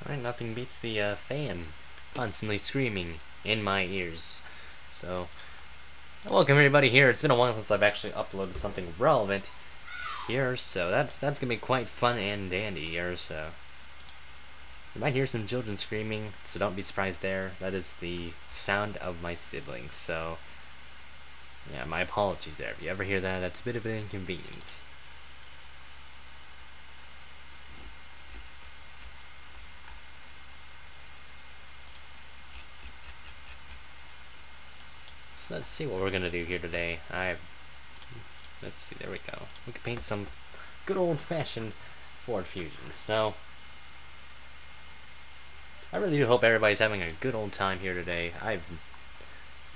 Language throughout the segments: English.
Alright, nothing beats the fan constantly screaming in my ears. So, welcome everybody here. It's been a while since I've actually uploaded something relevant here, so that's gonna be quite fun and dandy here. So, you might hear some children screaming, so don't be surprised there. That is the sound of my siblings. So, yeah, my apologies there. If you ever hear that, that's a bit of an inconvenience. So let's see what we're gonna do here today. Let's see, there we go. We can paint some good old-fashioned Ford Fusions. So, I really do hope everybody's having a good old time here today. I've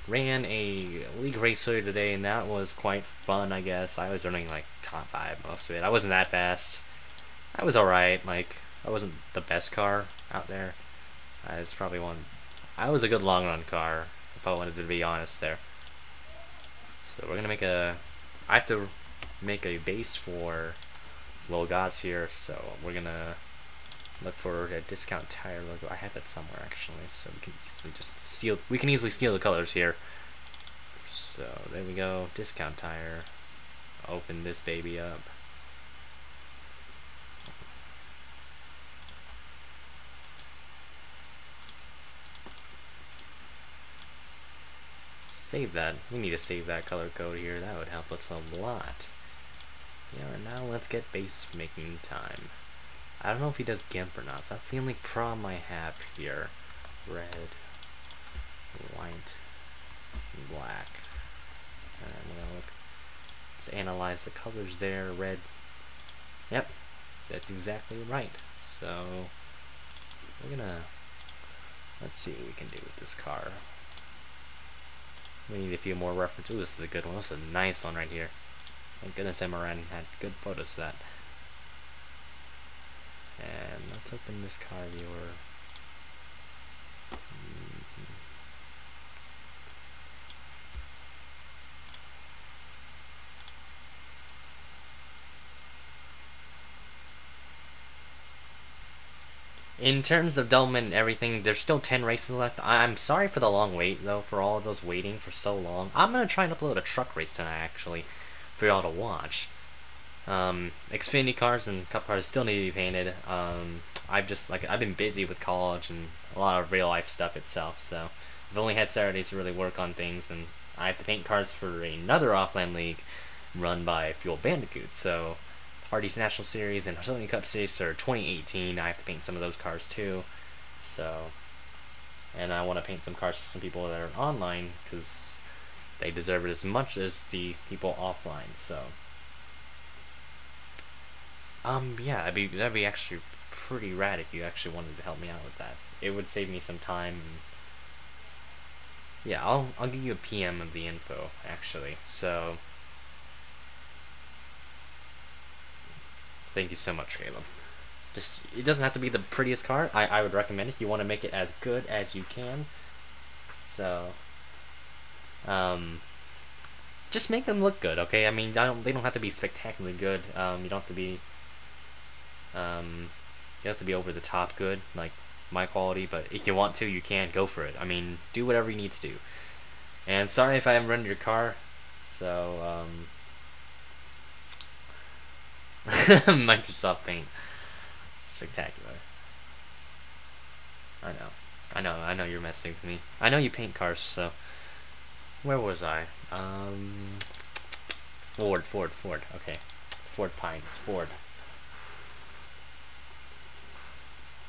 ran a league racer today, and that was quite fun, I guess. I was running like top 5 most of it. I wasn't that fast. I was alright. Like, I wasn't the best car out there. I was probably one. I was a good long run car, if I wanted to be honest there. So we're gonna make a. I have to make a base for Lil Gods here, so we're gonna look for a discount tire logo. I have it somewhere actually, so we can easily just steal. We can easily steal the colors here. So there we go, discount tire. Open this baby up. Save that. We need to save that color code here. That would help us a lot. Yeah, now let's get base making time. I don't know if he does GIMP or not, so that's the only problem I have here. Red, white, black. And we're gonna look. Let's analyze the colors there. Red. Yep, that's exactly right. So we're gonna. Let's see what we can do with this car. We need a few more references. Ooh, this is a good one. This is a nice one right here. Thank goodness MRN had good photos of that. And let's open this car viewer. In terms of development and everything, there's still 10 races left. I'm sorry for the long wait, though, for all of those waiting for so long. I'm going to try and upload a truck race tonight, actually, for y'all to watch. Xfinity cars and Cup cars still need to be painted. I've been busy with college and a lot of real life stuff itself, so I've only had Saturdays to really work on things, and I have to paint cars for another offline league run by Fuel Bandicoot, so Hardy's National Series and Sony Cup Series for 2018. I have to paint some of those cars too, so, and I want to paint some cars for some people that are online because they deserve it as much as the people offline. So, yeah, that'd be actually pretty rad if you actually wanted to help me out with that. It would save me some time. And yeah, I'll give you a PM of the info actually. So. Thank you so much, Caleb. Just, it doesn't have to be the prettiest car. I would recommend it. You want to make it as good as you can. So, just make them look good, okay? I mean, they don't have to be spectacularly good. You don't have to be, you have to be over the top good, like my quality. But if you want to, you can go for it. I mean, do whatever you need to do. And sorry if I haven't run your car. So, Microsoft Paint. Spectacular. I know you're messing with me. I know you paint cars, so. Where was I? Ford. Okay. Ford Pines. Ford.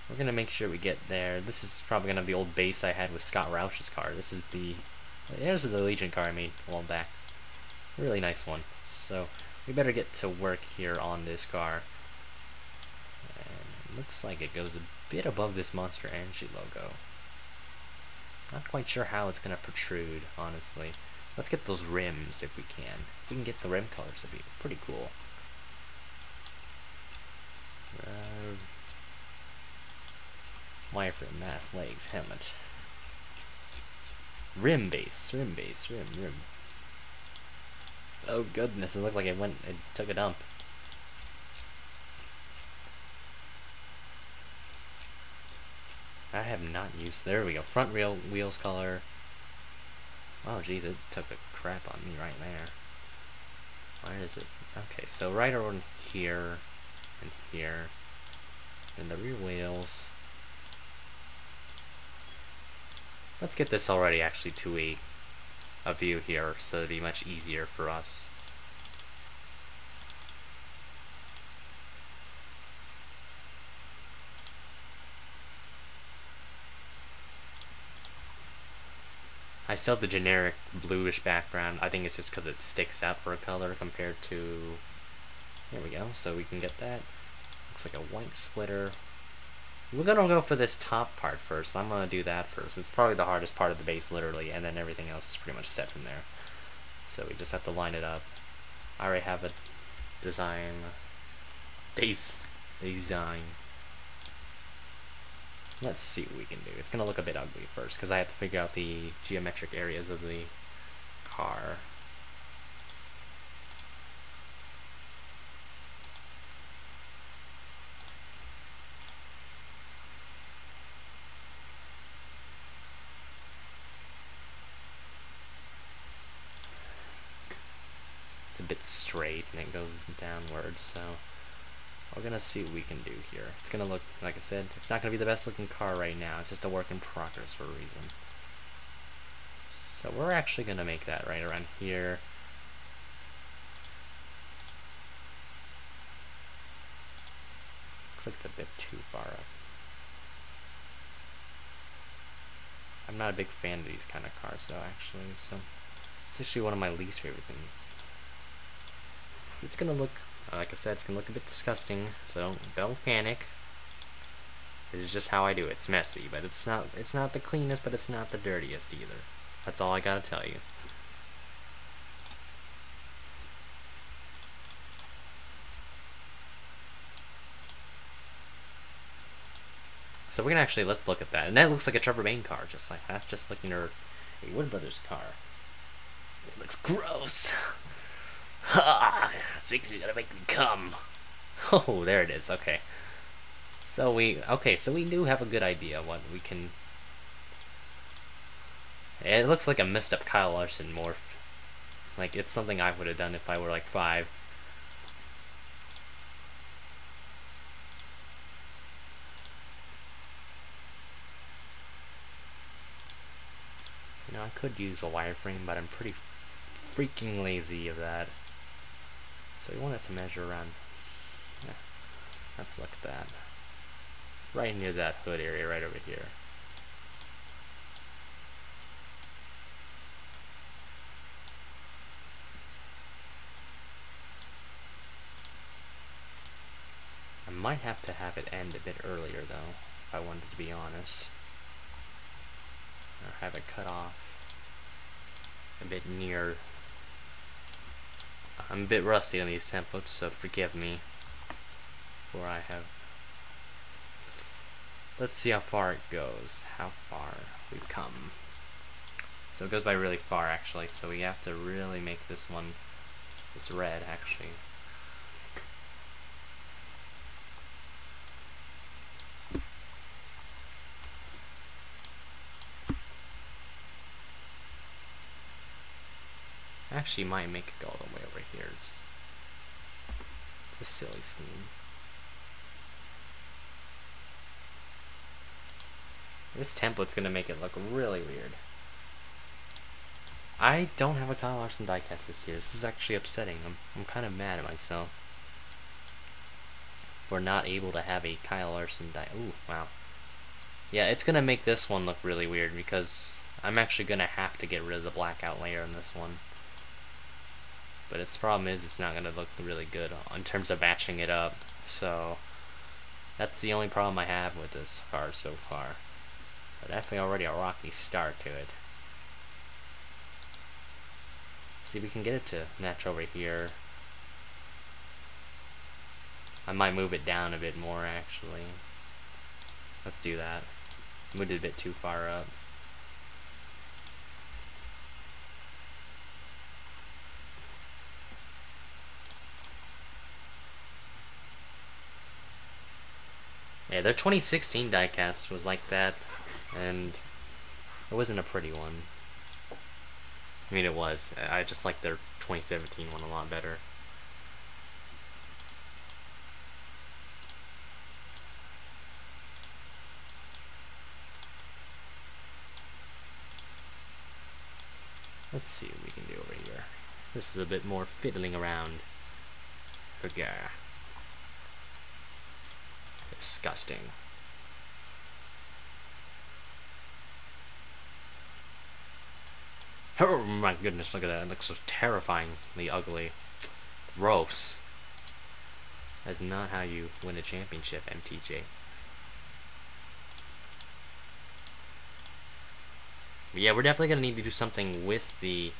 We're gonna make sure we get there. This is probably gonna have the old base I had with Scott Roush's car. This is the Legion car I made a while back. Really nice one. So. We better get to work here on this car. And it looks like it goes a bit above this Monster Energy logo. Not quite sure how it's going to protrude, honestly. Let's get those rims if we can. If we can get the rim colors, that'd be pretty cool. Wire for mass, legs, helmet. Rim base. Oh goodness, it looked like it took a dump. I have not used. There we go. Front wheels color. Oh, geez, it took a crap on me right there. Where is it? Okay, so right around here and here, and the rear wheels. Let's get this already actually to a view here, so it'll be much easier for us. I still have the generic bluish background. I think it's just because it sticks out for a color compared to... There we go, so we can get that. Looks like a white splitter. We're gonna go for this top part first. I'm gonna do that first. It's probably the hardest part of the base, literally, and then everything else is pretty much set from there. So we just have to line it up. I already have a design. Design. Let's see what we can do. It's gonna look a bit ugly first because I have to figure out the geometric areas of the car. It's a bit straight and it goes downwards, so we're gonna see what we can do here. It's gonna look, like I said, it's not gonna be the best looking car right now. It's just a work in progress for a reason. So we're actually gonna make that right around here. Looks like it's a bit too far up. I'm not a big fan of these kind of cars though, actually, so it's actually one of my least favorite things. It's gonna look, like I said, it's gonna look a bit disgusting, so don't panic. This is just how I do it. It's messy, but it's not the cleanest, but it's not the dirtiest either. That's all I gotta tell you. So we're gonna actually, let's look at that. And that looks like a Trevor Bain car, just like that. Just like a Wood Brothers car. It looks gross. Ha! Sweeksy gonna make me come. Oh, there it is. Okay. So we do have a good idea what we can. It looks like a messed up Kyle Larson morph. Like it's something I would have done if I were like 5. You know, I could use a wireframe, but I'm pretty freaking lazy of that. So we want it to measure around. Yeah, let's look at that. Right near that hood area, right over here. I might have to have it end a bit earlier though, if I wanted to be honest. Or have it cut off a bit near. I'm a bit rusty on these templates, so forgive me. Before I have. Let's see how far it goes. How far we've come. So it goes by really far actually, so we have to really make this one, this red actually. Actually might make it go all the way over here. It's a silly scheme. This template's gonna make it look really weird. I don't have a Kyle Larson diecast this year. This is actually upsetting. I'm kind of mad at myself for not able to have a Kyle Larson die. Ooh, wow. Yeah, it's gonna make this one look really weird because I'm actually gonna have to get rid of the blackout layer in this one. But its problem is it's not gonna look really good in terms of matching it up. So that's the only problem I have with this car so far. But definitely already a rocky start to it. See if we can get it to match over here. I might move it down a bit more actually. Let's do that. Moved it a bit too far up. Yeah, their 2016 diecast was like that. and it wasn't a pretty one. I mean, it was. I just like their 2017 one a lot better. Let's see what we can do over here. This is a bit more fiddling around. Okay. Disgusting. Oh my goodness, look at that. It looks so terrifyingly ugly. Gross. That's not how you win a championship, MTJ. But yeah, we're definitely going to need to do something with the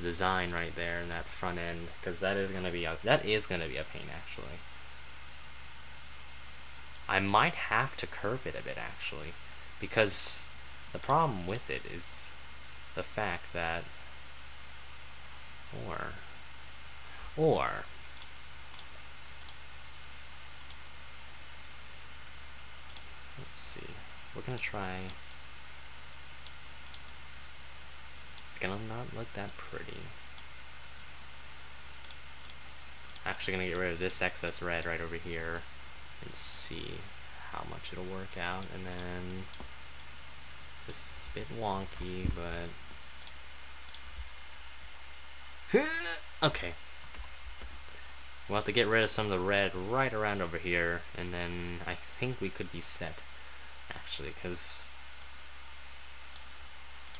design right there in that front end, because that is going to be a pain, actually. I might have to curve it a bit, actually, because the problem with it is the fact that or let's see, we're gonna try. It's gonna not look that pretty. Actually gonna get rid of this excess red right over here and see how much it'll work out. And then this is a bit wonky, but okay. We'll have to get rid of some of the red right around over here, and then I think we could be set, actually, because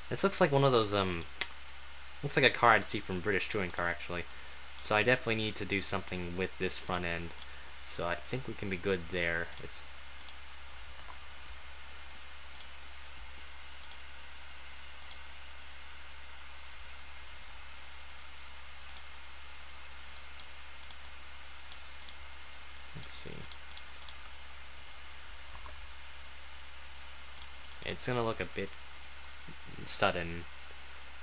this looks like one of those, looks like a car I'd see from British Touring Car, actually. So I definitely need to do something with this front end. So I think we can be good there. Let's see. It's gonna look a bit sudden.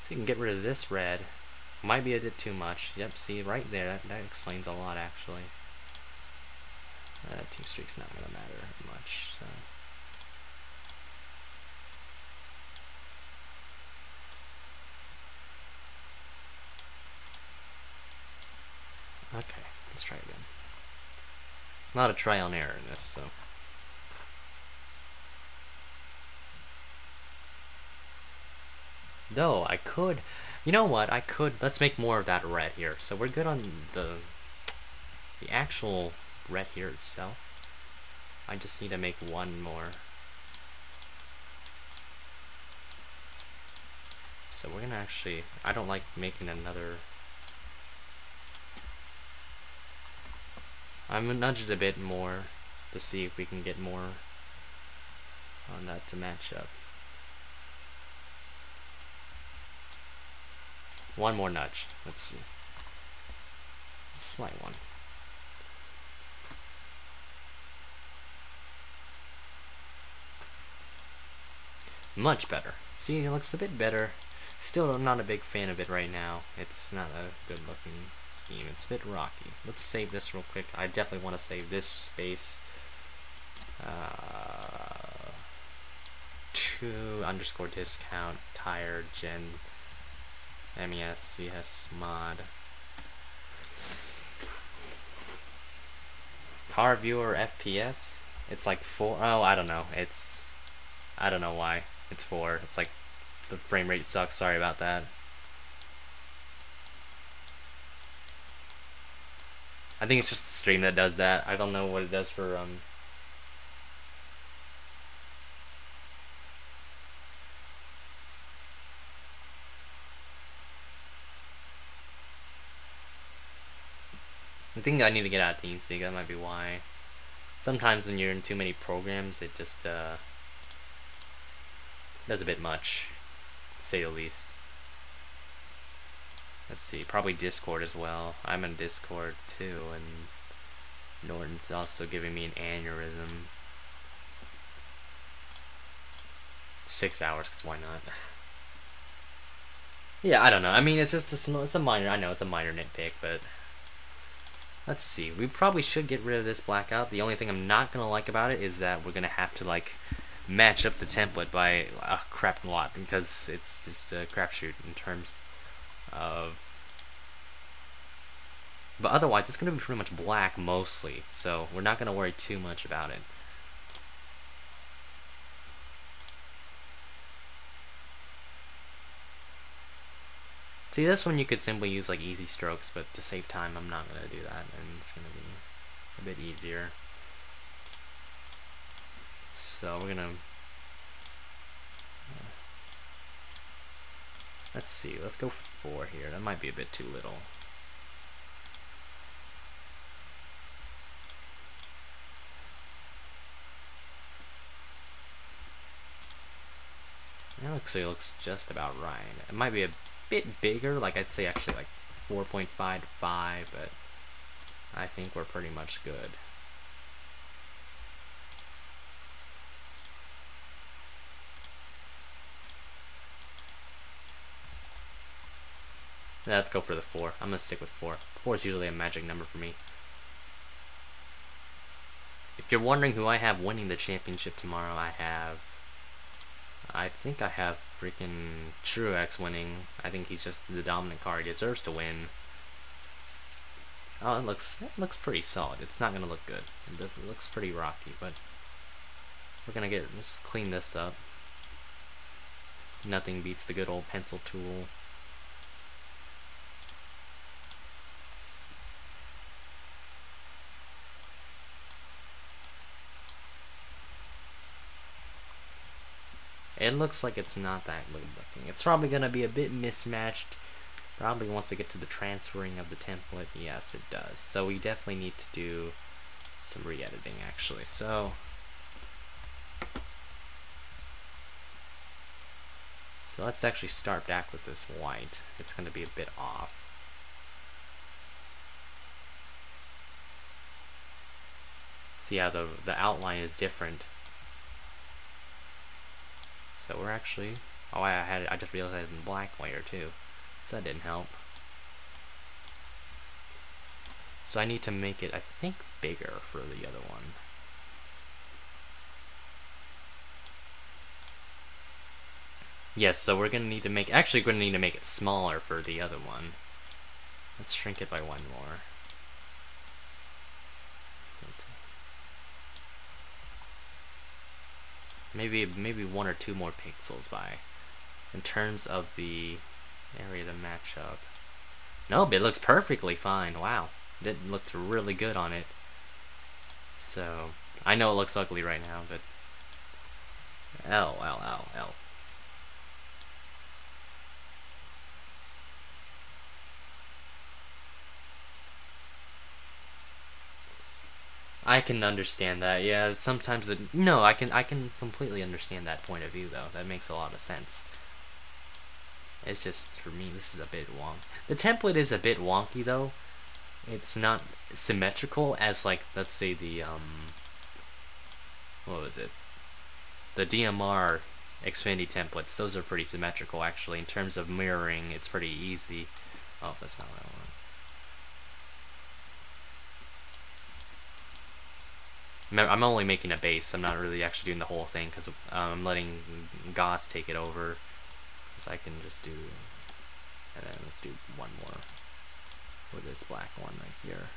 So you can get rid of this red. Might be a bit too much. Yep, see right there, that explains a lot, actually. Two streaks not gonna matter much, so. Okay, let's try again. A lot of trial and error in this, so. Though, I could, you know what, let's make more of that red here. So we're good on the actual red here itself. I just need to make one more. So we're gonna actually, I don't like making another. I'm gonna nudge it a bit more to see if we can get more on that to match up. One more nudge. Let's see. A slight one. Much better. See, it looks a bit better. Still not a big fan of it right now. It's not a good looking scheme. It's a bit rocky. Let's save this real quick. I definitely want to save this space. 2_discount tire gen MES mod car viewer FPS. It's like 4. Oh, I don't know. I don't know why it's 4. It's like the frame rate sucks. Sorry about that. I think it's just the stream that does that. I don't know what it does for I think I need to get out of TeamSpeak. That might be why. Sometimes when you're in too many programs, it just does a bit much, to say the least. Let's see, probably Discord as well. I'm in Discord too, and Norton's also giving me an aneurysm. 6 hours, because why not? Yeah, I don't know. I mean, it's just it's a minor. I know it's a minor nitpick, but let's see. We probably should get rid of this blackout. The only thing I'm not gonna like about it is that we're gonna have to like match up the template by a crap lot, because it's just a crapshoot in terms of. But otherwise, it's going to be pretty much black mostly, so we're not going to worry too much about it. See, this one you could simply use like easy strokes, but to save time, I'm not going to do that, and it's going to be a bit easier. So we're going to... let's see, let's go for 4 here. That might be a bit too little. It looks just about right. It might be a bit bigger, like I'd say actually like 4.5 to 5, but I think we're pretty much good. Let's go for the 4. I'm gonna stick with 4. 4 is usually a magic number for me. If you're wondering who I have winning the championship tomorrow, I think I have freaking Truex winning. I think he's just the dominant car. He deserves to win. Oh, it looks pretty solid. It's not gonna look good. It looks pretty rocky, but we're gonna let's clean this up. Nothing beats the good old pencil tool. It looks like it's not that good looking. It's probably going to be a bit mismatched. Probably once we get to the transferring of the template. Yes, it does. So we definitely need to do some re-editing, actually. So let's actually start back with this white. It's going to be a bit off. See how the outline is different. So we're actually, oh, I just realized I had it in black layer too, so that didn't help. So I need to make it, I think, bigger for the other one. Yes, so we're gonna need to make, actually we're gonna need to make it smaller for the other one. Let's shrink it by 1 more. Maybe 1 or 2 more pixels by, in terms of the area to match up. Nope, it looks perfectly fine. Wow, that looked really good on it. So I know it looks ugly right now, but L. I can understand that. Yeah, sometimes no, I can completely understand that point of view though. That makes a lot of sense. It's just, for me, this is a bit wonky. The template is a bit wonky though. It's not symmetrical as, like, let's say the what was it? The DMR Xfinity templates. Those are pretty symmetrical actually. In terms of mirroring, it's pretty easy. Oh, that's not what I want. I'm only making a base. I'm not really actually doing the whole thing because I'm letting Goss take it over. So I can just do, and then let's do 1 more for this black one right here.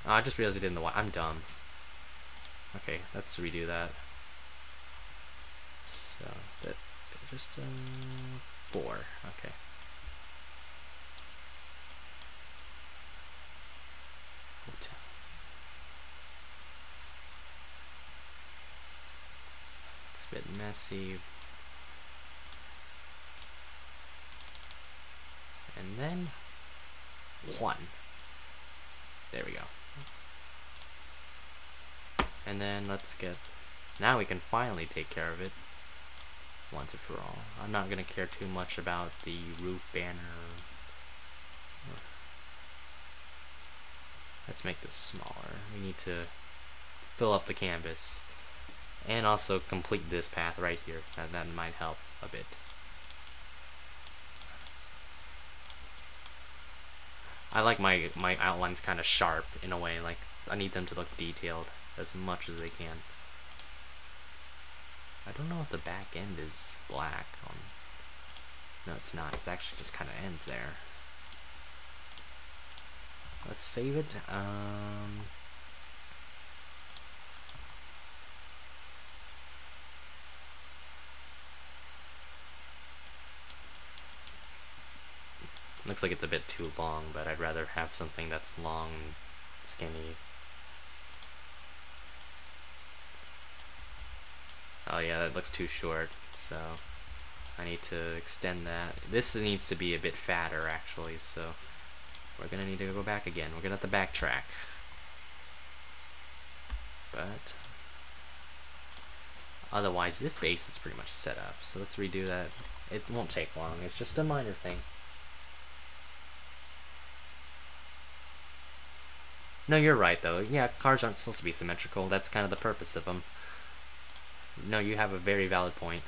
Oh, I just realized I did in the white. I'm dumb. Okay, let's redo that. So that just 4. Okay. A bit messy, and then 1. There we go. And then let's get, now we can finally take care of it once and for all. I'm not gonna care too much about the roof banner. Let's make this smaller. We need to fill up the canvas. And also complete this path right here. That might help a bit. I like my outlines kind of sharp in a way. Like, I need them to look detailed as much as they can. I don't know if the back end is black on. No, it's not. It actually just kind of ends there. Let's save it. Looks like it's a bit too long, but I'd rather have something that's long, skinny. Oh yeah, that looks too short, so I need to extend that. This needs to be a bit fatter, actually, so we're gonna need to go back again. We're gonna have to backtrack. But otherwise, this base is pretty much set up, so let's redo that. It won't take long. It's just a minor thing. No, you're right, though. Yeah, cars aren't supposed to be symmetrical. That's kind of the purpose of them. No, you have a very valid point.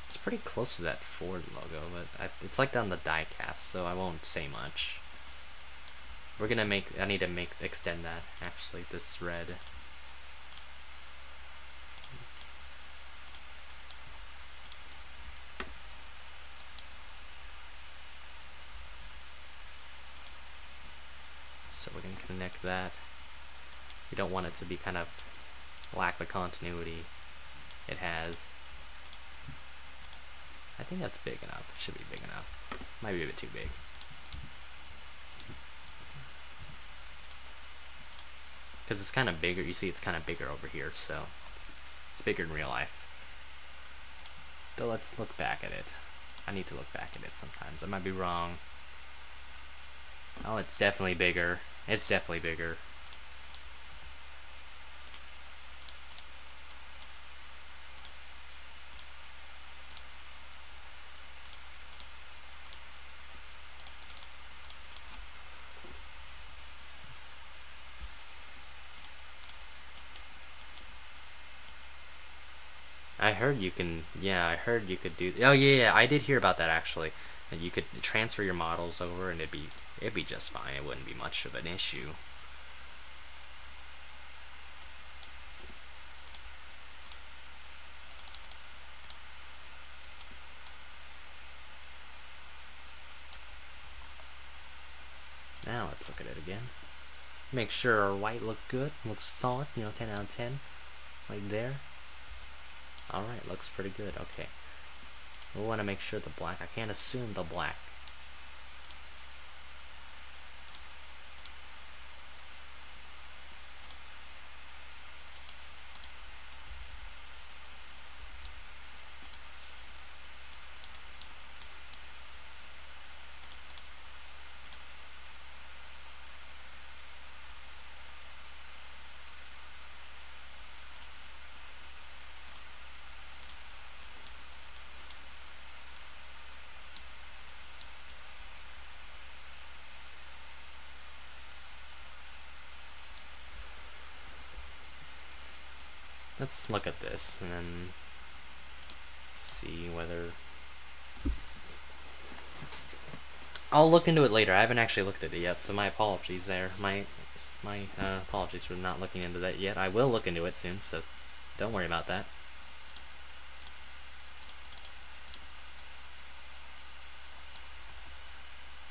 It's pretty close to that Ford logo, but it's like on the die-cast, so I won't say much. We're gonna make, I need to extend that, actually, this red. So we're gonna connect that. We don't want it to be kind of lack the continuity it has. I think that's big enough. It should be big enough. Might be a bit too big. Because it's kind of bigger. You see, it's kind of bigger over here, so it's bigger in real life. Though let's look back at it. I need to look back at it sometimes. I might be wrong. Oh, it's definitely bigger. It's definitely bigger. I heard you can, yeah, I heard you could do, oh yeah, I did hear about that actually. And you could transfer your models over and it'd be just fine. It wouldn't be much of an issue. Now let's look at it again. Make sure our white looks good, looks solid, you know, 10 out of 10, right there. Alright, looks pretty good, okay. We want to make sure the black, I can't assume the black. Let's look at this and then see whether... I'll look into it later. I haven't actually looked at it yet, so my apologies there. My apologies for not looking into that yet. I will look into it soon, so don't worry about that.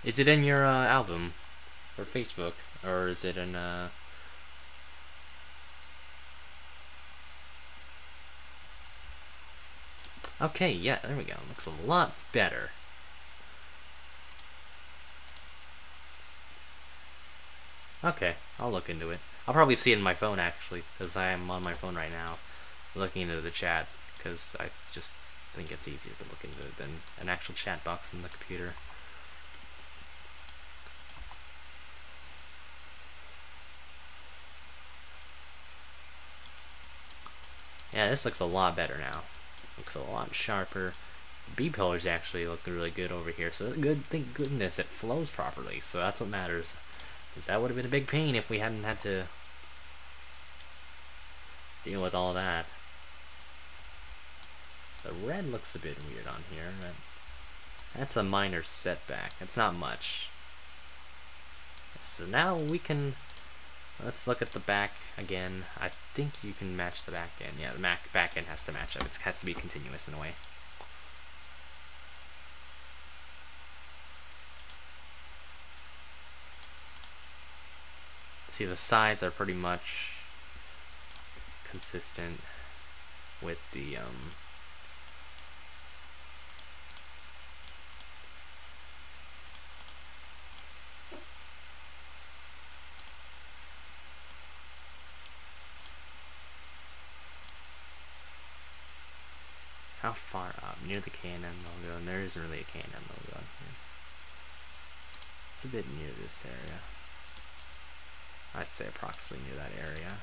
Is it in your album or Facebook, or is it in Okay, yeah, there we go. Looks a lot better. Okay, I'll look into it. I'll probably see it in my phone, actually, because I am on my phone right now looking into the chat, because I just think it's easier to look into it than an actual chat box in the computer. Yeah, this looks a lot better now. Looks a lot sharper. B-pillars actually look really good over here, so thank goodness it flows properly, so that's what matters. Because that would have been a big pain if we hadn't had to deal with all that. The red looks a bit weird on here, but that's a minor setback. It's not much. So now we can Let's look at the back again. I think you can match the back end. Yeah, the back end has to match up. It has to be continuous in a way. See, the sides are pretty much consistent with the how far up? Near the K&N logo, and there isn't really a K&N logo here. It's a bit near this area. I'd say approximately near that area.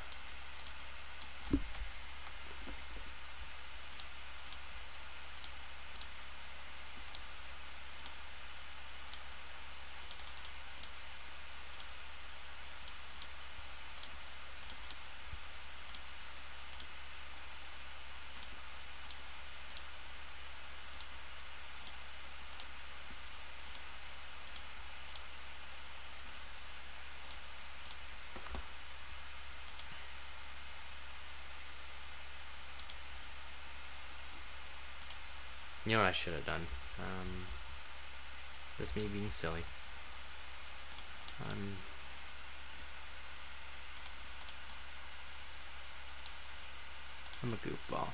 You know what I should have done? Just me being silly. I'm a goofball.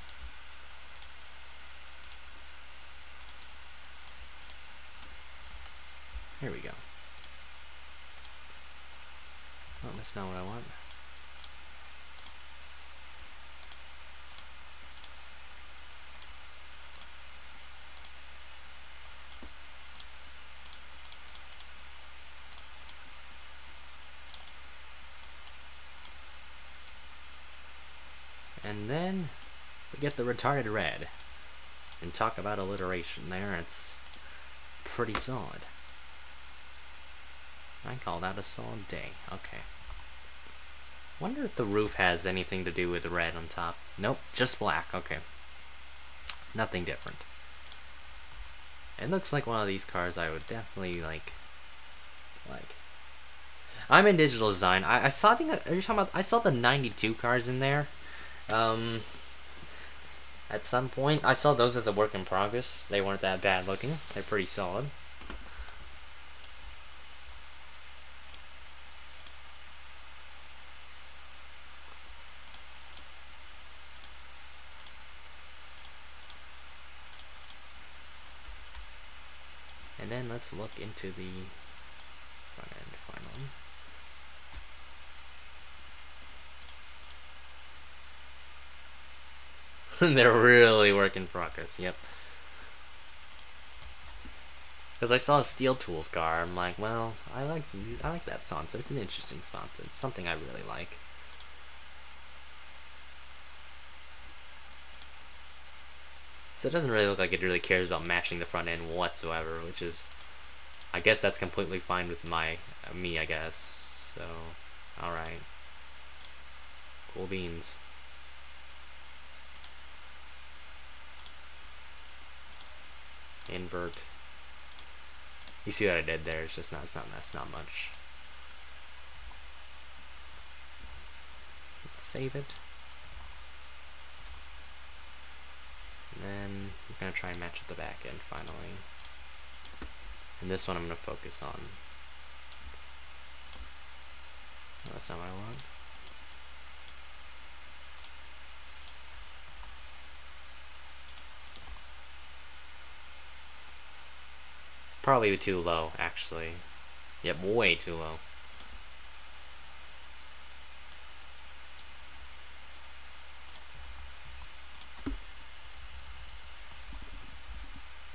Here we go. Oh, that's not what I want. And then we get the retarded red. And talk about alliteration there, it's pretty solid. I call that a solid day. Okay. Wonder if the roof has anything to do with the red on top. Nope, just black. Okay. Nothing different. It looks like one of these cars I would definitely like. I'm in digital design. I saw are you talking about? I saw the 92 cars in there. At some point, I saw those as a work in progress. They weren't that bad looking. They're pretty solid. And then let's look into the front end finally. They're really work in progress, yep. Because I saw a Steel Tools car, I'm like, well, I like that sponsor. It's an interesting sponsor. It's something I really like. So it doesn't really look like it really cares about matching the front end whatsoever, which is, I guess that's completely fine with me, I guess. So, alright. Cool beans. Invert. You see what I did there? It's just that's not much. Let's save it. And then we're gonna try and match at the back end finally. And this one I'm gonna focus on. Oh, that's not what I want. Probably too low, actually. Yep, way too low.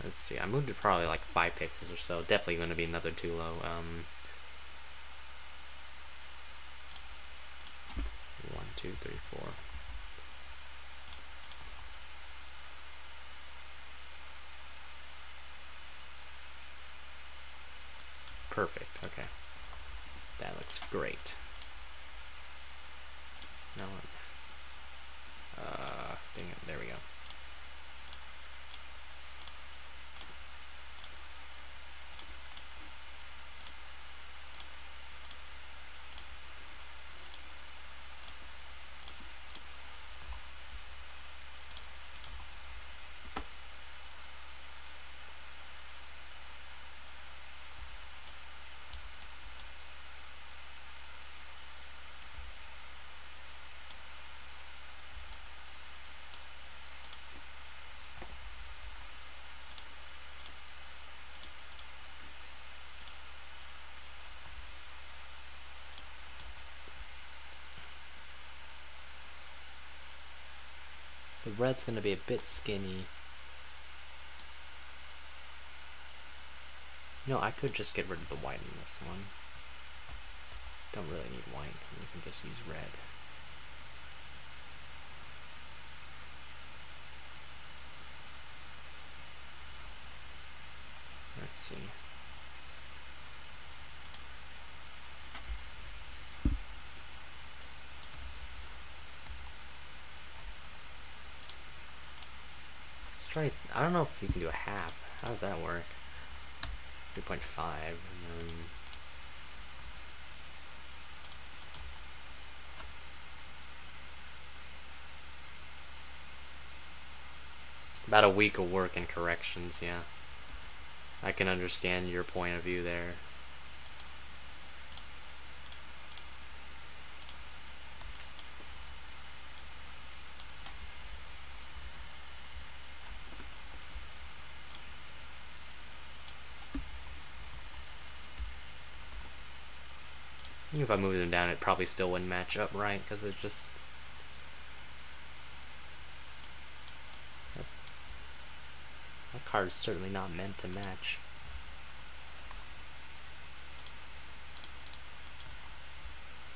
Let's see, I moved it probably like 5 pixels or so. Definitely going to be another too low. 1, 2, 3, 4. Perfect, okay. That looks great. Now dang it, there we go. red's gonna be a bit skinny. No, I could just get rid of the white in this one. Don't really need white. We can just use red. Let's see. Let's try. I don't know if you can do a half. How does that work? 3.5 and then about a week of work and corrections, yeah. I can understand your point of view there. Even if I moved them down, it probably still wouldn't match up right, because it's just... That card is certainly not meant to match.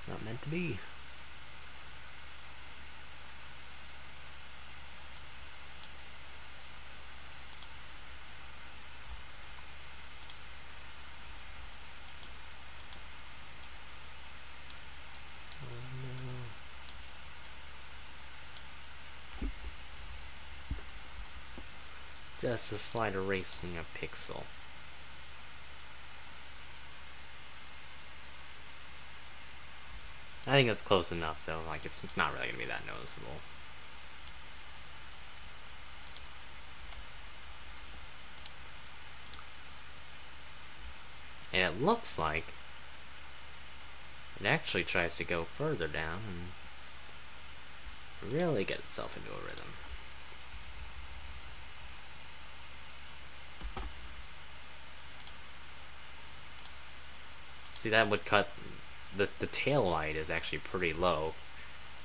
Not meant to be. Just a slight erasing a pixel. I think that's close enough though, like it's not really gonna be that noticeable. And it looks like it actually tries to go further down and really get itself into a rhythm. See, that would cut, the tail light is actually pretty low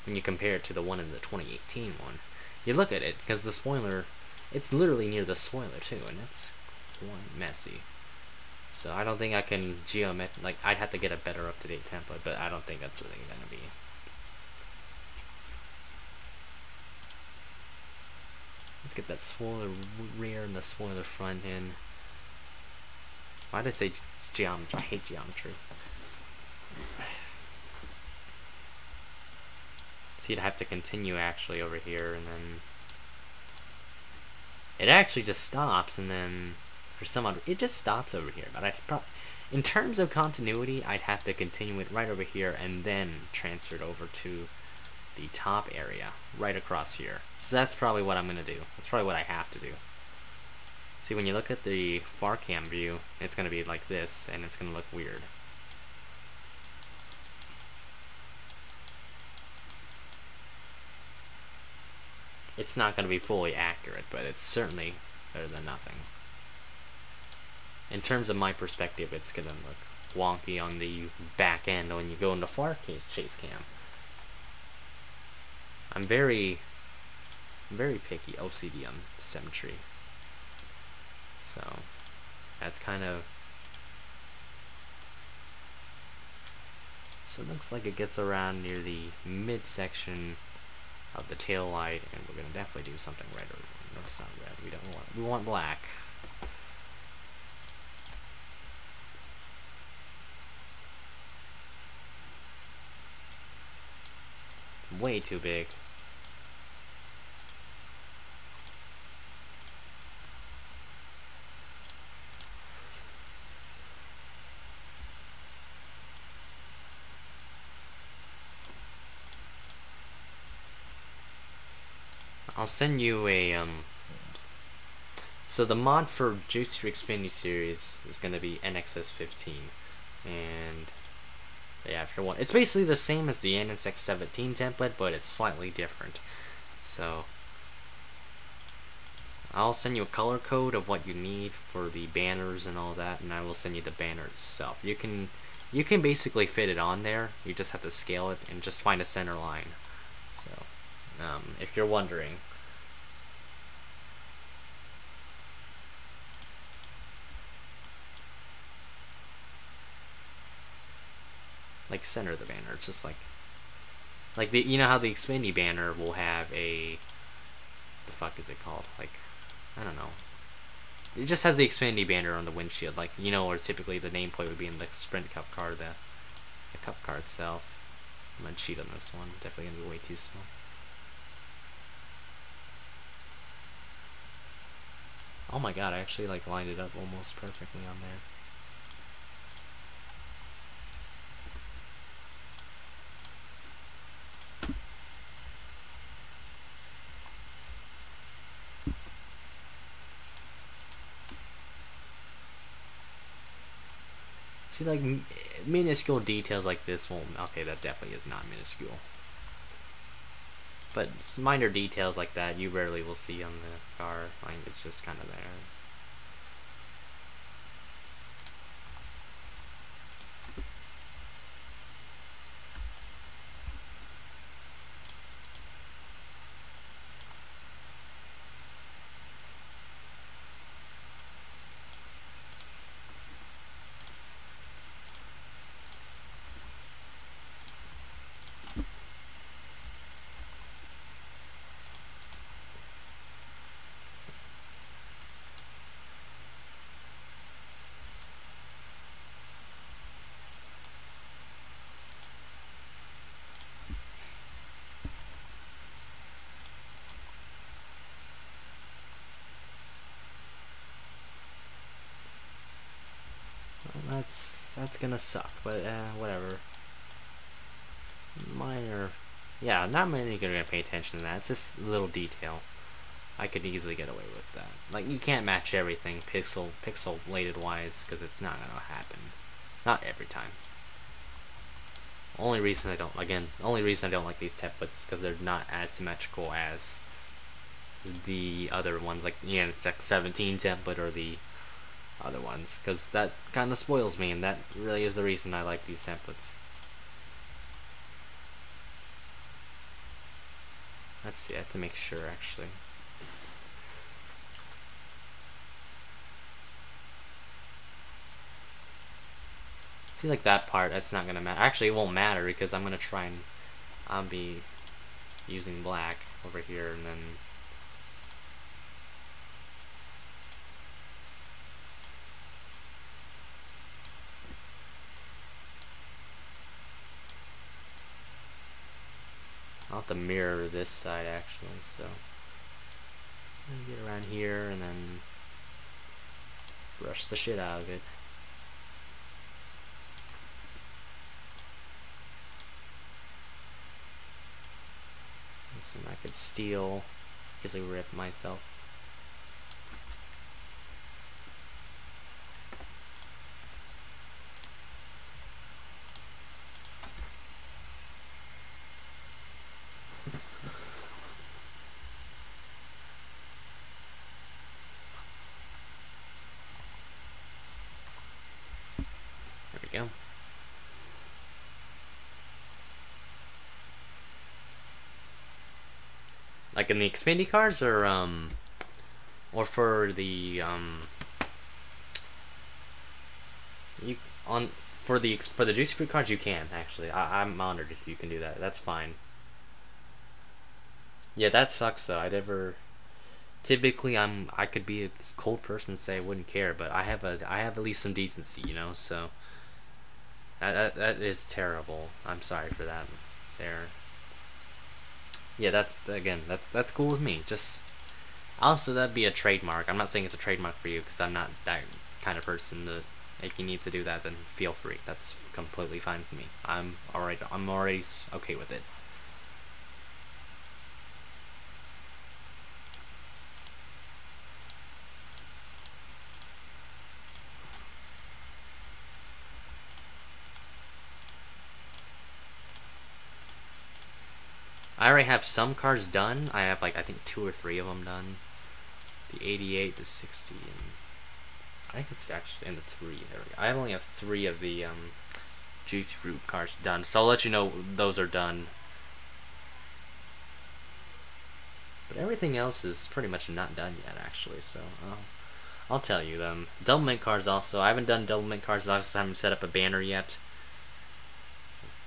when you compare it to the one in the 2018 one. You look at it, because the spoiler, it's literally near the spoiler too, and it's quite messy. So I don't think I can like, I'd have to get a better up-to-date template, but I don't think that's really gonna be. Let's get that spoiler rear and the spoiler front in. Why did I say geometry? I hate geometry. So you'd have to continue actually over here, and then it actually just stops, and then for some odd it just stops over here. But in terms of continuity, I'd have to continue it right over here and then transfer it over to the top area right across here. So that's probably what I'm gonna do. That's probably what I have to do. See, when you look at the far cam view, it's going to be like this, and it's going to look weird. It's not going to be fully accurate, but it's certainly better than nothing. In terms of my perspective, it's going to look wonky on the back end when you go into far chase cam. I'm very picky OCD on symmetry. So that's kind of, so it looks like it gets around near the midsection of the tail light, and we're gonna definitely do something red. Or no, it's not red. We want black. Way too big. I'll send you a so the mod for Juicy Xfinity series is gonna be NXS15, and yeah, after one, it's basically the same as the NSX17 template, but it's slightly different. So I'll send you a color code of what you need for the banners and all that, and I will send you the banner itself. You can basically fit it on there. You just have to scale it and just find a center line. So if you're wondering, like center the banner. It's just like the, you know how the Xfinity banner will have a, the fuck is it called? Like, I don't know. It just has the Xfinity banner on the windshield, like, you know, or typically the nameplate would be in the Sprint Cup car, the Cup car itself. I'm gonna cheat on this one. Definitely gonna be way too small. Oh my god, I actually like lined it up almost perfectly on there. See, like, minuscule details like this won't... Okay, that definitely is not minuscule. But minor details like that you rarely will see on the car. Like, it's just kind of there. Well, that's gonna suck, but whatever. Minor, yeah, not many are gonna pay attention to that. It's just a little detail. I could easily get away with that. Like, you can't match everything pixelated wise, because it's not gonna happen. Not every time. Only reason I don't like these templates is because they're not as symmetrical as the other ones, like, you know, it's like 17 template or the other ones, because that kind of spoils me, and that really is the reason I like these templates. Let's see, I have to make sure actually. See, like that part, that's not gonna matter. Actually, it won't matter because I'm gonna try and I'll be using black over here, and then I'll have to mirror this side actually. So get around here and then brush the shit out of it. So I could steal, just like rip myself. There we go. Like in the Xfinity cars, or for the you on for the Juicy Fruit cards, you can actually. I'm honored if you can do that. That's fine. Yeah, that sucks though. I never. Typically, I could be a cold person and say I wouldn't care, but I have at least some decency, you know. So that is terrible. I'm sorry for that. There. Yeah, that's cool with me. Just also, that'd be a trademark. I'm not saying it's a trademark for you because I'm not that kind of person. That if you need to do that, then feel free. That's completely fine with me. I'm alright. I'm already okay with it. I already have some cars done. I have like I think 2 or 3 of them done. The 88, the 60, and I think it's actually in the 3. There we go. I only have 3 of the Juicy Fruit cars done, so I'll let you know those are done. But everything else is pretty much not done yet, actually. So I'll tell you them. Double mint cars also. I haven't done double mint cars. I just haven't set up a banner yet.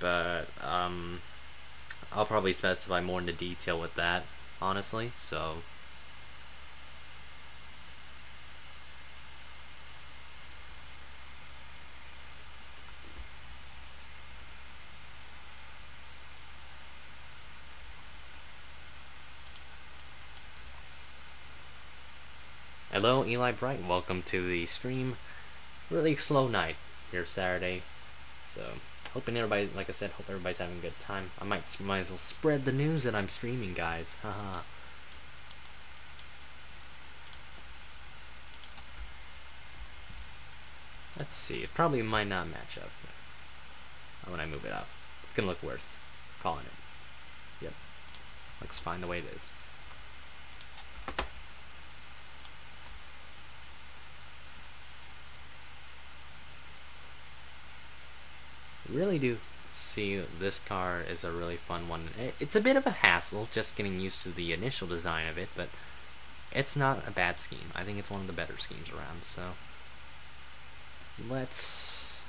but I'll probably specify more into detail with that, honestly. So hello, Eli Bright. Welcome to the stream. Really slow night here Saturday, so hoping everybody, like I said, hope everybody's having a good time. I might as well spread the news that I'm streaming, guys. Haha. Let's see. It probably might not match up when I move it up. It's gonna look worse. Calling it. Yep. Looks fine the way it is. Really do see this car is a really fun one. It's a bit of a hassle just getting used to the initial design of it, but it's not a bad scheme. I think it's one of the better schemes around, so let's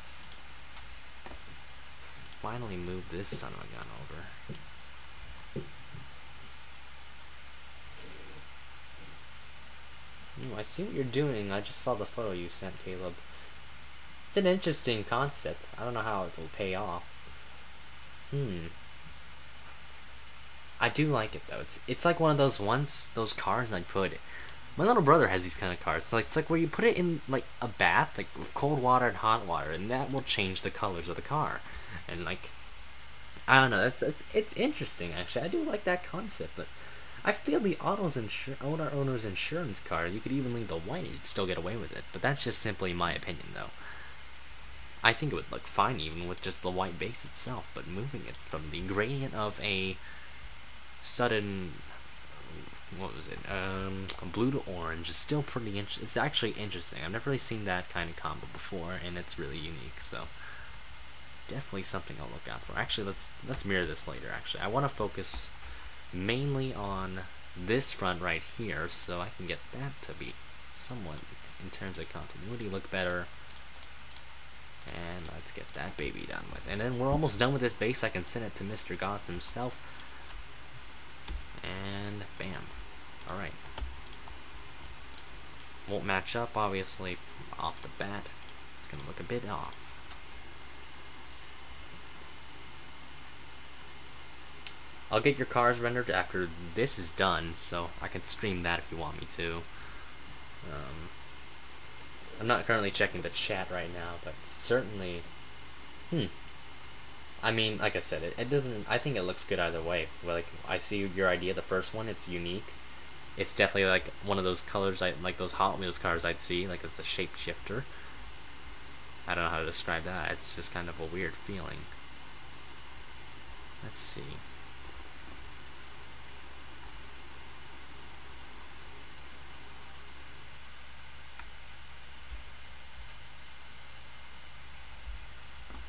finally move this son of a gun over. Ooh, I see what you're doing. I just saw the photo you sent, Caleb. It's an interesting concept. I don't know how it will pay off. I do like it though. It's like one of those those cars I put. My little brother has these kind of cars. So it's like where you put it in like a bath, like with cold water and hot water, and that will change the colors of the car. And like, I don't know. It's interesting actually. I do like that concept, but I feel the owner's insurance card, you could even leave the white, you'd still get away with it. But that's just simply my opinion though. I think it would look fine even with just the white base itself, but moving it from the gradient of a sudden, what was it, blue to orange is still pretty interesting. It's actually interesting. I've never really seen that kind of combo before, and it's really unique, so definitely something I'll look out for. Actually, let's mirror this later. Actually, I want to focus mainly on this front right here, so I can get that to be somewhat, in terms of continuity, look better. And let's get that baby done with. And then we're almost done with this base. I can send it to Mr. Goss himself. And bam. Alright. Won't match up, obviously, off the bat. It's going to look a bit off. I'll get your cars rendered after this is done, so I can stream that if you want me to. I'm not currently checking the chat right now, but certainly, I mean, like I said, it doesn't, I think it looks good either way. Like, I see your idea, the first one, it's unique. It's definitely like one of those colors, like those Hot Wheels cars I'd see, like it's a shapeshifter. I don't know how to describe that, it's just kind of a weird feeling. Let's see.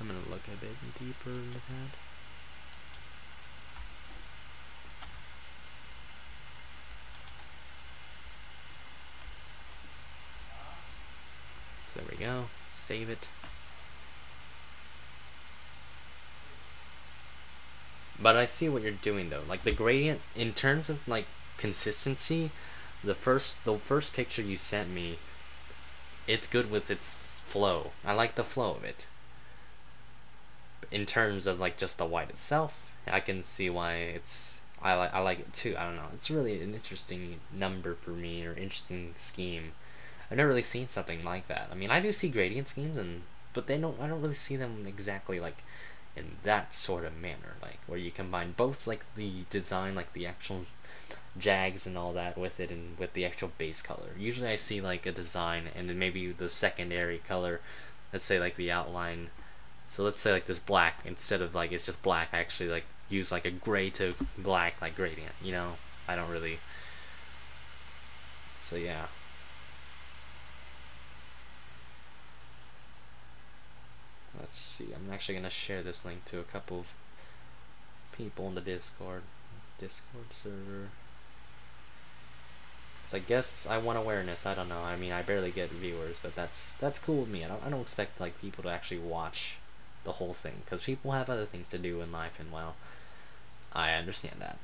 I'm gonna look a bit deeper into that. So there we go. Save it. But I see what you're doing though. Like the gradient, in terms of like consistency, the first picture you sent me, it's good with its flow. I like the flow of it. In terms of like just the white itself, I can see why it's I like it too. I don't know. It's really an interesting number for me, or interesting scheme. I've never really seen something like that. I mean, I do see gradient schemes, but I don't really see them exactly like in that sort of manner, like where you combine both like the design, like the actual jags and all that with it, and with the actual base color. Usually I see like a design and then maybe the secondary color, let's say like the outline. So let's say like this black, instead of like it's just black, I actually like use like a gray to black like gradient, you know? I don't really, so yeah. Let's see, I'm actually gonna share this link to a couple of people in the Discord server. So I guess I want awareness, I don't know, I mean I barely get viewers, but that's cool with me. I don't expect like people to actually watch the whole thing, because people have other things to do in life, and well, I understand that.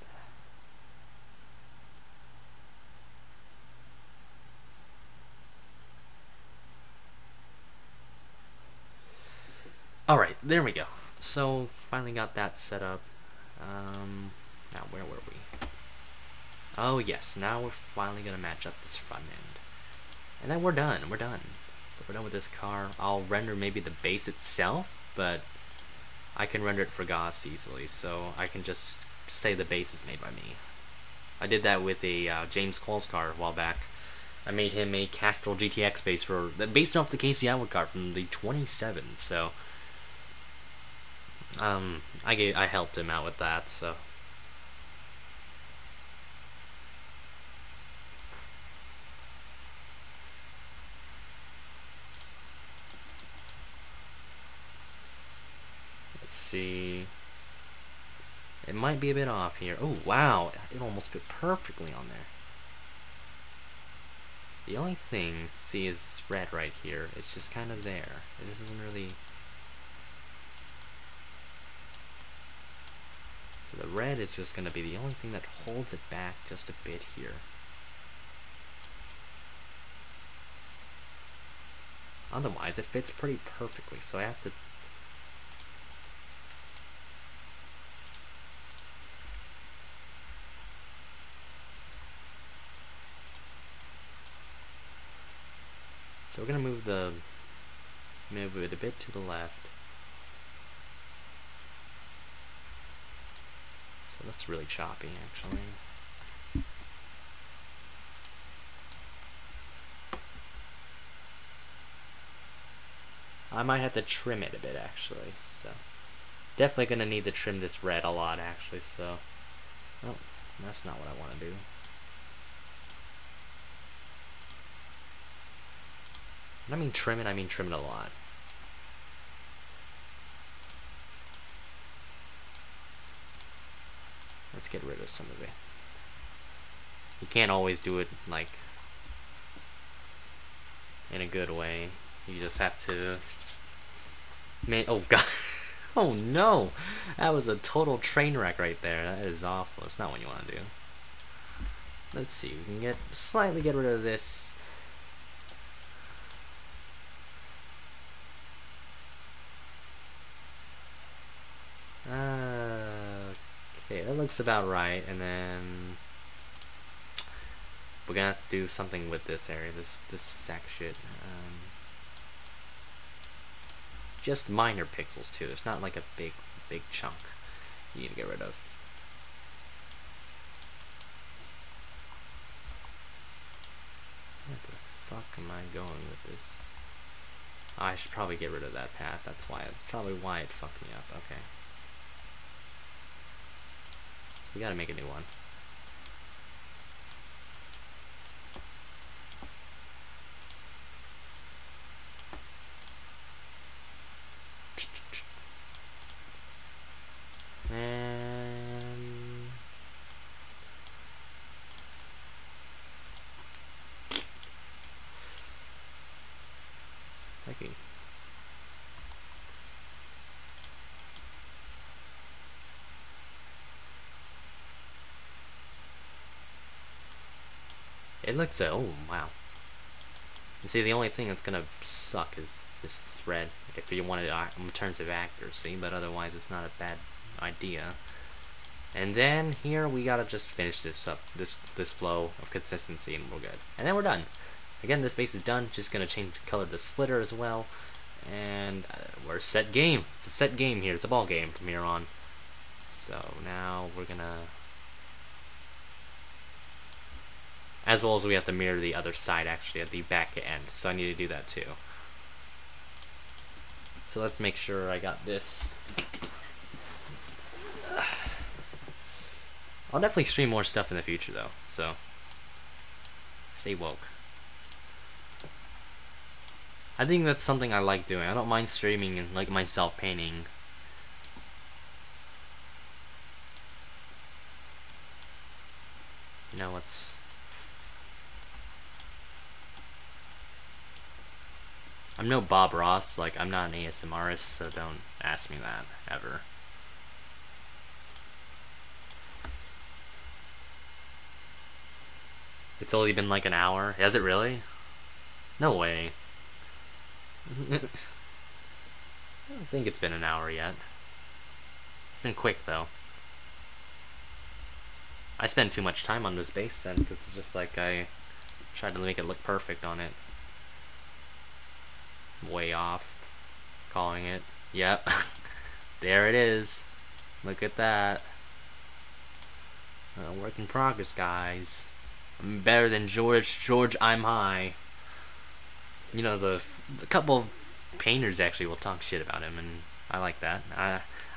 Alright, there we go. So, finally got that set up. Now, where were we? Oh, yes, now we're finally going to match up this front end. And then we're done. So we're done with this car. I'll render maybe the base itself, but I can render it for Gauss easily, so I can just say the base is made by me. I did that with a James Cole's car a while back. I made him a Castrol GTX base based off the Casey Atwood car from the 27, so I helped him out with that, so. Let's see. It might be a bit off here. Oh, wow. It almost fit perfectly on there. The only thing, see, is red right here. It's just kind of there. It just isn't really. So the red is just going to be the only thing that holds it back just a bit here. Otherwise, it fits pretty perfectly, so I have to. So we're gonna move it a bit to the left. So that's really choppy, actually. I might have to trim it a bit, actually. So definitely gonna need to trim this red a lot, actually. So, oh, that's not what I want to do. When I mean trim it a lot. Let's get rid of some of it. You can't always do it, like, in a good way. You just have to... Man, oh god. Oh no! That was a total train wreck right there. That is awful. It's not what you want to do. Let's see. We can slightly get rid of this. Okay, that looks about right, and then we're gonna have to do something with this area, this sack shit. Just minor pixels too. It's not like a big chunk you need to get rid of. Where the fuck am I going with this? Oh, I should probably get rid of that path. That's probably why it fucked me up. Okay. So we gotta make a new one. And okay. It looks oh wow. You see, the only thing that's gonna suck is just this red if you want it in terms of accuracy, but otherwise it's not a bad idea. And then here we gotta just finish this up, this flow of consistency, and we're good. And then we're done. Again, this base is done. Just gonna change the color of the splitter as well, and we're set game. It's a set game here. It's a ball game from here on. So now we're gonna, as well as we have to mirror the other side actually at the back end. So I need to do that too. So let's make sure I got this. I'll definitely stream more stuff in the future though, so stay woke. I think that's something I like doing. I don't mind streaming and like myself painting. You know what's... I'm no Bob Ross, like, I'm not an ASMRist, so don't ask me that, ever. It's only been like an hour? Has it really? No way. I don't think it's been an hour yet. It's been quick, though. I spend too much time on this base then, because it's just like I tried to make it look perfect on it. Way off. Calling it. Yep. There it is. Look at that. Work in progress, guys. I'm better than George. George, I'm high. You know, the couple of painters actually will talk shit about him, and I like that.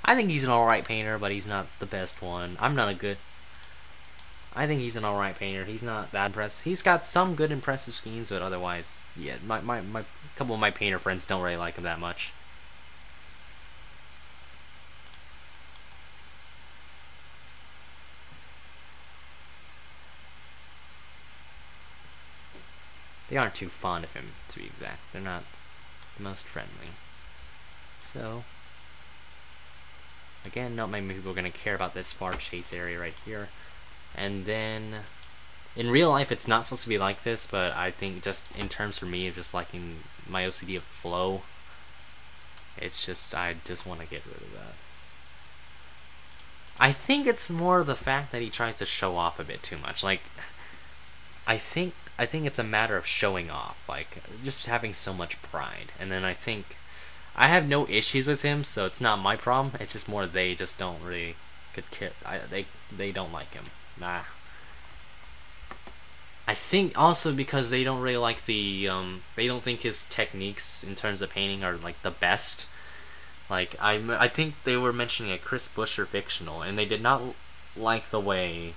I think he's an alright painter, but he's not the best one. I'm not a good... I think he's an alright painter. He's not that impressive. He's got some good impressive schemes, but otherwise, yeah, my couple of my painter friends don't really like him that much. They aren't too fond of him, to be exact. They're not the most friendly. So, again, not many people are going to care about this far chase area right here. And then, in real life, it's not supposed to be like this, but I think just in terms for me of just liking my OCD of flow, it's just, I just want to get rid of that. I think it's more the fact that he tries to show off a bit too much. Like, I think it's a matter of showing off, like, just having so much pride. And then I think, I have no issues with him, so it's not my problem. It's just more they just don't really could care. They don't like him. Nah. I think also because they don't really like the, they don't think his techniques in terms of painting are, like, the best. Like, I think they were mentioning a Chris Buescher fictional, and they did not like the way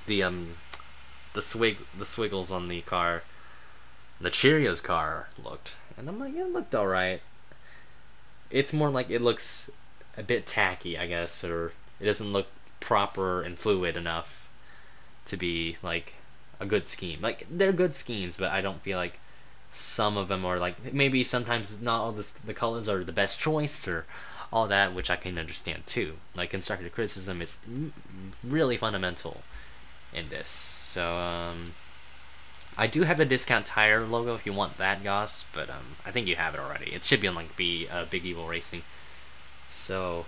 the swiggles on the car, the Cheerios car, looked. And I'm like, yeah, it looked alright. It's more like it looks a bit tacky, I guess, or it doesn't look proper and fluid enough to be, like, a good scheme. Like, they're good schemes, but I don't feel like some of them are, like, maybe sometimes not all the colors are the best choice, or all that, which I can understand, too. Like, constructive criticism is really fundamental in this. So, I do have the Discount Tire logo if you want that, Goss, but I think you have it already. It should be on, like, Big Evil Racing. So,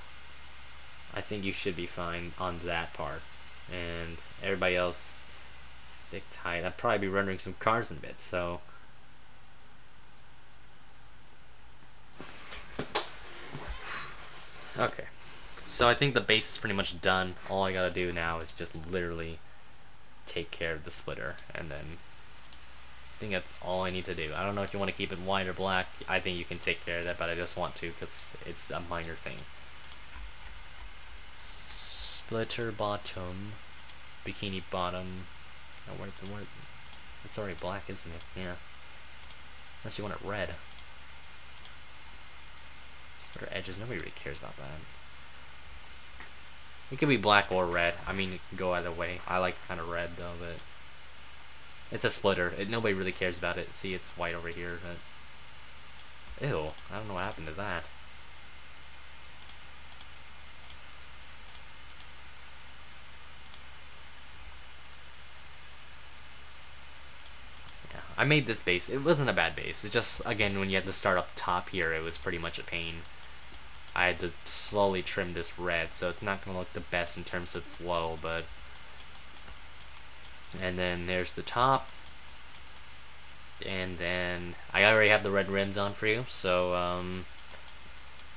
I think you should be fine on that part. And everybody else, stick tight. I'd probably be rendering some cars in a bit, so... Okay. So I think the base is pretty much done. All I gotta do now is just literally take care of the splitter, and then I think that's all I need to do. I don't know if you want to keep it white or black. I think you can take care of that, but I just want to because it's a minor thing. Splitter bottom, bikini bottom. Oh, where it's already black, isn't it? Yeah. Unless you want it red. Splitter edges. Nobody really cares about that. It could be black or red. I mean, it can go either way. I like kind of red though, but it's a splitter. Nobody really cares about it. See, it's white over here, but ew, I don't know what happened to that. Yeah, I made this base. It wasn't a bad base. It's just, again, when you had to start up top here, it was pretty much a pain. I had to slowly trim this red, so it's not going to look the best in terms of flow, but... And then there's the top. And then I already have the red rims on for you, so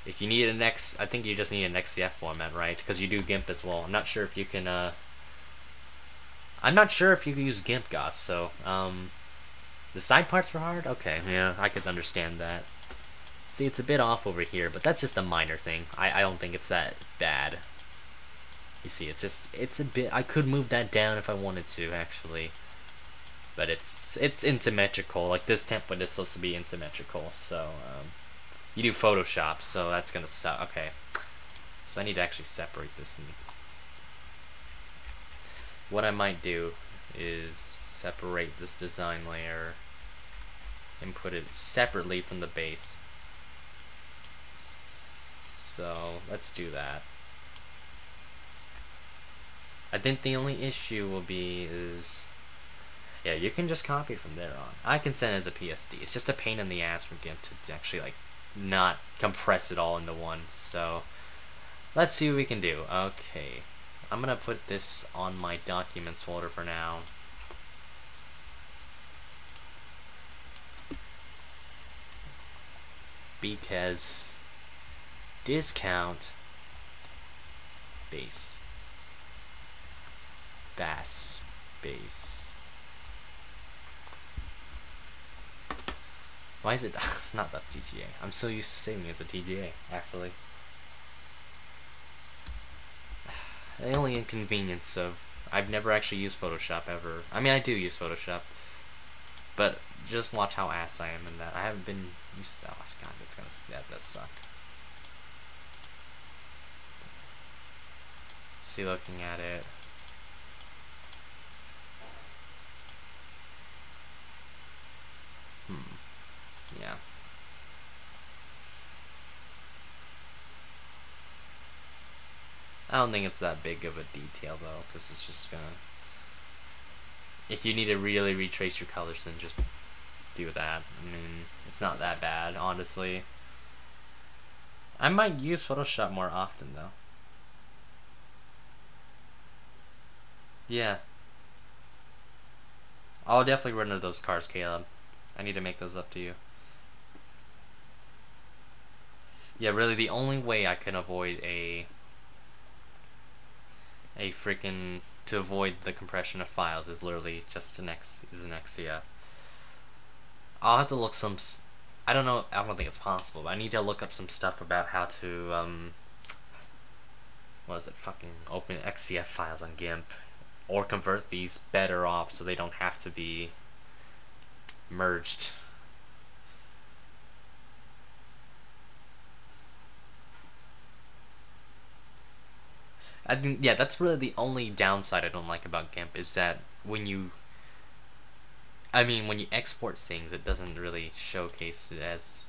if you need an X, I think you just need an XCF format, right? Because you do GIMP as well. I'm not sure if you can, I'm not sure if you can use GIMP, Goss, so, the side parts were hard? Okay, yeah, I could understand that. See, it's a bit off over here, but that's just a minor thing. I don't think it's that bad. You see, it's just, it's a bit, I could move that down if I wanted to, actually. But it's asymmetrical. Like, this template is supposed to be asymmetrical, so, you do Photoshop, so that's gonna suck. Okay. So I need to actually separate this. And what I might do is separate this design layer input it separately from the base. So let's do that. I think the only issue will be is, yeah, you can just copy it from there on. I can send it as a PSD. It's just a pain in the ass from GIMP to actually like not compress it all into one. So let's see what we can do. Okay, I'm gonna put this on my documents folder for now. Because discount base bass base. Why is it? It's not that TGA. I'm so used to saving it as a TGA, actually. The only inconvenience of I've never actually used Photoshop ever. I mean, I do use Photoshop, but just watch how ass I am in that. I haven't been used. Oh god, that does suck. See, looking at it. Yeah. I don't think it's that big of a detail though, because it's just gonna. If you need to really retrace your colors, then just do that. I mean, it's not that bad, honestly. I might use Photoshop more often though. Yeah. I'll definitely run into those cars, Caleb. I need to make those up to you. Yeah, really, the only way I can avoid to avoid the compression of files is literally just an XCF. I'll have to look some. I don't know. I don't think it's possible, but I need to look up some stuff about how to what is it? Fucking open XCF files on GIMP, or convert these better off so they don't have to be merged. I think, yeah, that's really the only downside I don't like about GIMP is that when you export things, it doesn't really showcase it as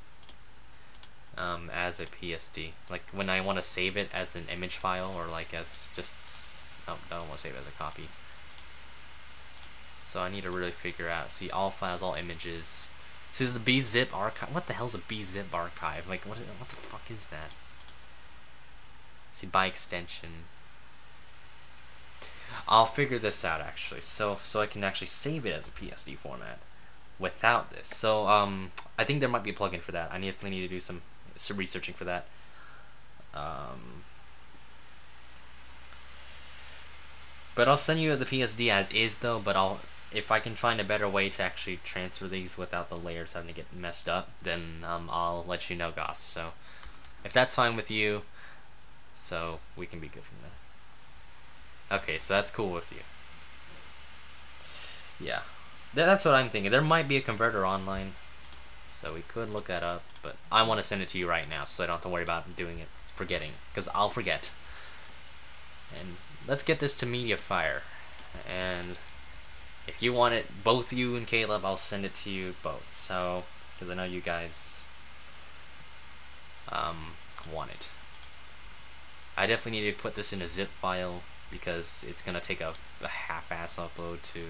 a PSD. Like when I want to save it as an image file or like as just, I don't want to save it as a copy. So I need to really figure out, see all files, all images. See, this is a bzip archive. What the hell is a bzip archive? Like what the fuck is that? See, by extension. I'll figure this out actually, so I can actually save it as a PSD format without this. So I think there might be a plugin for that. I definitely need to do some researching for that. But I'll send you the PSD as is though. But if I can find a better way to actually transfer these without the layers having to get messed up, then I'll let you know, Goss. So if that's fine with you, so we can be good from there. Okay, so that's cool with you. Yeah, that's what I'm thinking. There might be a converter online, so we could look that up, but I want to send it to you right now, so I don't have to worry about doing it, forgetting, because I'll forget. And let's get this to Mediafire, and if you want it, both you and Caleb, I'll send it to you both, so, because I know you guys want it. I definitely need to put this in a zip file, because it's gonna take a half-ass upload to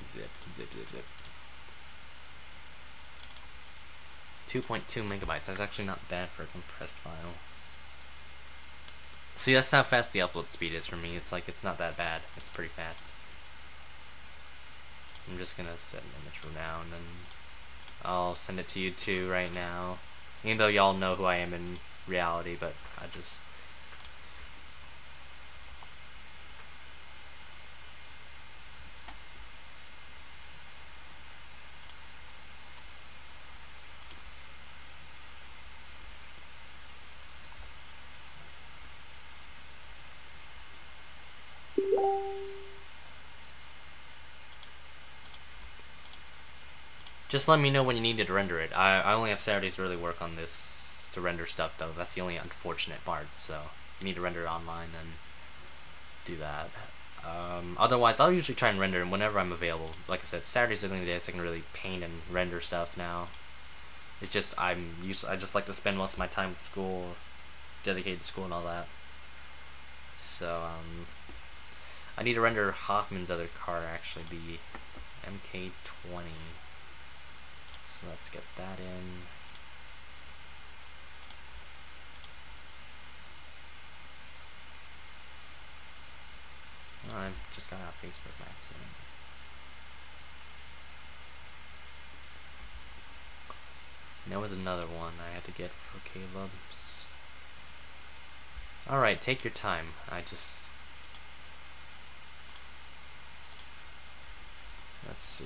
zip 2.2 megabytes. That's actually not bad for a compressed file. See, that's how fast the upload speed is for me. It's like, it's not that bad. It's pretty fast. I'm just gonna set an image for now, and then I'll send it to you too right now. Even though y'all know who I am in reality, but I just... Just let me know when you need to render it. I only have Saturdays to really work on this to render stuff though. That's the only unfortunate part. So you need to render it online, then do that. Otherwise, I'll usually try and render them whenever I'm available. Like I said, Saturdays are the only days I can really paint and render stuff now. It's just I just like to spend most of my time at school, dedicated to school and all that. So I need to render Hoffman's other car, actually, the MK20. So let's get that in. Oh, I just got out of Facebook magazine. There was another one I had to get for Caleb's. Alright, take your time. Let's see.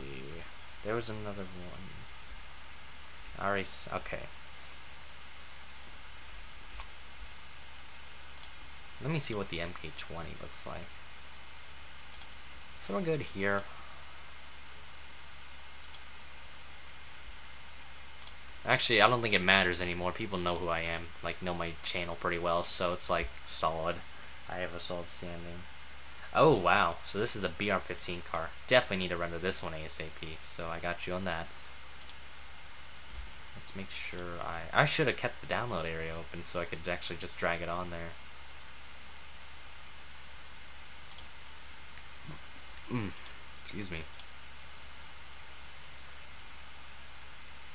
There was another one. Okay. Let me see what the MK20 looks like. So we're good here. Actually, I don't think it matters anymore. People know who I am, like know my channel pretty well, so it's like solid. I have a solid standing. Oh wow, so this is a BR15 car. Definitely need to render this one ASAP, so I got you on that. Let's make sure I should have kept the download area open so I could actually just drag it on there. Excuse me.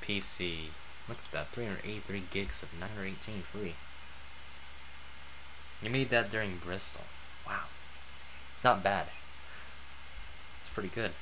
PC. Look at that, 383 gigs of 918 free. You made that during Bristol. Wow. It's not bad. It's pretty good.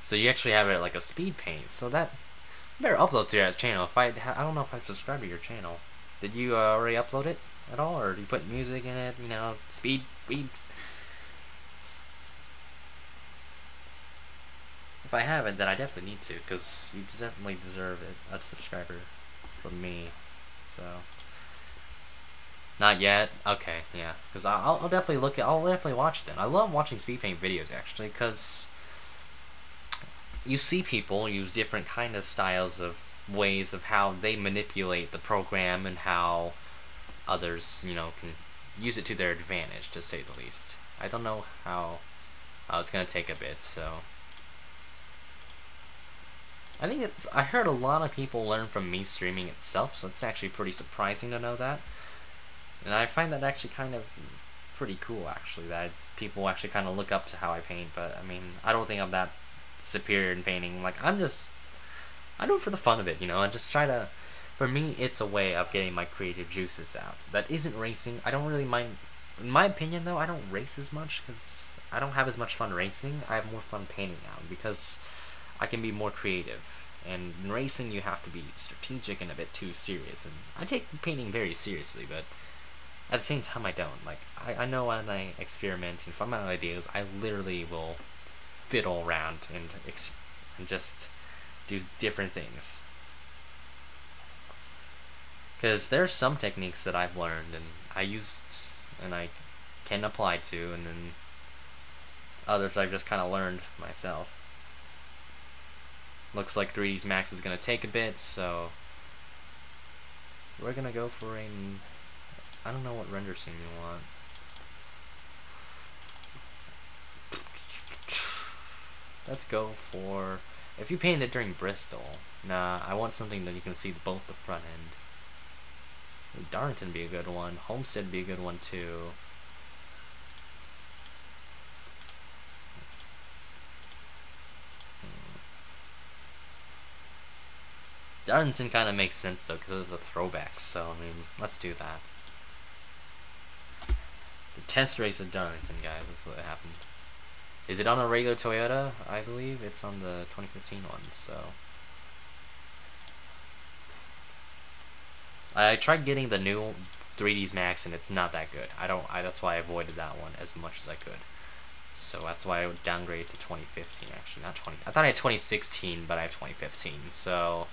So you actually have it like a speed paint, so that you better upload to your channel. I don't know if I've subscribed to your channel. Did you already upload it at all, or do you put music in it? You know, speed. If I haven't, then I definitely need to, because you definitely deserve it. A subscriber from me. So not yet. Okay, yeah, because I'll definitely look at. I'll definitely watch them. I love watching speed paint videos actually, because you see people use different kind of styles of ways of how they manipulate the program and how others, you know, can use it to their advantage, to say the least. I don't know how it's gonna take a bit, so I think I heard a lot of people learn from me streaming itself, so it's actually pretty surprising to know that. And I find that actually kind of pretty cool, actually, that people actually kind of look up to how I paint. But I mean, I don't think I'm that superior in painting. Like, I do it for the fun of it, you know. I just try to, for me, it's a way of getting my creative juices out. That isn't racing. I don't really mind, in my opinion though, I don't race as much because I don't have as much fun racing. I have more fun painting now because I can be more creative. And in racing you have to be strategic and a bit too serious, and I take painting very seriously, but at the same time I don't. Like, I know when I experiment and find my ideas, I literally will fiddle around and just do different things. Because there's some techniques that I've learned and I used and I can apply to, and then others I've just kind of learned myself. Looks like 3ds Max is going to take a bit, so we're going to go for I don't know what render scene you want. Let's go for, if you painted it during Bristol, nah, I want something that you can see both the front end. Ooh, Darlington would be a good one. Homestead would be a good one too. Darlington kind of makes sense though, because it's a throwback, so I mean, let's do that. The test race of Darlington, guys, that's what happened. Is it on a regular Toyota? I believe it's on the 2015 one, so. I tried getting the new 3ds Max and it's not that good. That's why I avoided that one as much as I could. So that's why I would downgrade to 2015, actually, not 20. I thought I had 2016, but I have 2015. So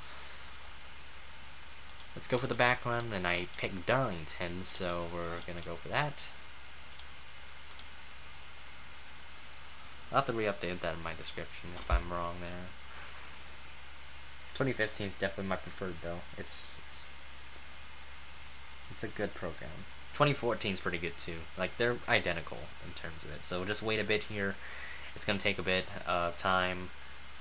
let's go for the background, and I picked Darlington, so we're gonna go for that. I'll have to re-update that in my description if I'm wrong there. 2015 is definitely my preferred, though. It's a good program. 2014 is pretty good too. Like, they're identical in terms of it. So just wait a bit here. It's gonna take a bit of time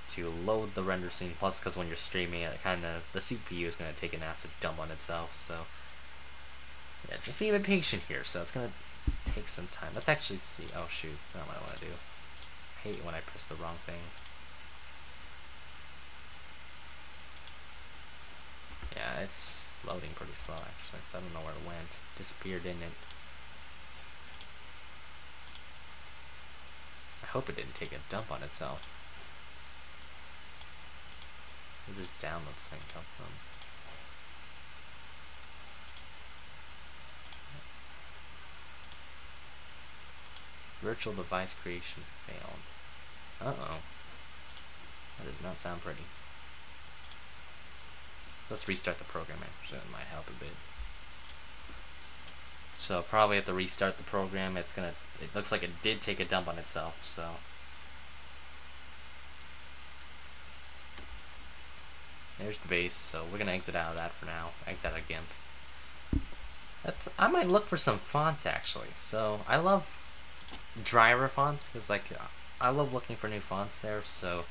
to load the render scene. Plus, because when you're streaming it, the CPU is gonna take an acid dump on itself. So yeah, just be a bit patient here. So it's gonna take some time. Let's actually see. Oh shoot, not what I want to do. I hate when I press the wrong thing. Yeah, it's loading pretty slow actually, so I don't know where it went. Disappeared, didn't it? I hope it didn't take a dump on itself. Where does downloads thing come from? Virtual device creation failed. Uh-oh. That does not sound pretty. Let's restart the program, actually, that might help a bit. So probably have to restart the program. It looks like it did take a dump on itself, so. There's the base, so we're gonna exit out of that for now. Exit out of GIMP. I might look for some fonts actually. So I love driver fonts because I love looking for new fonts there, so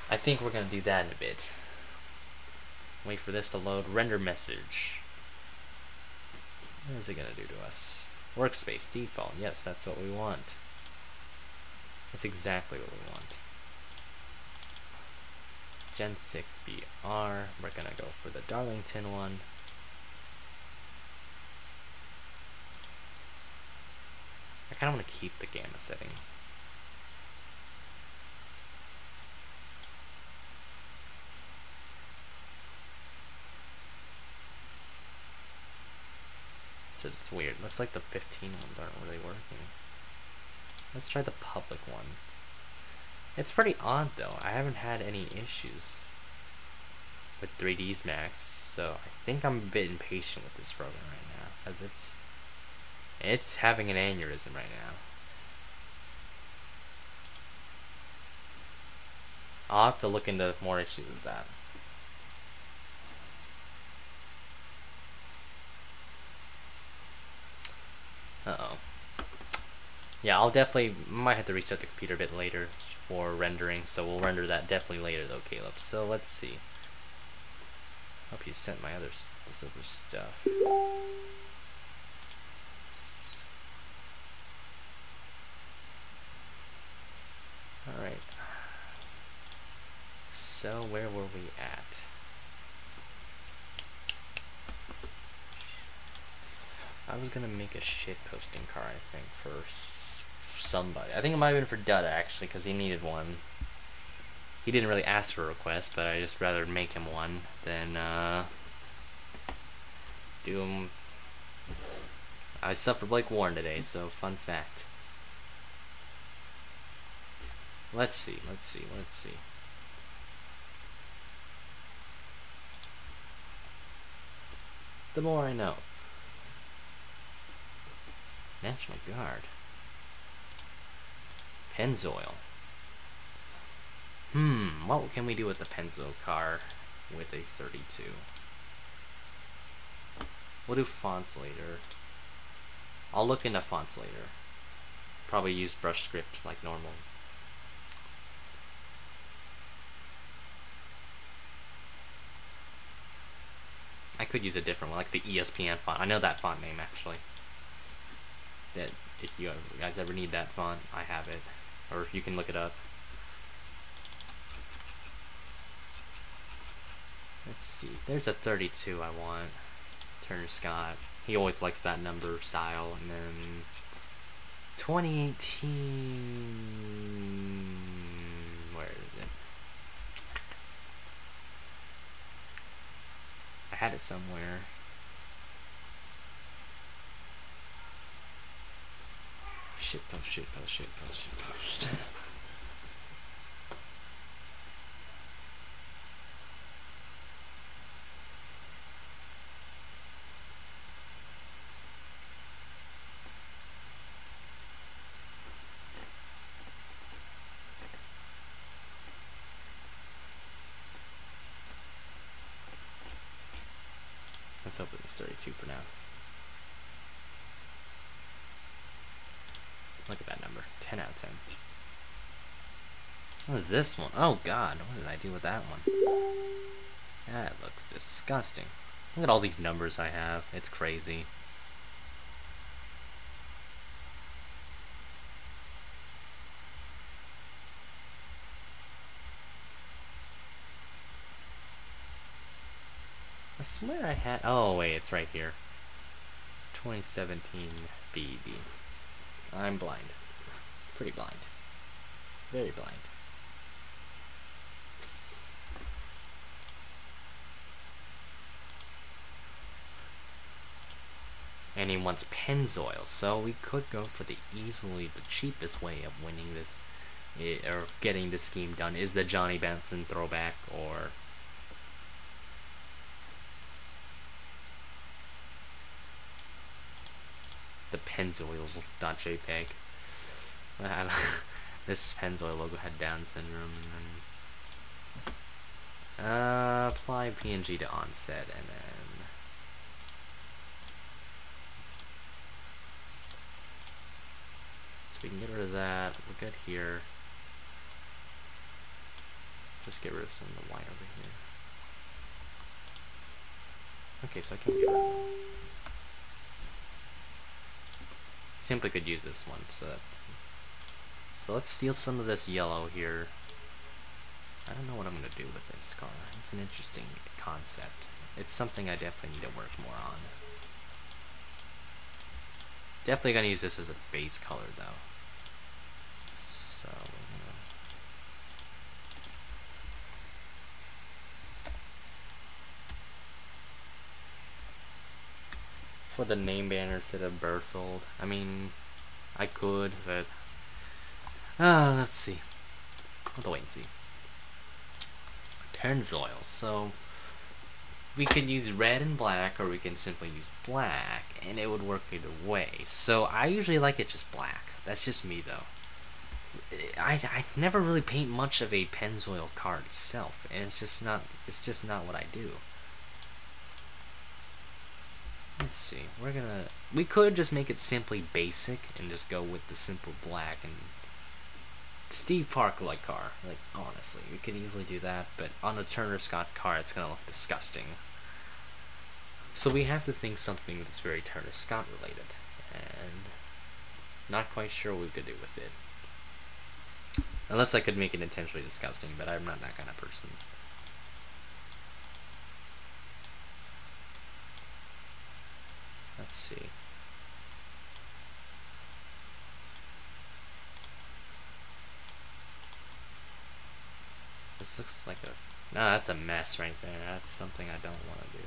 I think we're gonna do that in a bit. Wait for this to load. Render message. What is it gonna do to us? Workspace default. Yes, that's what we want. That's exactly what we want. Gen 6 BR. We're gonna go for the Darlington one. I kind of want to keep the gamma settings. So it's weird. Looks like the 15 ones aren't really working. Let's try the public one. It's pretty odd though. I haven't had any issues with 3ds Max, so I think I'm a bit impatient with this program right now because it's having an aneurysm right now. I'll have to look into more issues with that. Uh-oh. Yeah, might have to restart the computer a bit later for rendering, so we'll render that definitely later though, Caleb. So let's see. Hope you sent my this other stuff. Alright. So where were we at? I was gonna make a shit posting car, I think, for somebody. I think it might have been for Dutta, actually, because he needed one. He didn't really ask for a request, but I just rather make him one than do him. I suffered Blake Warren today, so fun fact. Let's see. The more I know. National Guard. Pennzoil. What can we do with the Pennzoil car with a 32? We'll do fonts later. I'll look into fonts later. Probably use brush script like normal. I could use a different one, like the ESPN font. I know that font name actually. That if you guys ever need that font, I have it, or you can look it up. Let's see. There's a 32 I want. Turner Scott. He always likes that number style, and then 2018. Where is it? I had it somewhere. Post. Let's open this 32 for now. Look at that number. 10 out of 10. What is this one? Oh god, what did I do with that one? That looks disgusting. Look at all these numbers I have. It's crazy. I swear I had... Oh, wait, it's right here. 2017 BD. I'm blind. Pretty blind. Very blind. And he wants Pennzoil, so we could go for the cheapest way of winning this, or getting this scheme done, is the Johnny Benson throwback, or... the Pennzoils.jpg. This Pennzoil logo had Down syndrome, and then apply PNG to onset, and then so we can get rid of that. We're good here. Just get rid of some of the white over here. Okay, so I can't get rid of them. Simply could use this one, so let's steal some of this yellow here. I don't know what I'm gonna do with this car. It's an interesting concept. It's something I definitely need to work more on. Definitely gonna use this as a base color though. So for the name banner instead of Berthold. I mean, I could, but let's see. I'll have to wait and see. Pennzoil. So we could use red and black, or we can simply use black, and it would work either way. So I usually like it just black. That's just me though. I never really paint much of a Pennzoil card itself, and it's just not what I do. Let's see, we could just make it simply basic and just go with the simple black and Steve Park-like car. Like, honestly, we could easily do that, but on a Turner Scott car, it's gonna look disgusting. So we have to think something that's very Turner Scott related, and not quite sure what we could do with it. Unless I could make it intentionally disgusting, but I'm not that kind of person. Let's see. This looks like a... No, that's a mess right there. That's something I don't want to do.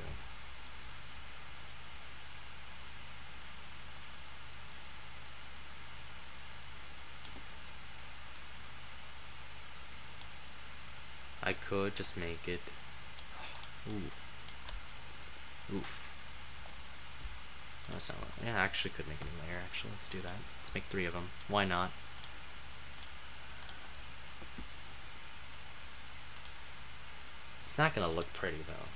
I could just make it... Ooh. Oof. That's not what, yeah, I actually could make a new layer, actually. Let's do that. Let's make 3 of them. Why not? It's not gonna look pretty, though.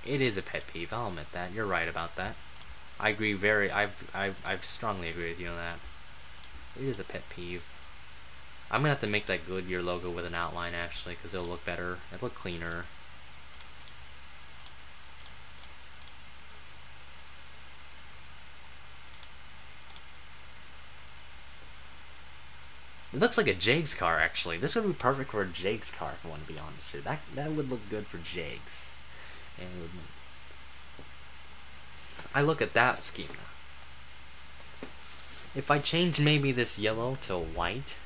It is a pet peeve, I'll admit that. You're right about that. I agree I've strongly agree with you on that. It is a pet peeve. I'm gonna have to make that Goodyear logo with an outline, actually, because it'll look better. It'll look cleaner. It looks like a Jags car, actually. This would be perfect for a Jags car, if I want to be honest here. That would look good for Jags. And it would... I look at that scheme now. If I change maybe this yellow to white,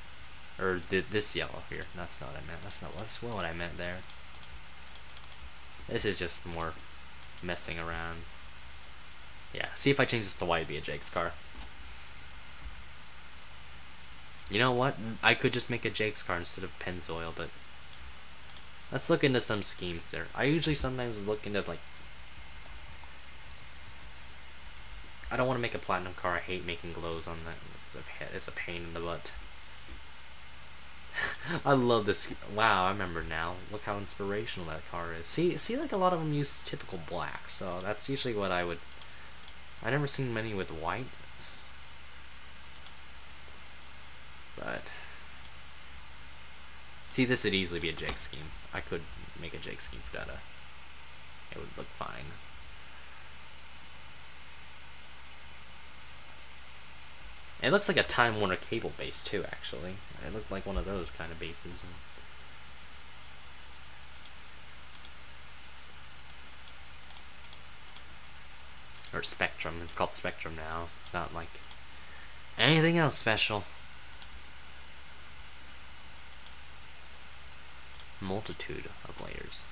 or this yellow here, that's not what I meant. That's what I meant there. This is just more messing around. Yeah, see if I change this to white, it'd be a Jake's car. You know what? I could just make a Jake's car instead of Pennzoil, but let's look into some schemes there. I usually sometimes look into, like, I don't want to make a platinum car. I hate making glows on that. It's a pain in the butt. I love this. Wow, I remember now. Look how inspirational that car is. See, like a lot of them use typical black, so that's usually what I would. I never seen many with white, but see, this would easily be a Jake scheme. I could make a Jake scheme for data. It would look fine. It looks like a Time Warner Cable base too, actually. It looked like one of those kind of bases. Or Spectrum. It's called Spectrum now. It's not like anything else special. Multitude of layers.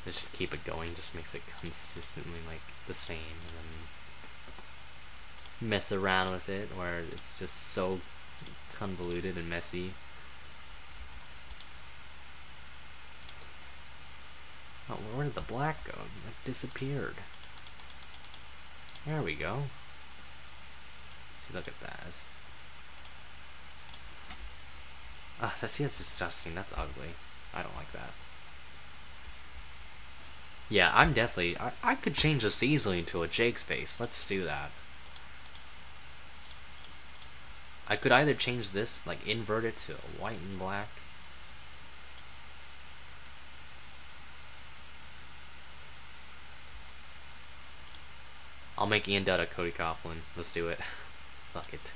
Just keep it going, just makes it consistently like the same, and then mess around with it where it's just so convoluted and messy. Oh, where did the black go? It disappeared. There we go. See, look at that. See, that's disgusting. That's ugly. I don't like that. Yeah, I'm definitely... I could change this easily into a Jake's base. Let's do that. I could either change this, like, invert it to white and black. I'll make Ian Dutta Cody Coughlin. Let's do it. Fuck it.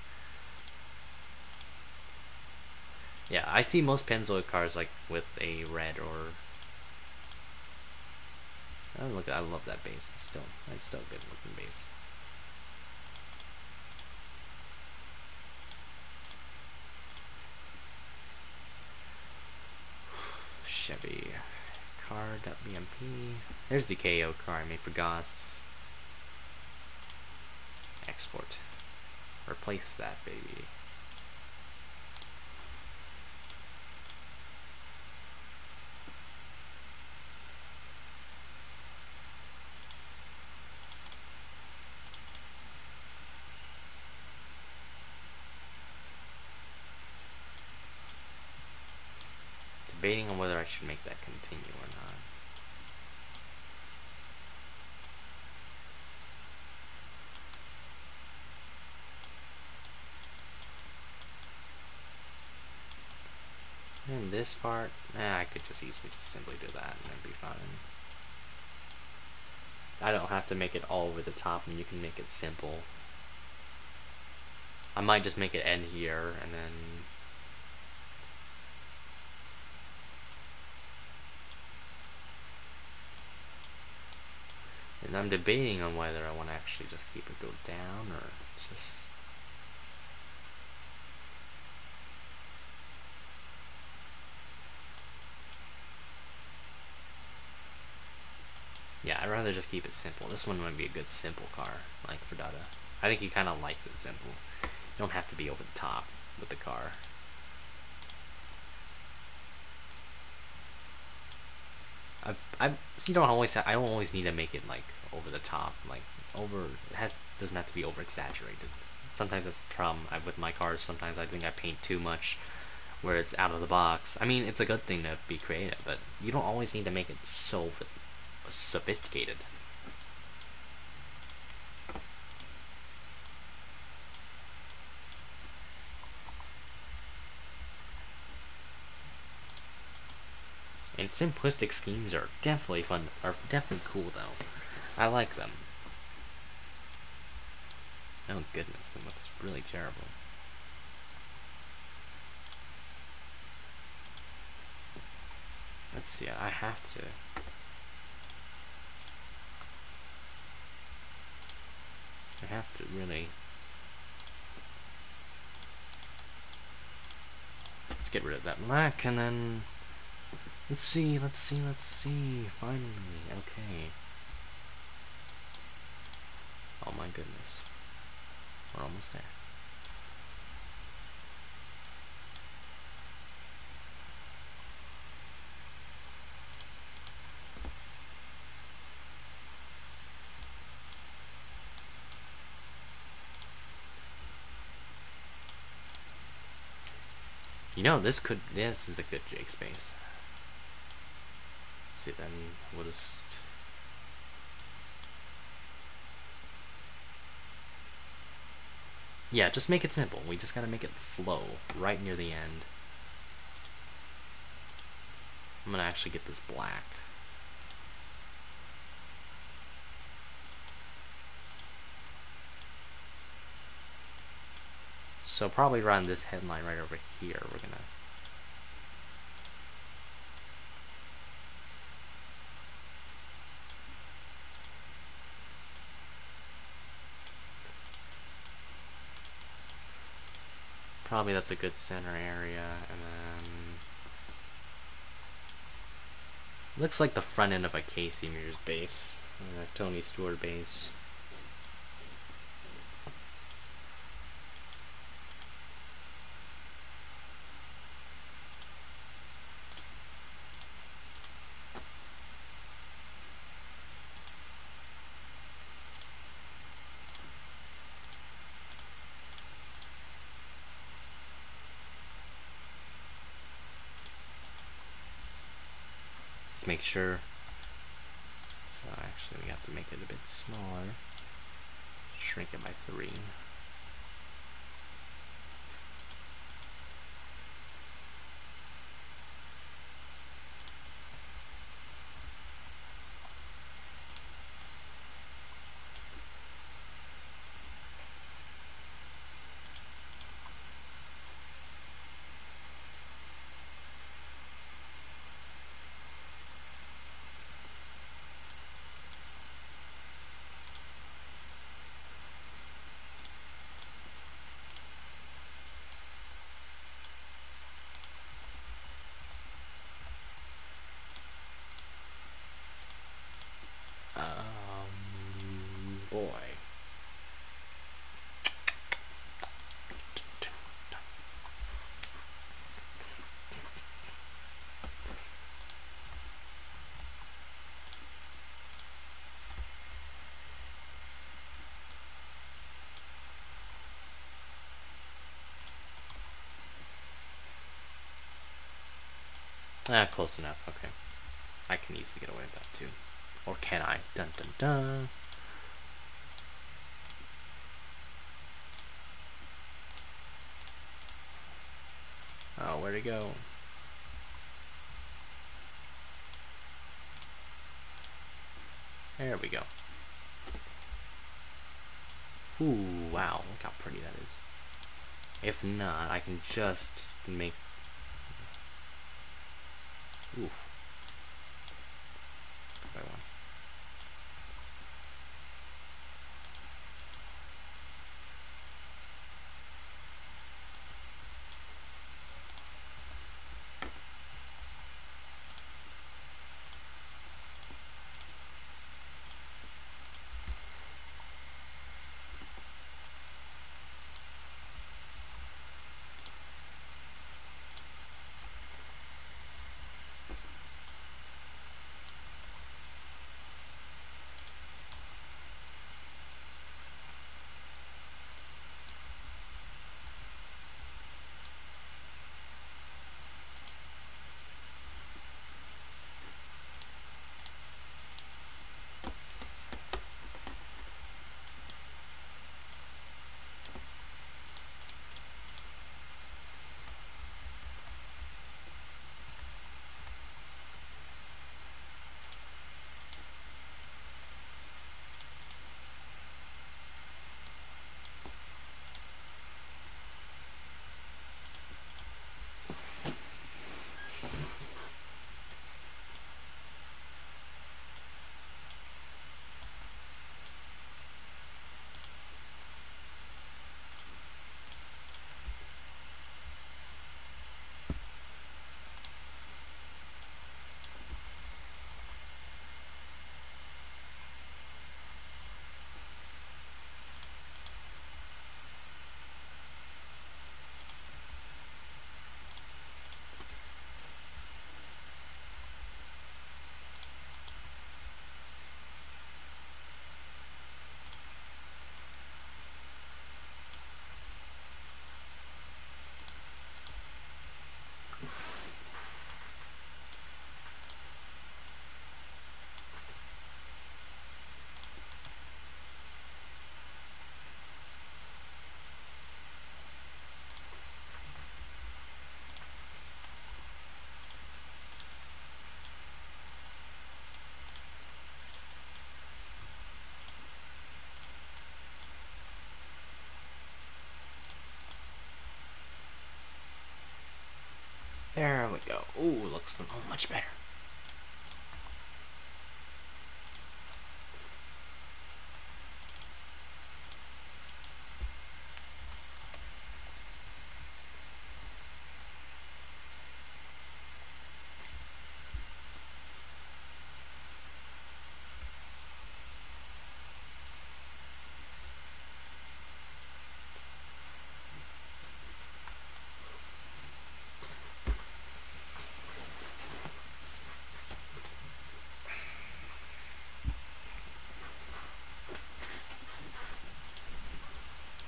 Yeah, I see most Pennzoil cars, like, with a red or... Oh, look, I love that base. It's still a good looking base. Chevy car.bmp. There's the KO car I made for Goss. Export. Replace that baby. Debating on whether I should make that continue or not. And this part, I could just easily just simply do that and it'd be fine. I don't have to make it all over the top, and you can make it simple. I might just make it end here and then and I'm debating on whether I want to actually just keep it go down or just... Yeah, I'd rather just keep it simple. This one might be a good simple car, like for Dada. I think he kind of likes it simple. You don't have to be over the top with the car. You don't always I don't always need to make it like over the top, like doesn't have to be over exaggerated. Sometimes that's the problem with my cars. Sometimes I think I paint too much where it's out of the box. I mean, it's a good thing to be creative, but you don't always need to make it so sophisticated. And simplistic schemes are definitely fun, are definitely cool though. I like them. Oh goodness, it looks really terrible. Let's see, I have to... really get rid of that black, and then let's see. Finally, okay. Oh my goodness, we're almost there. You know, this is a good Jake space. Let's see, then we'll just... Yeah, just make it simple. We just gotta make it flow right near the end. I'm gonna actually get this black. So probably run this headline right over here. We're gonna... Probably that's a good center area, and then... Looks like the front end of a Casey Mears base. A Tony Stewart base. Let's make sure. So actually we have to make it a bit smaller. Shrink it by 3. Boy. Close enough, okay. I can easily get away with that too. Or can I? Dun dun dun. Oh, where'd it go? There we go. Ooh, wow, look how pretty that is. If not, I can just make... Oof. By one. go. Ooh, looks so much better.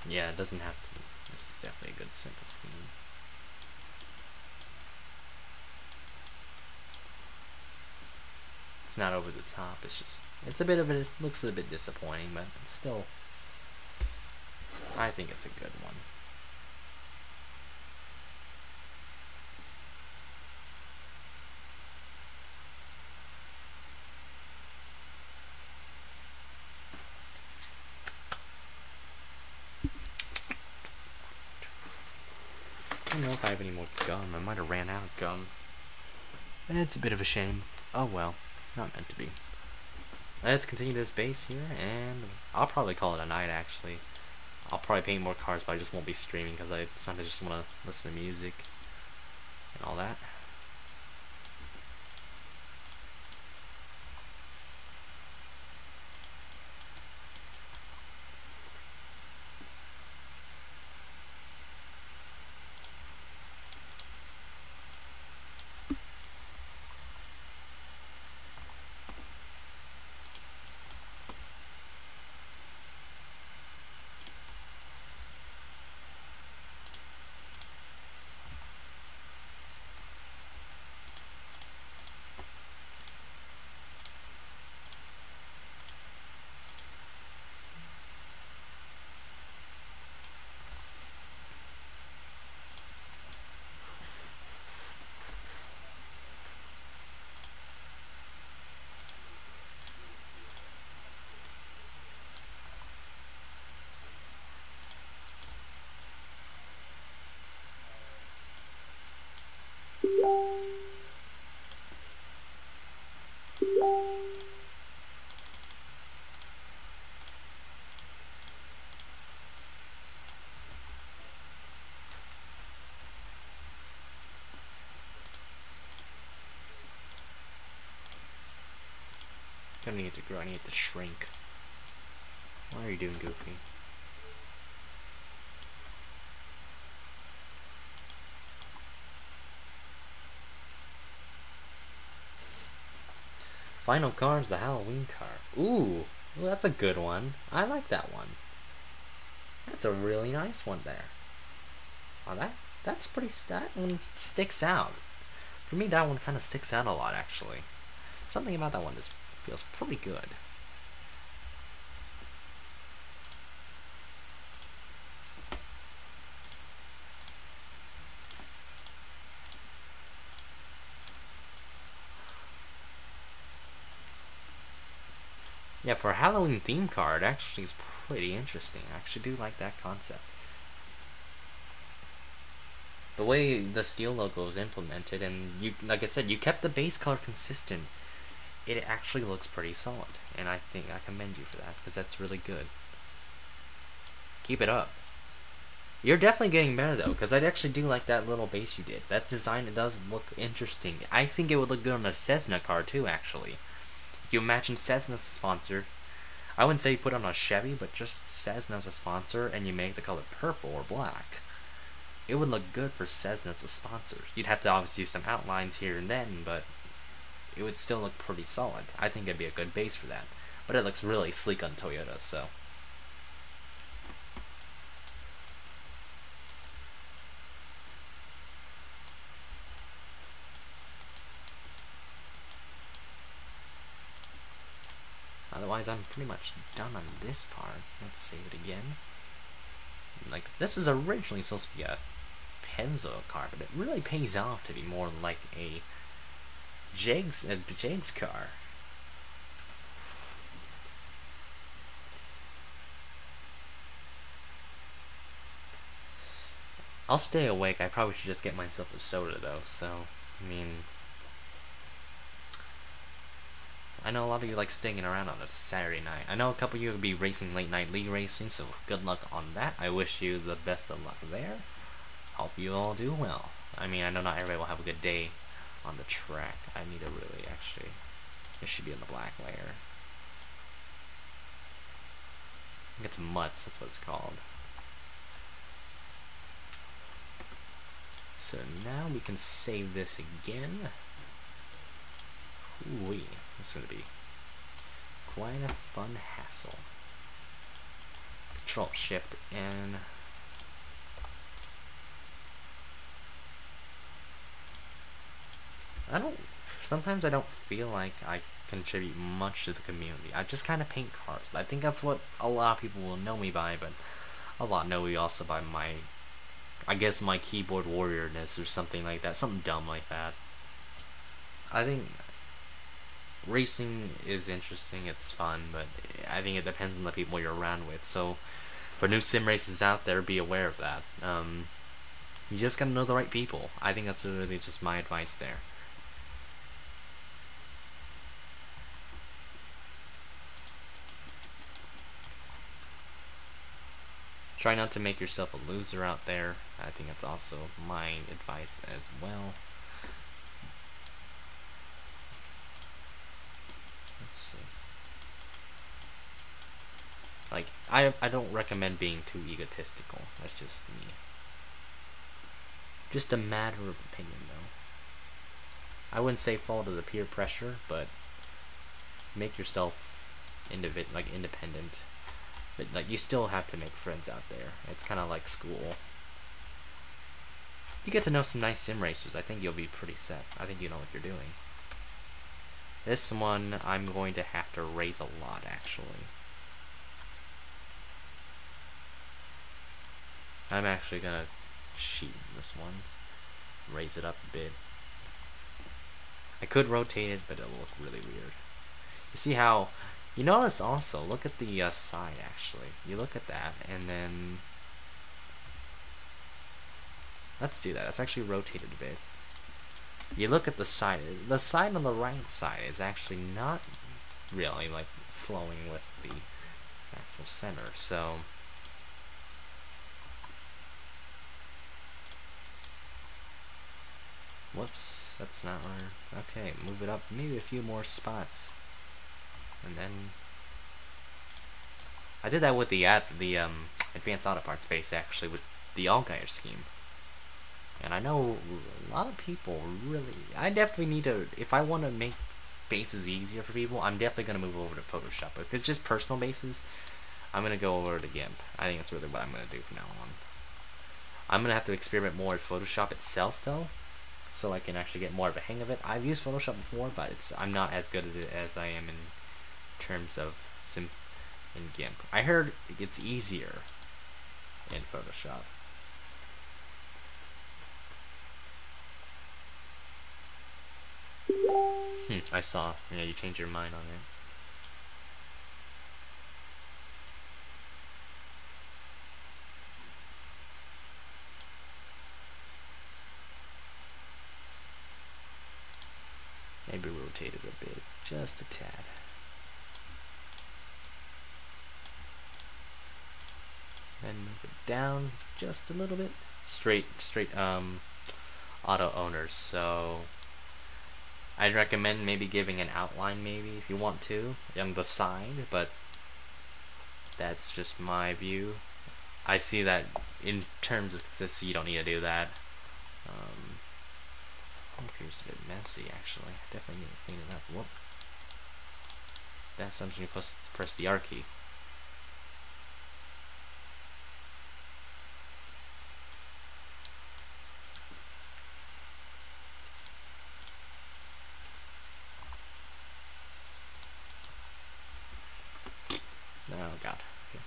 Yeah, it doesn't have to. This is definitely a good synth scheme. It's not over the top. It's just, it's a bit of it looks a bit disappointing, but it's still, I think it's a good one. I don't know if I have any more gum. I might have ran out of gum. It's a bit of a shame. Oh well, not meant to be. Let's continue this base here, and I'll probably call it a night, actually. I'll probably paint more cars, but I just won't be streaming because I sometimes just want to listen to music and all that. I need to grow. I need to shrink. What are you doing, Goofy? Final card's the Halloween card. Ooh, well, that's a good one. I like that one. That's a really nice one there. Oh, that's pretty. That one sticks out. For me, that one kind of sticks out a lot, actually. Something about that one just feels pretty good. Yeah, for a Halloween theme card, actually is pretty interesting. I actually do like that concept. The way the steel logo is implemented, and you, like I said, you kept the base color consistent. It actually looks pretty solid, and I think I commend you for that, because that's really good. Keep it up. You're definitely getting better, though, because I actually do like that little base you did. That design, it does look interesting. I think it would look good on a Cessna car, too, actually. If you imagine Cessna as a sponsor, I wouldn't say you put on a Chevy, but just Cessna as a sponsor, and you make the color purple or black. It would look good for Cessna as a sponsor. You'd have to obviously use some outlines here and then, but it would still look pretty solid. I think it'd be a good base for that. But it looks really sleek on Toyota, so. Otherwise, I'm pretty much done on this part. Let's save it again. Like, this was originally supposed to be a Pennzoil car, but it really pays off to be more like a Jegs car. I'll stay awake. I probably should just get myself a soda, though, so I mean, I know a lot of you like staying around on a Saturday night. I know a couple of you will be racing late night league racing, so good luck on that. I wish you the best of luck there. Hope you all do well. I mean, I know not everybody will have a good day on the track. I need to really actually, it should be in the black layer. I think it's mutts, that's what it's called. So now we can save this again. Ooh-wee, this is gonna be quite a fun hassle. Control Shift N. Sometimes I don't feel like I contribute much to the community. I just kind of paint cars, but I think that's what a lot of people will know me by, but a lot know me also by my, I guess, my keyboard warriorness or something like that, something dumb like that. I think racing is interesting, it's fun, but I think it depends on the people you're around with, so for new sim racers out there, be aware of that. You just gotta know the right people. I think that's really just my advice there. Try not to make yourself a loser out there. I think that's also my advice as well. Let's see. Like, I don't recommend being too egotistical. That's just me. Just a matter of opinion, though. I wouldn't say fall to the peer pressure, but make yourself independent. But like, you still have to make friends out there. It's kind of like school. You get to know some nice sim racers, I think you'll be pretty set. I think you know what you're doing. This one, I'm going to have to raise a lot, actually. I'm actually gonna cheat this one. Raise it up a bit. I could rotate it, but it'll look really weird. You see how... You notice also, look at the side, actually. You look at that, and then... Let's do that. Let's actually rotate it a bit. You look at the side. The side on the right side is actually not really, like, flowing with the actual center, so... Whoops, that's not where... Okay, move it up maybe a few more spots. And then... I did that with the Advanced Auto Parts base, actually, with the Allgaier scheme. And I know a lot of people really... I definitely need to... If I want to make bases easier for people, I'm definitely going to move over to Photoshop. But if it's just personal bases, I'm going to go over to GIMP. I think that's really what I'm going to do from now on. I'm going to have to experiment more with Photoshop itself, though, so I can actually get more of a hang of it. I've used Photoshop before, but I'm not as good at it as I am in terms of in GIMP. I heard it's easier in Photoshop. I saw. Yeah, you changed your mind on it. Maybe rotate it a bit, just a tad. Then move it down just a little bit. Straight auto owners. So I'd recommend maybe giving an outline, maybe if you want to, on the side, but that's just my view. I see that in terms of consistency, you don't need to do that. Appears a bit messy, actually. Definitely need to clean it up. Whoop. That's something you press the R key. Oh god. Okay.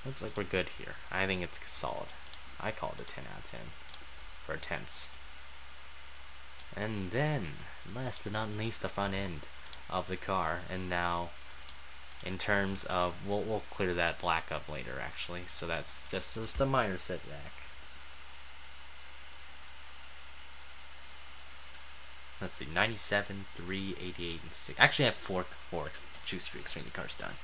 Looks like we're good here. I think it's solid. I call it a 10 out of 10 for tenths. And then, last but not least, the front end. of the car. And now, in terms of, we'll clear that black up later actually, so that's just a minor setback. Let's see, 97, 3, 88, and 6. Actually, I have four juice streaks when the car's done.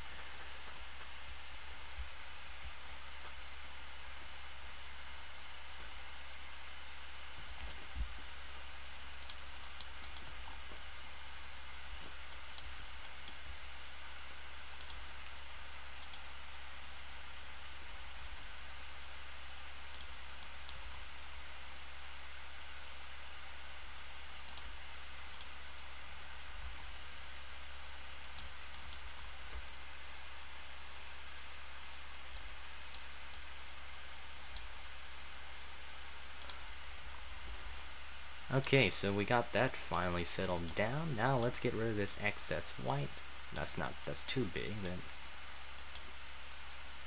Okay, so we got that finally settled down. Now let's get rid of this excess white. That's too big. Then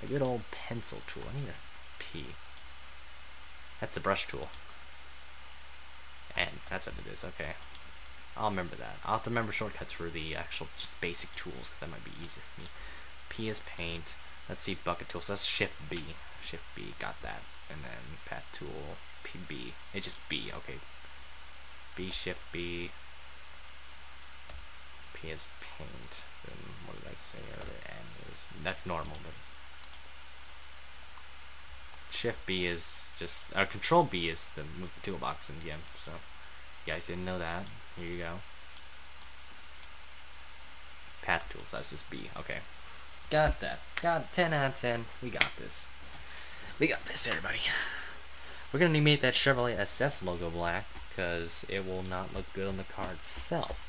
a good old pencil tool. I need a P. That's the brush tool. And that's what it is. Okay, I'll remember that. I'll have to remember shortcuts for the actual just basic tools, because that might be easier for me. P is paint. Let's see, bucket tool. So that's Shift B. Shift B. Got that. And then pat tool. PB. It's just B. Okay. B, Shift B. P is paint. Then what did I say earlier? N is, that's normal, but Shift B is just, or Control B is to move the toolbox in GIMP. So you guys didn't know that. Here you go. Path tools. That's just B. Okay. Got that. Got 10 out of 10. We got this. We got this, everybody. We're gonna animate that Chevrolet SS logo black, because it will not look good on the car itself.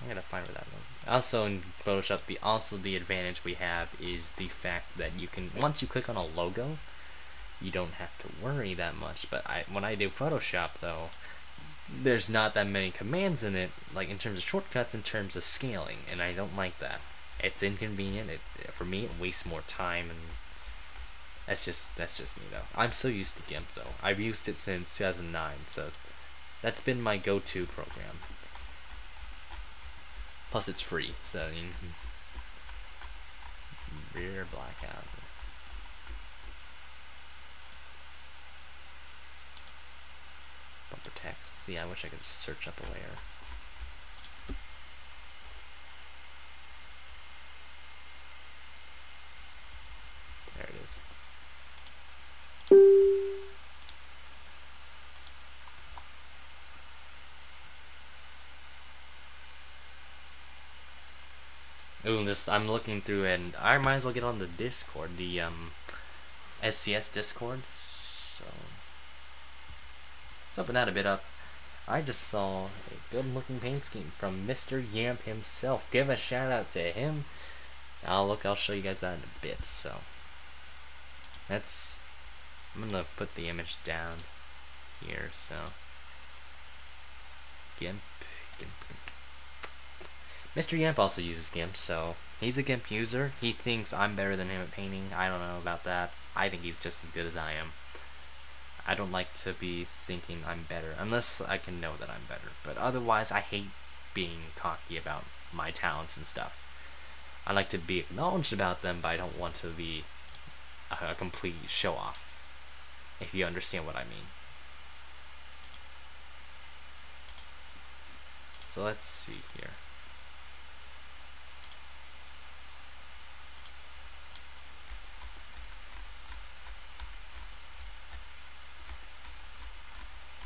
I gotta find where that one. Also in Photoshop, the advantage we have is the fact that you can, once you click on a logo, you don't have to worry that much. But when I do Photoshop though, there's not that many commands in it, like in terms of shortcuts, in terms of scaling, and I don't like that. It's inconvenient. For me, it wastes more time, and that's just me though. I'm so used to GIMP though. I've used it since 2009, so that's been my go-to program. Plus, it's free, so rear blackout. Bumper text. See, I wish I could just search up a layer. There it is. Ooh, I'm looking through, and I might as well get on the Discord, the SCS Discord. So let's open that a bit up. I just saw a good-looking paint scheme from Mr. Yamp himself. Give a shout out to him. I'll show you guys that in a bit. So I'm gonna put the image down here. So GIMP. Mr. Yamp also uses GIMP, so he's a GIMP user. He thinks I'm better than him at painting. I don't know about that. I think he's just as good as I am. I don't like to be thinking I'm better, unless I can know that I'm better. But otherwise, I hate being cocky about my talents and stuff. I like to be acknowledged about them, but I don't want to be a complete show-off, if you understand what I mean. So let's see here.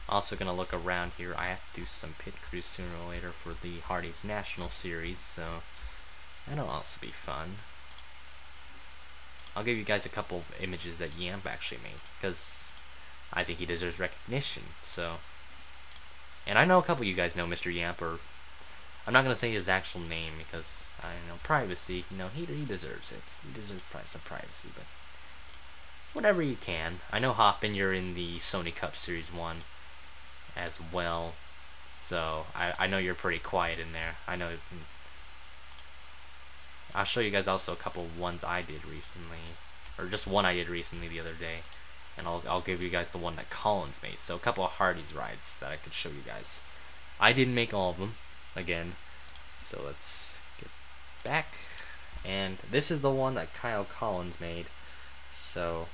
Also gonna look around here. I have to do some pit crews sooner or later for the Hardy's National Series, so that'll also be fun. I'll give you guys a couple of images that Yamp actually made, because I think he deserves recognition. So, and I know a couple of you guys know Mr. Yamp, or I'm not gonna say his actual name because I know privacy. You know, he deserves it. He deserves some privacy, but whatever you can. I know Hoppin, you're in the Sony Cup Series 1 as well, so I know you're pretty quiet in there. I know I'll show you guys also a couple ones I did recently, or just one I did recently the other day, and I'll give you guys the one that Collins made. So a couple of Hardy's rides that I could show you guys. I didn't make all of them, again. So let's get back, and this is the one that Kyle Collins made. So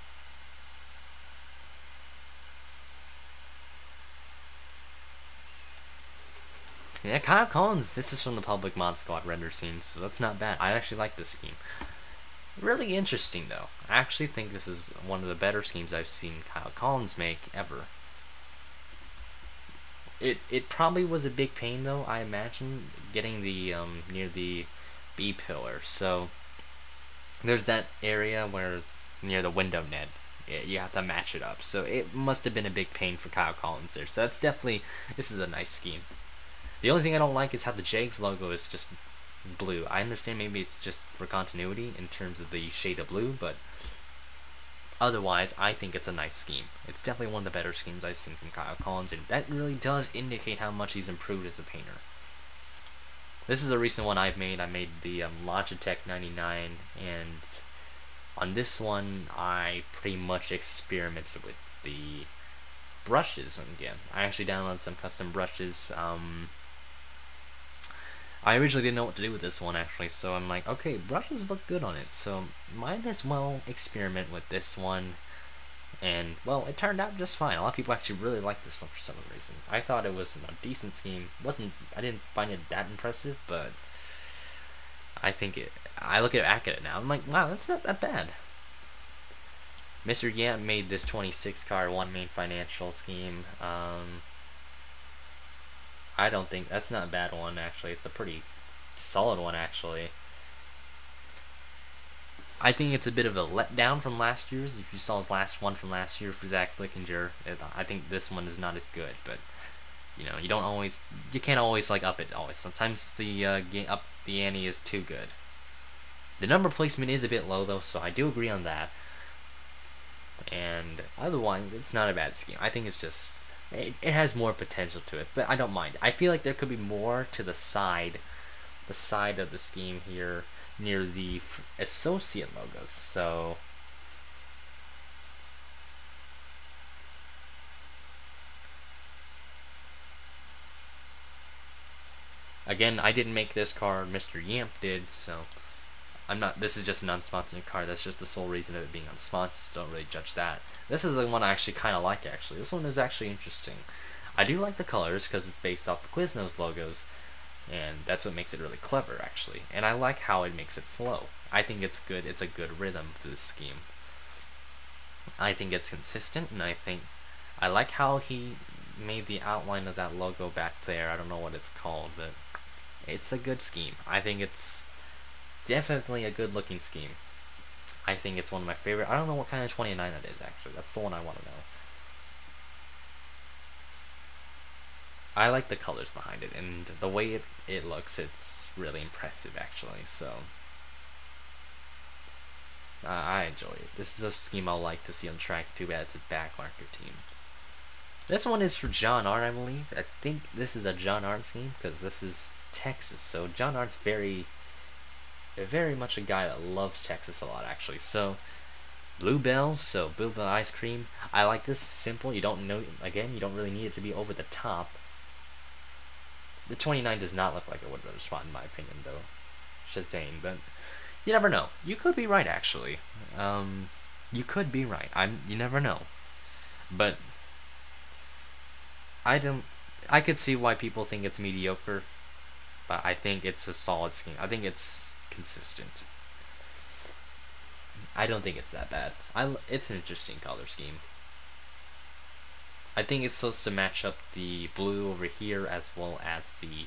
yeah, Kyle Collins, this is from the Public Mod Squad render scene, so that's not bad. I actually like this scheme. Really interesting, though. I actually think this is one of the better schemes I've seen Kyle Collins make ever. It probably was a big pain, though, I imagine, getting the near the B pillar. So there's that area where near the window net, you have to match it up. So it must have been a big pain for Kyle Collins there. So that's definitely, this is a nice scheme. The only thing I don't like is how the Jags logo is just blue. I understand maybe it's just for continuity in terms of the shade of blue, but otherwise, I think it's a nice scheme. It's definitely one of the better schemes I've seen from Kyle Collins, and that really does indicate how much he's improved as a painter. This is a recent one I've made. I made the Logitech 99, and on this one, I pretty much experimented with the brushes again. I actually downloaded some custom brushes. I originally didn't know what to do with this one, actually, so I'm like, okay, brushes look good on it, so might as well experiment with this one, and, well, it turned out just fine. A lot of people actually really like this one for some reason. I thought it was a decent scheme. I didn't find it that impressive, but I think I look back at it now, I'm like, wow, that's not that bad. Mr. Yamp made this 26 car one main financial scheme. I don't think that's not a bad one, actually. It's a pretty solid one, actually. I think it's a bit of a letdown from last year's. If you saw his last one from last year for Zach Flickinger, I think this one is not as good. But you know, you can't always like up it always. Sometimes the up the ante is too good. The number placement is a bit low though, so I do agree on that. And otherwise, it's not a bad scheme. I think it's just it has more potential to it, but I don't mind. I feel like there could be more to the side of the scheme here near the associate logos. So again, I didn't make this card, Mr. Yamp did, so this is just an unsponsored card. That's just the sole reason of it being unsponsored, so don't really judge that. This is the one I actually kind of like, actually. This one is actually interesting. I do like the colors because it's based off the Quiznos logos, and that's what makes it really clever, actually. And I like how it makes it flow. I think it's good. It's a good rhythm to this scheme. I think it's consistent, and I like how he made the outline of that logo back there. I don't know what it's called, but it's a good scheme. I think it's definitely a good looking scheme. I think it's one of my favorite. I don't know what kind of 29 that is, actually. That's the one I want to know. I like the colors behind it, and the way it looks, it's really impressive, actually. So I enjoy it. This is a scheme I'll like to see on track. Too bad it's a backmarker team. This one is for John Art, I believe. I think this is a John Art scheme because this is Texas. So John Art's very much a guy that loves Texas a lot, actually. So Bluebell, so Bluebell ice cream. I like this. Simple. You don't really need it to be over the top. The 29 does not look like it would respond, in my opinion, though. Just saying, but you never know. You could be right, actually. You could be right. You never know. But I could see why people think it's mediocre, but I think it's a solid scheme. I think it's consistent. I don't think it's that bad. It's an interesting color scheme. I think it's supposed to match up the blue over here as well as the,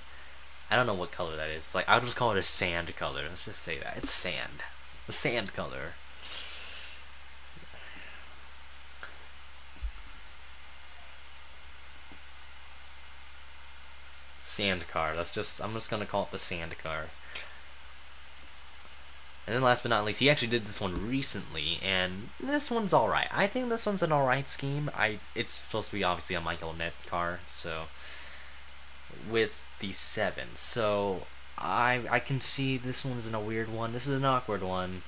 I don't know what color that is. Like, I'll just call it a sand color. Let's just say that. It's sand. The sand color. Sand car. I'm just gonna call it the sand car. And then last but not least, he actually did this one recently, and this one's alright. I think this one's an alright scheme. It's supposed to be obviously a Michael Net car, so with the 7. So I can see this one's in a weird one. This is an awkward one.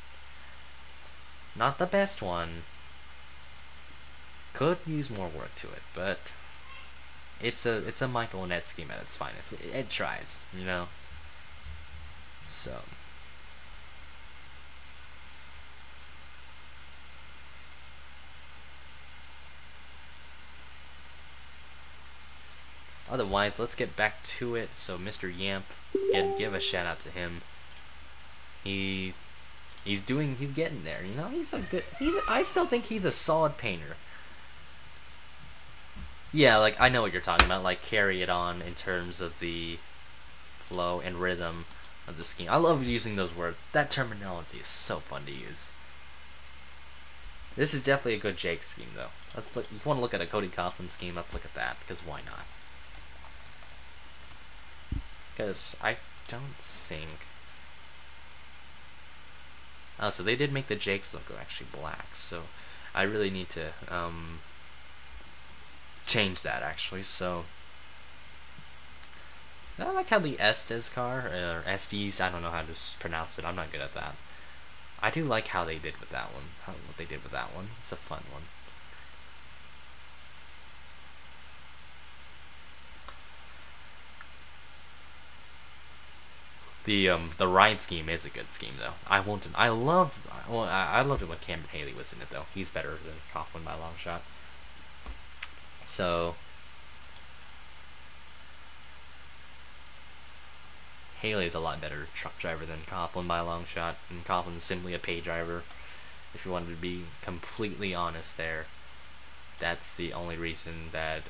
Not the best one. Could use more work to it, but it's a Michael Net scheme at its finest. It tries, you know. So otherwise, let's get back to it. So Mr. Yamp, again, give a shout out to him. He's getting there, you know. I still think he's a solid painter. Yeah, like I know what you're talking about. Like carry it on in terms of the flow and rhythm of the scheme. I love using those words. That terminology is so fun to use. This is definitely a good Jake scheme, though. Let's look. You want to look at a Cody Coughlin scheme? Let's look at that, because why not? Because I don't think. Oh, so they did make the Jake's logo actually black. So I really need to change that actually. So I like how the Estes car or Estes, I don't know how to pronounce it. I'm not good at that. I do like how they did with that one. What they did with that one. It's a fun one. The ride scheme is a good scheme though. I loved it when Cameron Haley was in it though. He's better than Coughlin by a long shot. So Haley is a lot better truck driver than Coughlin by a long shot, and Coughlin is simply a pay driver. If you wanted to be completely honest there, that's the only reason that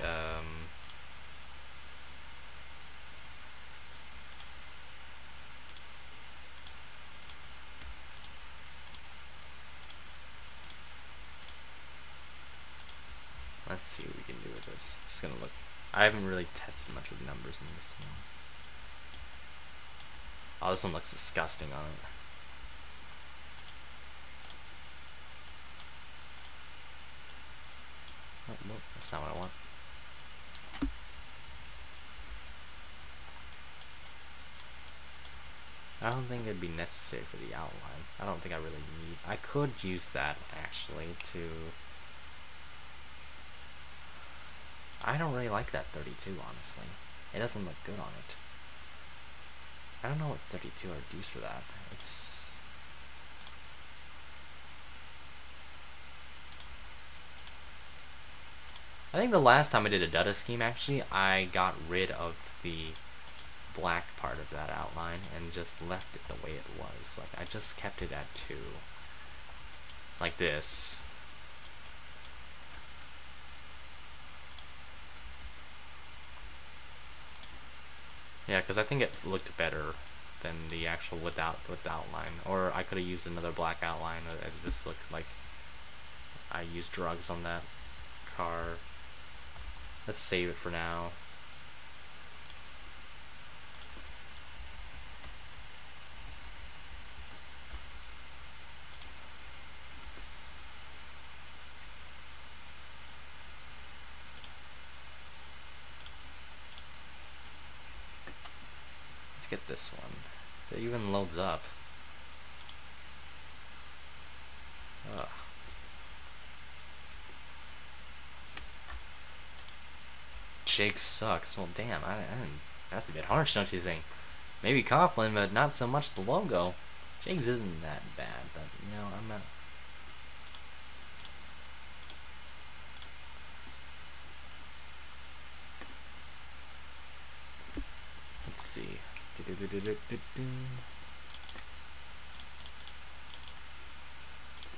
let's see what we can do with this. Just gonna look. I haven't really tested much with numbers in this one. Oh, this one looks disgusting on it. Oh, no, that's not what I want. I don't think it'd be necessary for the outline. I don't think I really need. I could use that actually to. I don't really like that 32, honestly. It doesn't look good on it. I don't know what 32 are used for that. It's. I think the last time I did a Dutta scheme, actually, I got rid of the black part of that outline and just left it the way it was. Like, I just kept it at 2. Like this. Yeah, because I think it looked better than the actual with outline. Or I could have used another black outline. It just looked like I used drugs on that car. Let's save it for now. Get this one. It even loads up. Ugh. Jake sucks. Well, damn. That's a bit harsh, don't you think? Maybe Coughlin, but not so much the logo. Jake's isn't that bad, but you know, I'm not. Let's see.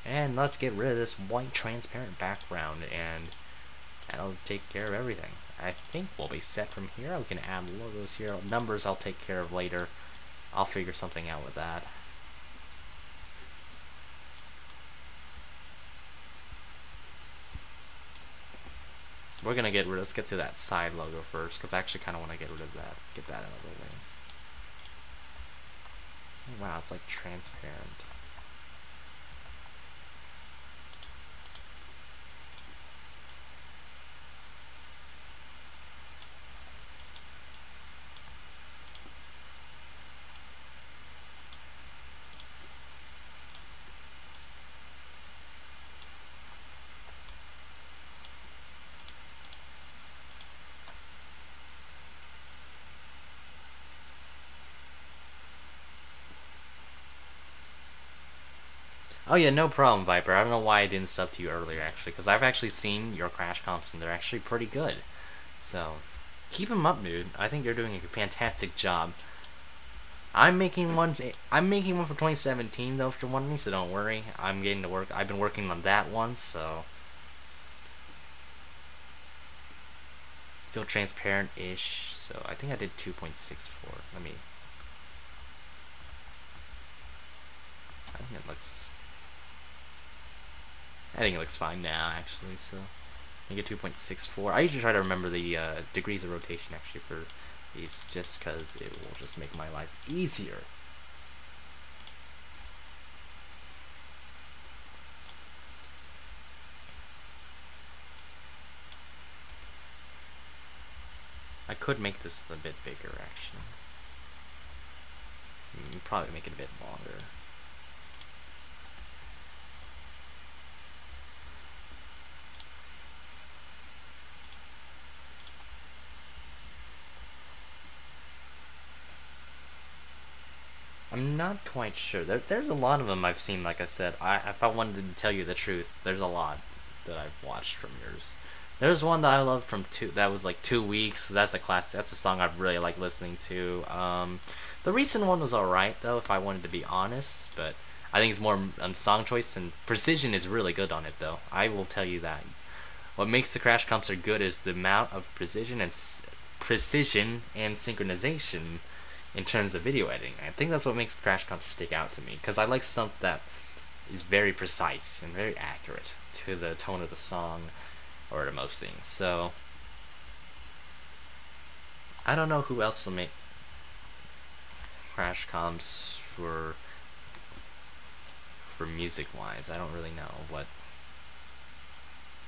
And let's get rid of this white transparent background, and that'll take care of everything. I think we'll be set from here. We can add logos here. Numbers I'll take care of later. I'll figure something out with that. We're gonna let's get to that side logo first, because I actually kind of want to get rid of that. Get that out of the way. Wow, it's like transparent. Oh yeah, no problem, Viper. I don't know why I didn't sub to you earlier, actually, because I've actually seen your Crash comps and they're actually pretty good. So, keep them up, dude. I think you're doing a fantastic job. I'm making one. I'm making one for 2017 though, if you're wondering. So don't worry. I'm getting to work. I've been working on that one, so still transparent-ish. So I think I did 2.64. Let me. I think it looks. I think it looks fine now, actually. So I think a 2.64. I usually try to remember the degrees of rotation actually for these, just because it will just make my life easier. I could make this a bit bigger, actually. Probably make it a bit longer. I'm not quite sure. There's a lot of them I've seen, like I said. If I wanted to tell you the truth, there's a lot that I've watched from yours. There's one that I loved from that was like 2 weeks. That's a classic. That's a song I've really liked listening to. The recent one was alright though, if I wanted to be honest, but I think it's more song choice, and precision is really good on it though. I will tell you that. What makes the Crash concert good is the amount of precision and synchronization in terms of video editing. I think that's what makes Crash Comp stick out to me, because I like something that is very precise and very accurate to the tone of the song or to most things. So I don't know who else will make Crash Comps for music wise. I don't really know what.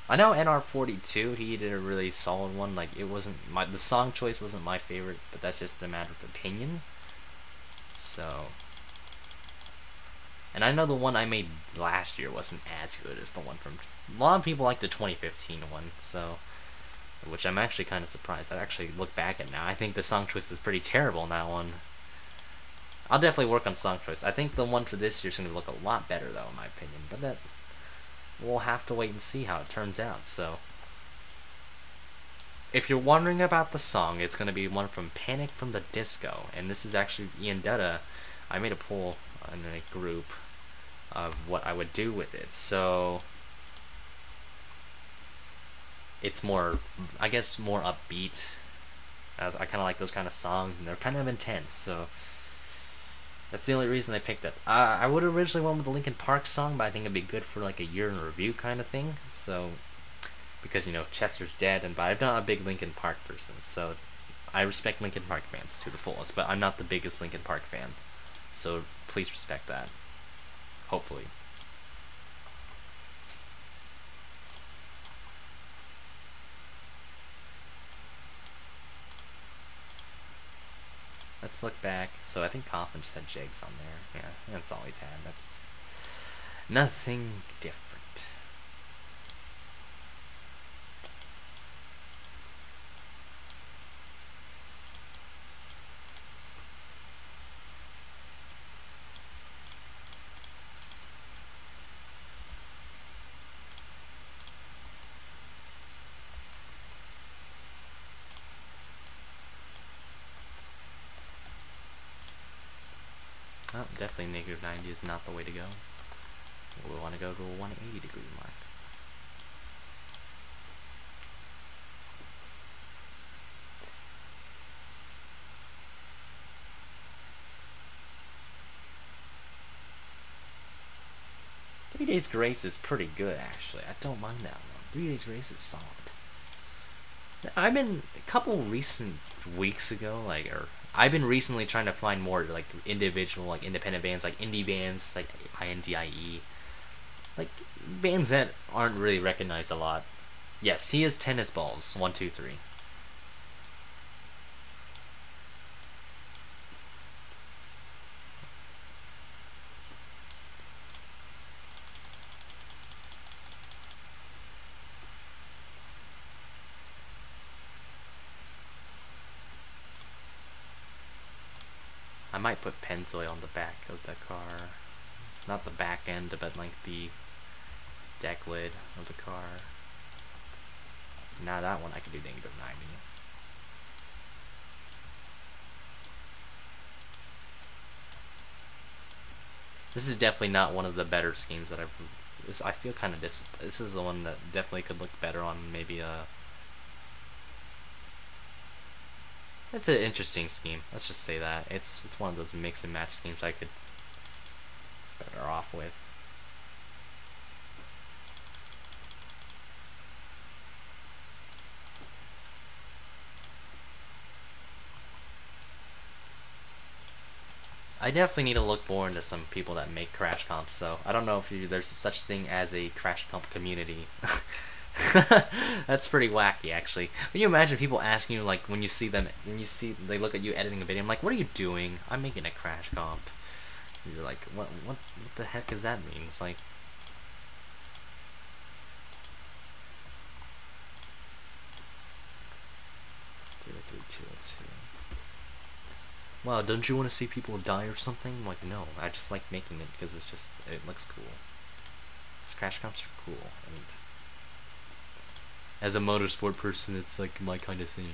I know NR2003, he did a really solid one. Like, it wasn't the song choice wasn't my favorite, but that's just a matter of opinion. So, and I know the one I made last year wasn't as good as the one from. A lot of people like the 2015 one, so, which I'm actually kind of surprised. I actually look back at now. I think the song choice is pretty terrible in that one. I'll definitely work on song choice. I think the one for this year is going to look a lot better, though, in my opinion. But that we'll have to wait and see how it turns out. So, if you're wondering about the song, it's going to be one from Panic from the Disco. And this is actually Ian Dutta. I made a poll in a group of what I would do with it. So, it's more, I guess, more upbeat. As I kind of like those kind of songs, and they're kind of intense. So, that's the only reason I picked it. I would have originally went with the Linkin Park song, but I think it'd be good for like a year in review kind of thing. So, because, you know, Chester's dead, but I'm not a big Linkin Park person, so I respect Linkin Park fans to the fullest, but I'm not the biggest Linkin Park fan. So please respect that. Hopefully. Let's look back. So I think Coffin just had Jigs on there. Yeah, that's all he's had. That's nothing different. Oh, definitely negative 90 is not the way to go. We want to go to a 180 degree mark. Three Days Grace is pretty good, actually. I don't mind that one. 3 Days Grace is solid. I've been a couple recent weeks ago, I've been recently trying to find more like individual, like independent bands, like indie bands, like INDIE, like bands that aren't really recognized a lot. Yes, he is Tennis Balls 123. I might put Pennzoil on the back of the car. not the back end, but like the deck lid of the car. Now that one I can do -90. This is definitely not one of the better schemes that I feel kind of this is the one that definitely could look better on maybe a. It's an interesting scheme. Let's just say that it's one of those mix and match schemes I could better off with. I definitely need to look more into some people that make crash comps, though. I don't know if there's such thing as a crash comp community. That's pretty wacky, actually. Can you imagine people asking you, like, when you see they look at you editing a video, I'm like, what are you doing? I'm making a crash comp. And you're like, what the heck does that mean? It's like, wow, don't you want to see people die or something? I'm like, no, I just like making it because it looks cool. These crash comps are cool, and as a motorsport person, it's like my kind of thing.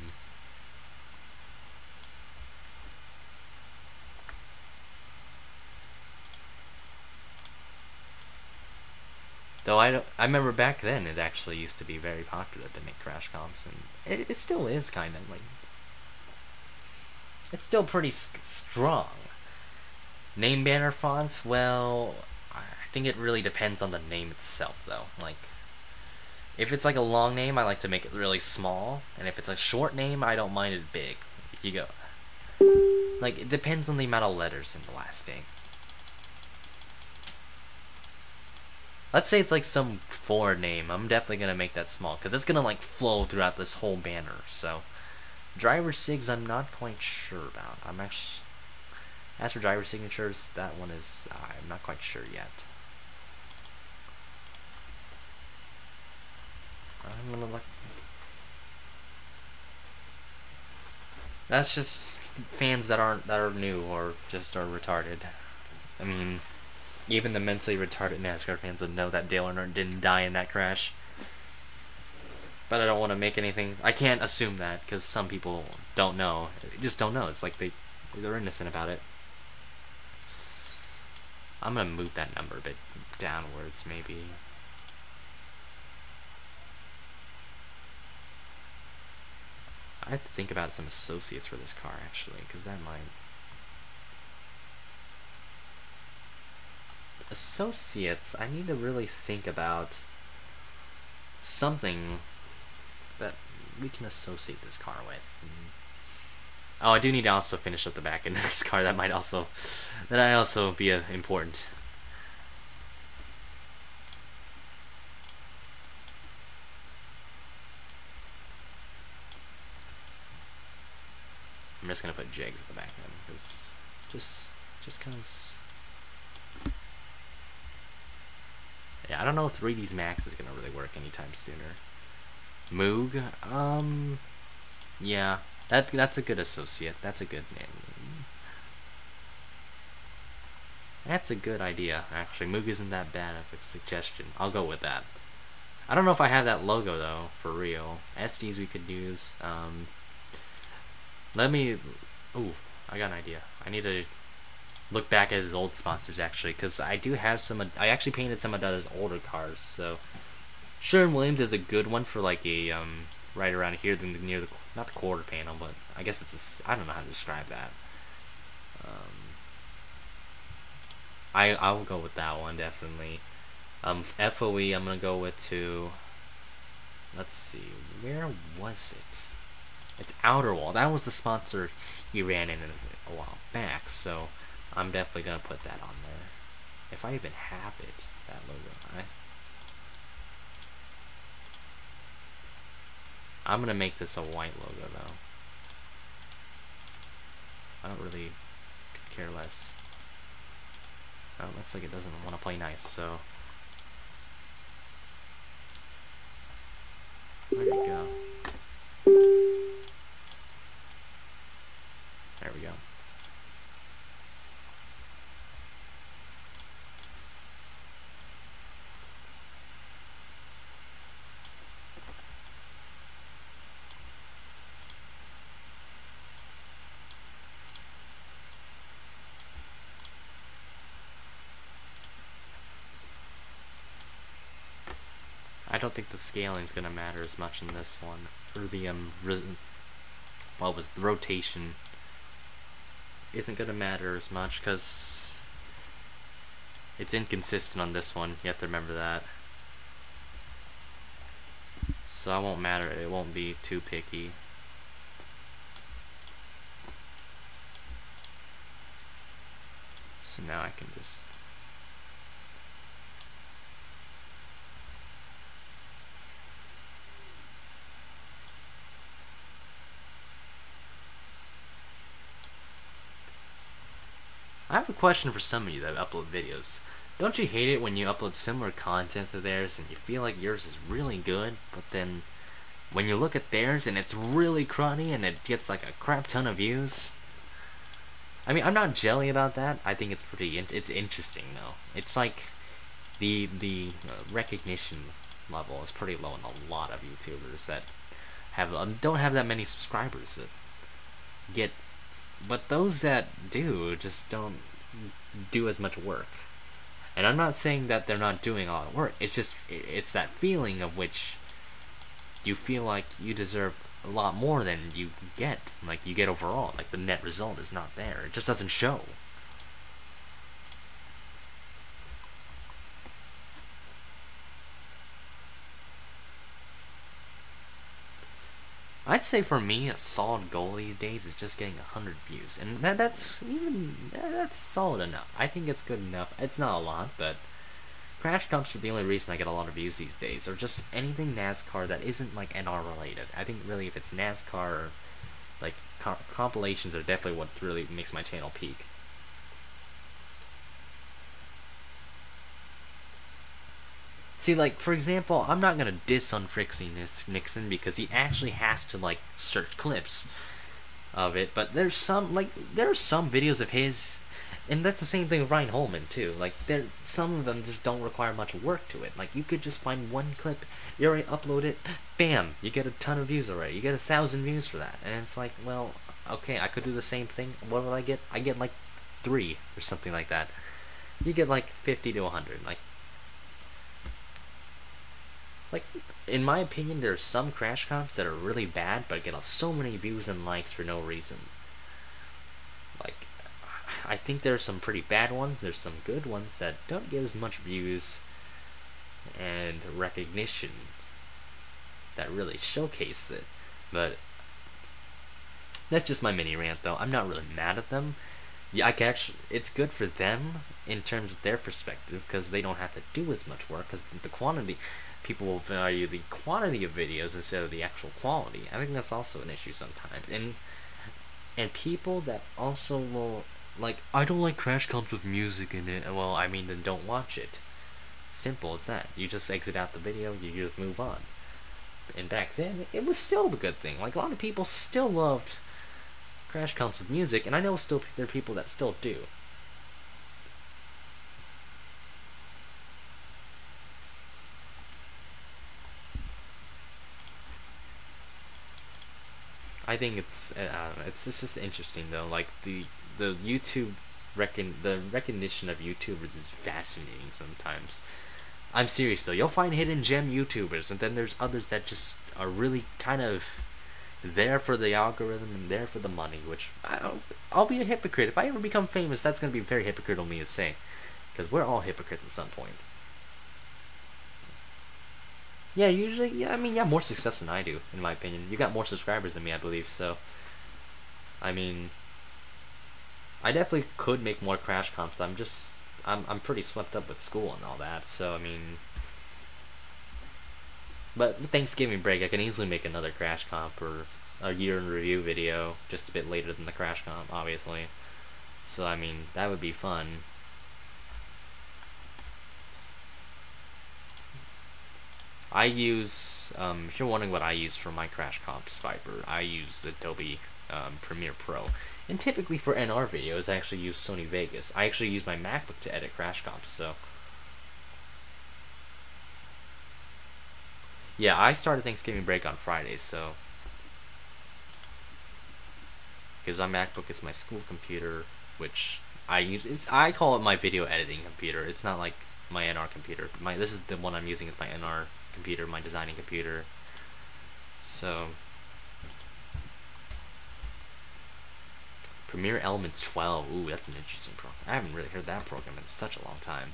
Though I remember back then it actually used to be very popular to make crash comps, and it still is kind of like. It's still pretty strong. Name banner fonts, well, I think it really depends on the name itself, though. Like, if it's like a long name, I like to make it really small, and if it's a short name, I don't mind it big. You go. Like, it depends on the amount of letters in the last name. Let's say it's like some foreign name. I'm definitely gonna make that small, because it's gonna like flow throughout this whole banner, so. Driver sigs, I'm not quite sure about. I'm actually, as for driver signatures, that one is I'm not quite sure yet. I'm gonna look. That's just fans that are new or just are retarded. I mean, even the mentally retarded NASCAR fans would know that Dale Earnhardt didn't die in that crash. But I don't want to make anything. I can't assume that because some people don't know. Just don't know. It's like they're innocent about it. I'm gonna move that number a bit downwards, maybe. I have to think about some associates for this car actually, because that might. Associates. I need to really think about something that we can associate this car with. Oh, I do need to also finish up the back end of this car. That might also be important. I'm just gonna put jigs at the back end because just cause. Yeah, I don't know if 3Ds Max is gonna really work anytime sooner. Moog, yeah, that's a good associate. That's a good name. That's a good idea, actually. Moog isn't that bad of a suggestion. I'll go with that. I don't know if I have that logo though, for real. SDs we could use. Let me. Ooh, I got an idea. I need to look back at his old sponsors actually, because I do have some. I actually painted some of his older cars, so. Sherwin-Williams is a good one for like a right around here, near the not the quarter panel, but I guess it's I don't know how to describe that. I'll go with that one definitely. FOE I'm gonna go with too. Let's see, where was it? It's Outer Wall. That was the sponsor he ran in a while back, so I'm definitely gonna put that on there. If I even have it, that logo. I'm gonna make this a white logo though. I don't really care less. Oh, it looks like it doesn't want to play nice, so. There we go. There we go. I don't think the scaling's gonna matter as much in this one, or the what was the rotation isn't gonna matter as much because it's inconsistent on this one. You have to remember that. So I won't matter. It won't be too picky. So now I can just. I have a question for some of you that upload videos. Don't you hate it when you upload similar content to theirs and you feel like yours is really good, but then when you look at theirs and it's really cruddy and it gets like a crap ton of views? I mean, I'm not jelly about that. I think it's it's interesting though. It's like the recognition level is pretty low in a lot of YouTubers that have don't have that many subscribers that get, but those that do just don't do as much work. And I'm not saying that they're not doing a lot of work. It's just it's that feeling of which you feel like you deserve a lot more than you get. Like you get overall. Like the net result is not there. It just doesn't show. I'd say for me, a solid goal these days is just getting 100 views, and that's solid enough. I think it's good enough. It's not a lot, but Crash Comps are the only reason I get a lot of views these days, or just anything NASCAR that isn't like NR related. I think really if it's NASCAR or like compilations are definitely what really makes my channel peak. See, like, for example, I'm not gonna diss on Frixie Nixon because he actually has to, like, search clips of it, but there are some videos of his, and that's the same thing with Ryan Holman, too. Like, some of them just don't require much work to it. Like, you could just find one clip, you already upload it, bam, you get a ton of views already. You get 1,000 views for that, and it's like, well, okay, I could do the same thing. What would I get? I get, like, 3 or something like that. You get, like, 50 to 100, Like, in my opinion, there are some Crash Comps that are really bad, but get so many views and likes for no reason. Like, I think there are some pretty bad ones, there's some good ones that don't get as much views and recognition that really showcase it. But that's just my mini rant, though. I'm not really mad at them. Yeah, it's good for them in terms of their perspective, because they don't have to do as much work, because the quantity... People will value the quantity of videos instead of the actual quality. I think that's also an issue sometimes. And people that also will, like, I don't like Crash Comps with music in it. Well, I mean, then don't watch it. Simple as that. You just exit out the video, you just move on. And back then, it was still a good thing. Like, a lot of people still loved Crash Comps with music, and I know there are people that still do. I think it's just interesting though. Like the YouTube the recognition of YouTubers is fascinating sometimes. I'm serious though. You'll find hidden gem YouTubers, and then there's others that just are really kind of there for the algorithm and there for the money. Which I'll be a hypocrite if I ever become famous. That's gonna be very hypocritical of me to say, because we're all hypocrites at some point. Yeah, usually, yeah, I mean, you have more success than I do, in my opinion. You got more subscribers than me, I believe, so... I mean... I definitely could make more Crash Comps. I'm pretty swept up with school and all that, so, I mean... But with Thanksgiving break, I can easily make another Crash Comp, or a year in review video, just a bit later than the Crash Comp, obviously. So, I mean, that would be fun. I use, if you're wondering what I use for my Crash Comps Viper, I use Adobe Premiere Pro. And typically for NR videos, I actually use Sony Vegas. I actually use my MacBook to edit Crash Comps, so... Yeah, I started Thanksgiving break on Friday, so... Because my MacBook is my school computer, which I use... I call it my video editing computer. It's not like my NR computer. This is the one I'm using as my NR computer, my designing computer. So Premiere Elements 12. Ooh, that's an interesting program. I haven't really heard that program in such a long time.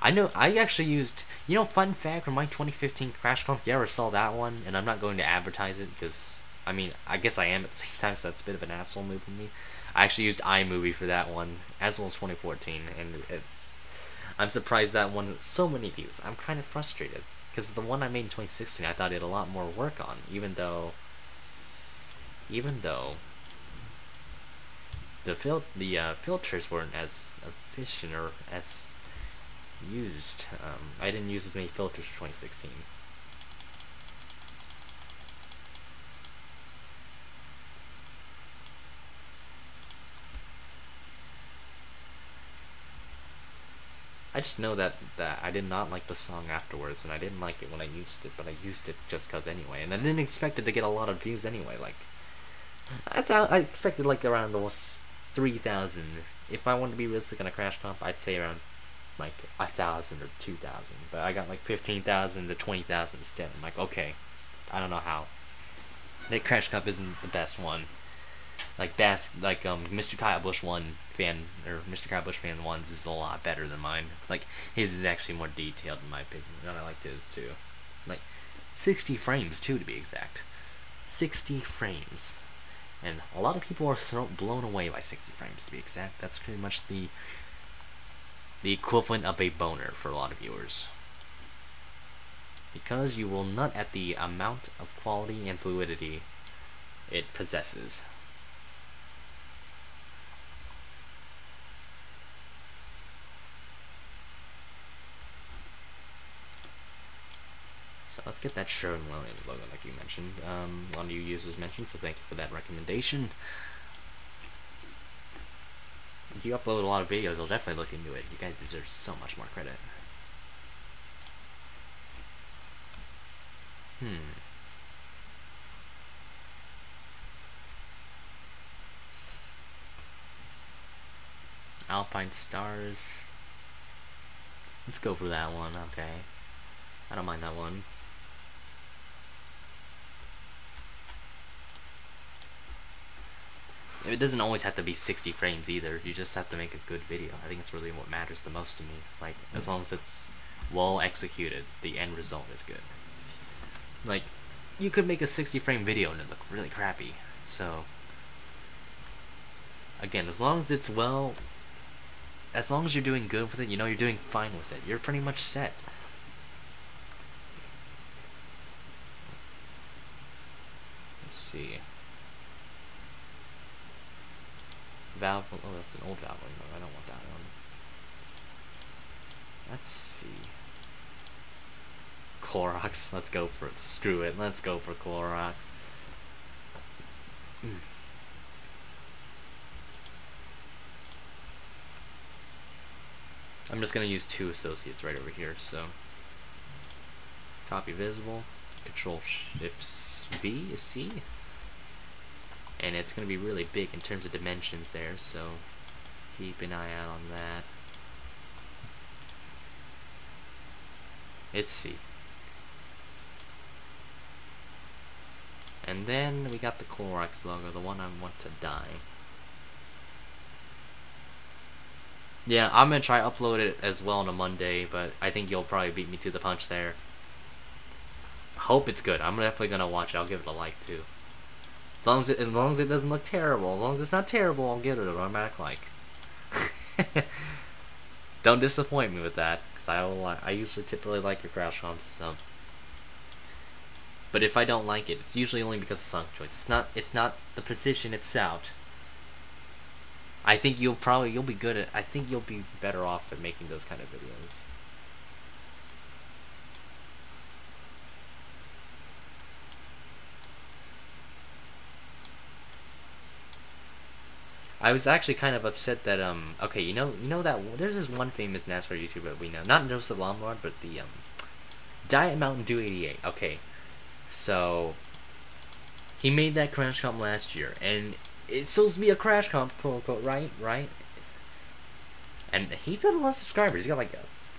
I know I actually used, you know, fun fact from my 2015 Crash Comp. You ever saw that one? And I'm not going to advertise it because, I mean, I guess I am at the same time, so that's a bit of an asshole move from me. I actually used iMovie for that one, as well as 2014, and I'm surprised that one had so many views. I'm kind of frustrated because the one I made in 2016, I thought it had a lot more work on, even though the filters weren't as efficient or as used. I didn't use as many filters for 2016. I just know that I did not like the song afterwards, and I didn't like it when I used it, but I used it just cause anyway, and I didn't expect it to get a lot of views anyway. Like, I expected like around almost 3,000. If I wanted to be realistic on a Crash Comp, I'd say around like 1,000 or 2,000, but I got like 15,000 to 20,000 instead. I'm like, okay, I don't know how. That Crash Comp isn't the best one. Like Mr. Kyle Busch Mr. Kyle Busch fan ones is a lot better than mine. Like, his is actually more detailed in my opinion, and I liked his too. Like 60 frames too, to be exact. 60 frames. And a lot of people are so blown away by 60 frames, to be exact. That's pretty much the equivalent of a boner for a lot of viewers. Because you will nut at the amount of quality and fluidity it possesses. So let's get that Sherwin-Williams logo like you mentioned. One of you users mentioned, so thank you for that recommendation. If you upload a lot of videos, I'll definitely look into it. You guys deserve so much more credit. Alpine Stars. Let's go for that one, okay. I don't mind that one. It doesn't always have to be 60 frames either. You just have to make a good video. I think it's really what matters the most to me. Like, as long as it's well executed, the end result is good. Like, you could make a 60 frame video and it look really crappy. So, again, as long as it's as long as you're doing good with it, you know you're doing fine with it, you're pretty much set. Let's see. Valve, oh, that's an old Valve one. No, I don't want that one. Let's see. Clorox, let's go for it. Screw it, let's go for Clorox. I'm just gonna use two associates right over here, so copy visible, Control Shift V is C. And it's going to be really big in terms of dimensions there, so keep an eye out on that. It's C. And then we got the Clorox logo, the one I want to dye. Yeah, I'm going to try upload it as well on a Monday, but I think you'll probably beat me to the punch there. I hope it's good. I'm definitely going to watch it. I'll give it a like too. As long as it doesn't look terrible, as long as it's not terrible, I'll give it an automatic like. Don't disappoint me with that, because I usually typically like your Crash Comps, so. But if I don't like it, it's usually only because of song choice. It's not the position itself. I think you'll be good at. I think you'll be better off at making those kind of videos. I was actually kind of upset that okay, you know that there's this one famous NASCAR YouTuber that we know, not Joseph Lombard, but the Diet Mountain Dew 88. Okay, so he made that Crash Comp last year, and it's supposed to be a Crash Comp, quote unquote, right? And he's got a lot of subscribers. He's got like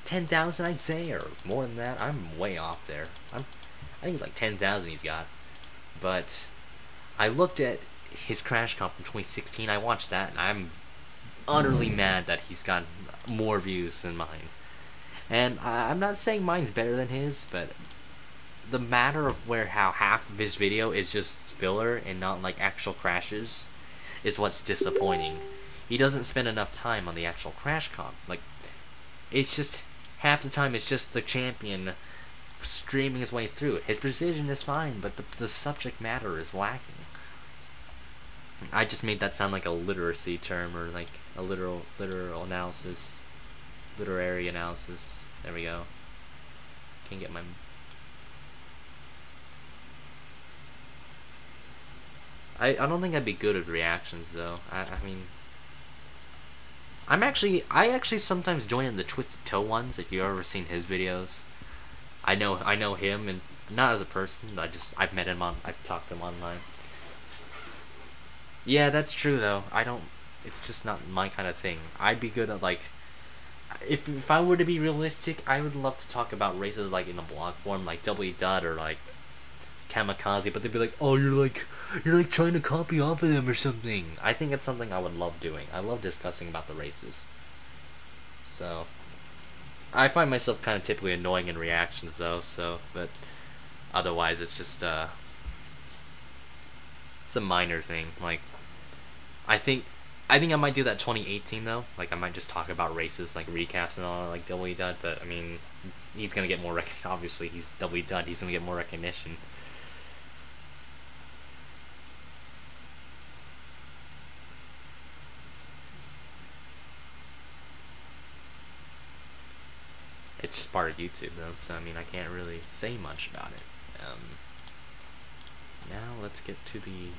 10,000, I'd say, or more than that. I'm way off there. I think it's like 10,000 he's got. But I looked at his Crash Comp from 2016. I watched that, and I'm utterly mad that he's got more views than mine. And I'm not saying mine's better than his, but the matter of how half of his video is just filler and not like actual crashes is what's disappointing. He doesn't spend enough time on the actual Crash Comp. Like, it's just half the time it's just the champion streaming his way through it. His precision is fine, but the subject matter is lacking. I just made that sound like a literacy term, or like a literal analysis, literary analysis. There we go. Can't get my... I don't think I'd be good at reactions though. I mean, I actually sometimes join in the Twisted Toe ones. If you've ever seen his videos, I know him, and not as a person. I've met him I've talked to him online. Yeah, that's true though. It's just not my kind of thing. I'd be good at like, if I were to be realistic, I would love to talk about races like in a blog form, like W Dot or like Kamikaze, but they'd be like, oh, you're like trying to copy off of them or something. I think it's something I would love doing. I love discussing about the races. So I find myself kind of typically annoying in reactions though, but otherwise it's just it's a minor thing. Like, I think I might do that 2018 though. Like, I might just talk about races, like recaps and all, like W Dot. But I mean, he's gonna get more recognition. Obviously, he's W Dot. He's gonna get more recognition. It's just part of YouTube though, so I mean, I can't really say much about it. Now let's get to the...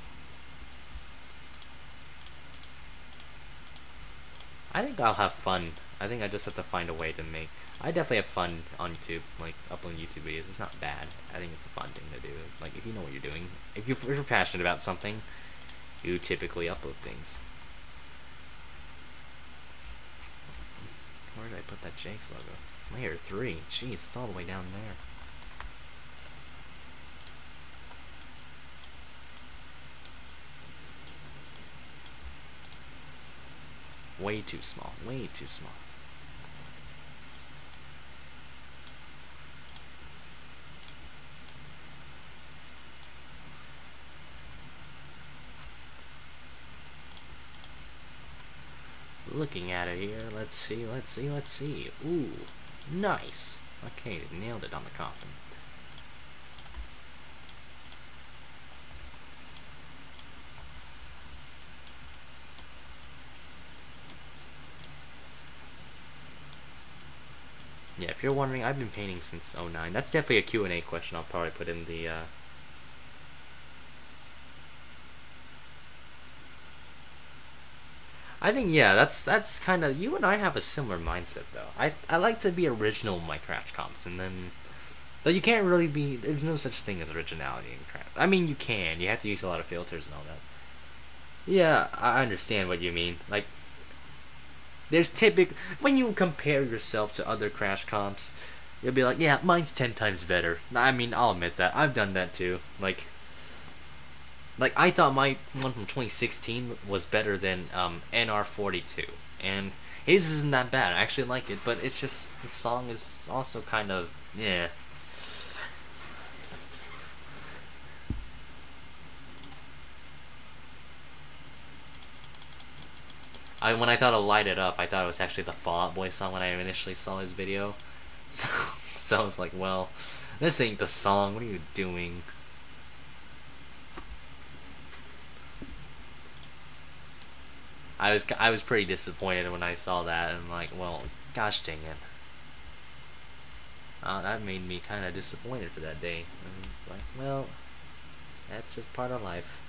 I think I'll have fun. I think I just have to find a way to make... I definitely have fun on YouTube, like uploading YouTube videos. It's not bad. I think it's a fun thing to do. Like, if you know what you're doing. If you're passionate about something, you typically upload things. Where did I put that Jake's logo? Layer 3. Jeez, it's all the way down there. Way too small. Way too small. Looking at it here, let's see. Ooh, nice. Okay, nailed it on the coffin. Yeah, if you're wondering, I've been painting since 09. That's definitely a Q&A question I'll probably put in the I think, yeah, that's kind of... You and I have a similar mindset, though. I like to be original in my Crash Comps, and then... Though you can't really be... There's no such thing as originality in Crash. I mean, you can. You have to use a lot of filters and all that. Yeah, I understand what you mean. Like, there's when you compare yourself to other Crash Comps, you'll be like, yeah, mine's 10 times better. I mean, I'll admit that. I've done that, too. Like, I thought my one from 2016 was better than NR2003, and his isn't that bad. I actually like it, but it's just the song is also kind of, yeah. When I thought of Light It Up, I thought it was actually the Fall Out Boy song when I initially saw his video. So I was like, well, this ain't the song. What are you doing? I was pretty disappointed when I saw that, and I'm like, well, gosh dang it. That made me kind of disappointed for that day. And it's like, well, that's just part of life.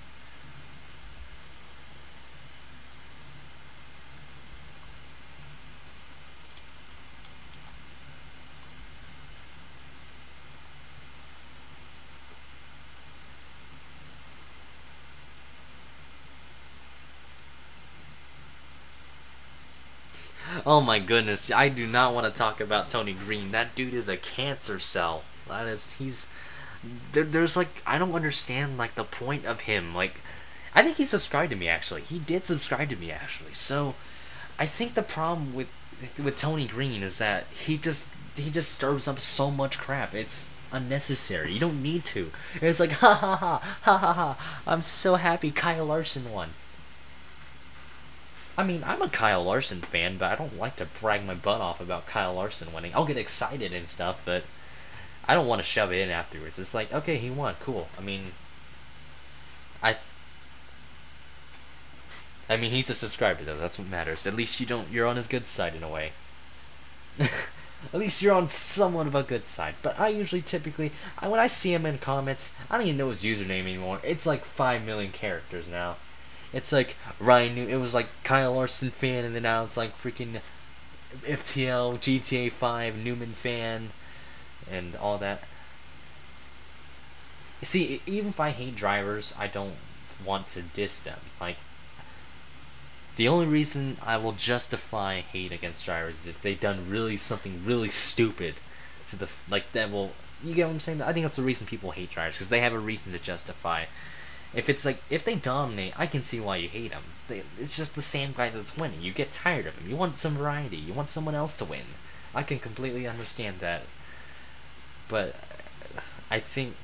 Oh my goodness, I do not want to talk about Tony Green. That dude is a cancer cell. That is, there's like, I don't understand like the point of him. Like, I think he subscribed to me actually. He did subscribe to me actually. So, I think the problem with Tony Green is that he just stirs up so much crap. It's unnecessary. You don't need to. And it's like ha ha ha ha ha ha. I'm so happy Kyle Larson won. I mean, I'm a Kyle Larson fan, but I don't like to brag my butt off about Kyle Larson winning. I'll get excited and stuff, but I don't want to shove it in afterwards. It's like, okay, he won, cool. I mean, I I mean, he's a subscriber though. That's what matters. At least you're on his good side in a way. At least you're on somewhat of a good side. But I usually when I see him in comments, I don't even know his username anymore. It's like 5 million characters now. It's like it was like Kyle Larson fan, and then now it's like freaking FTL, GTA 5, Newman fan, and all that. See, even if I hate drivers, I don't want to diss them. Like, the only reason I will justify hate against drivers is if they've done something really stupid to that will, you get what I'm saying? I think that's the reason people hate drivers, because they have a reason to justify. If it's like, if they dominate, I can see why you hate them. It's just the same guy that's winning. You get tired of him. You want some variety. You want someone else to win. I can completely understand that. But I think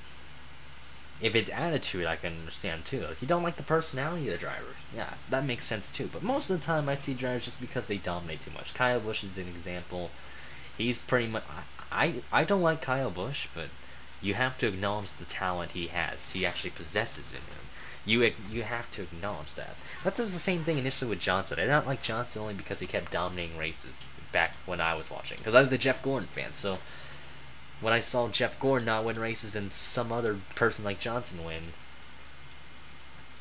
if it's attitude, I can understand too. If you don't like the personality of the driver, yeah, that makes sense too. But most of the time, I see drivers just because they dominate too much. Kyle Busch is an example. He's pretty much. I don't like Kyle Busch, but you have to acknowledge the talent he has. He actually possesses in him. You have to acknowledge that. That was the same thing initially with Johnson. I did not like Johnson only because he kept dominating races back when I was watching. Because I was a Jeff Gordon fan, so when I saw Jeff Gordon not win races and some other person like Johnson win,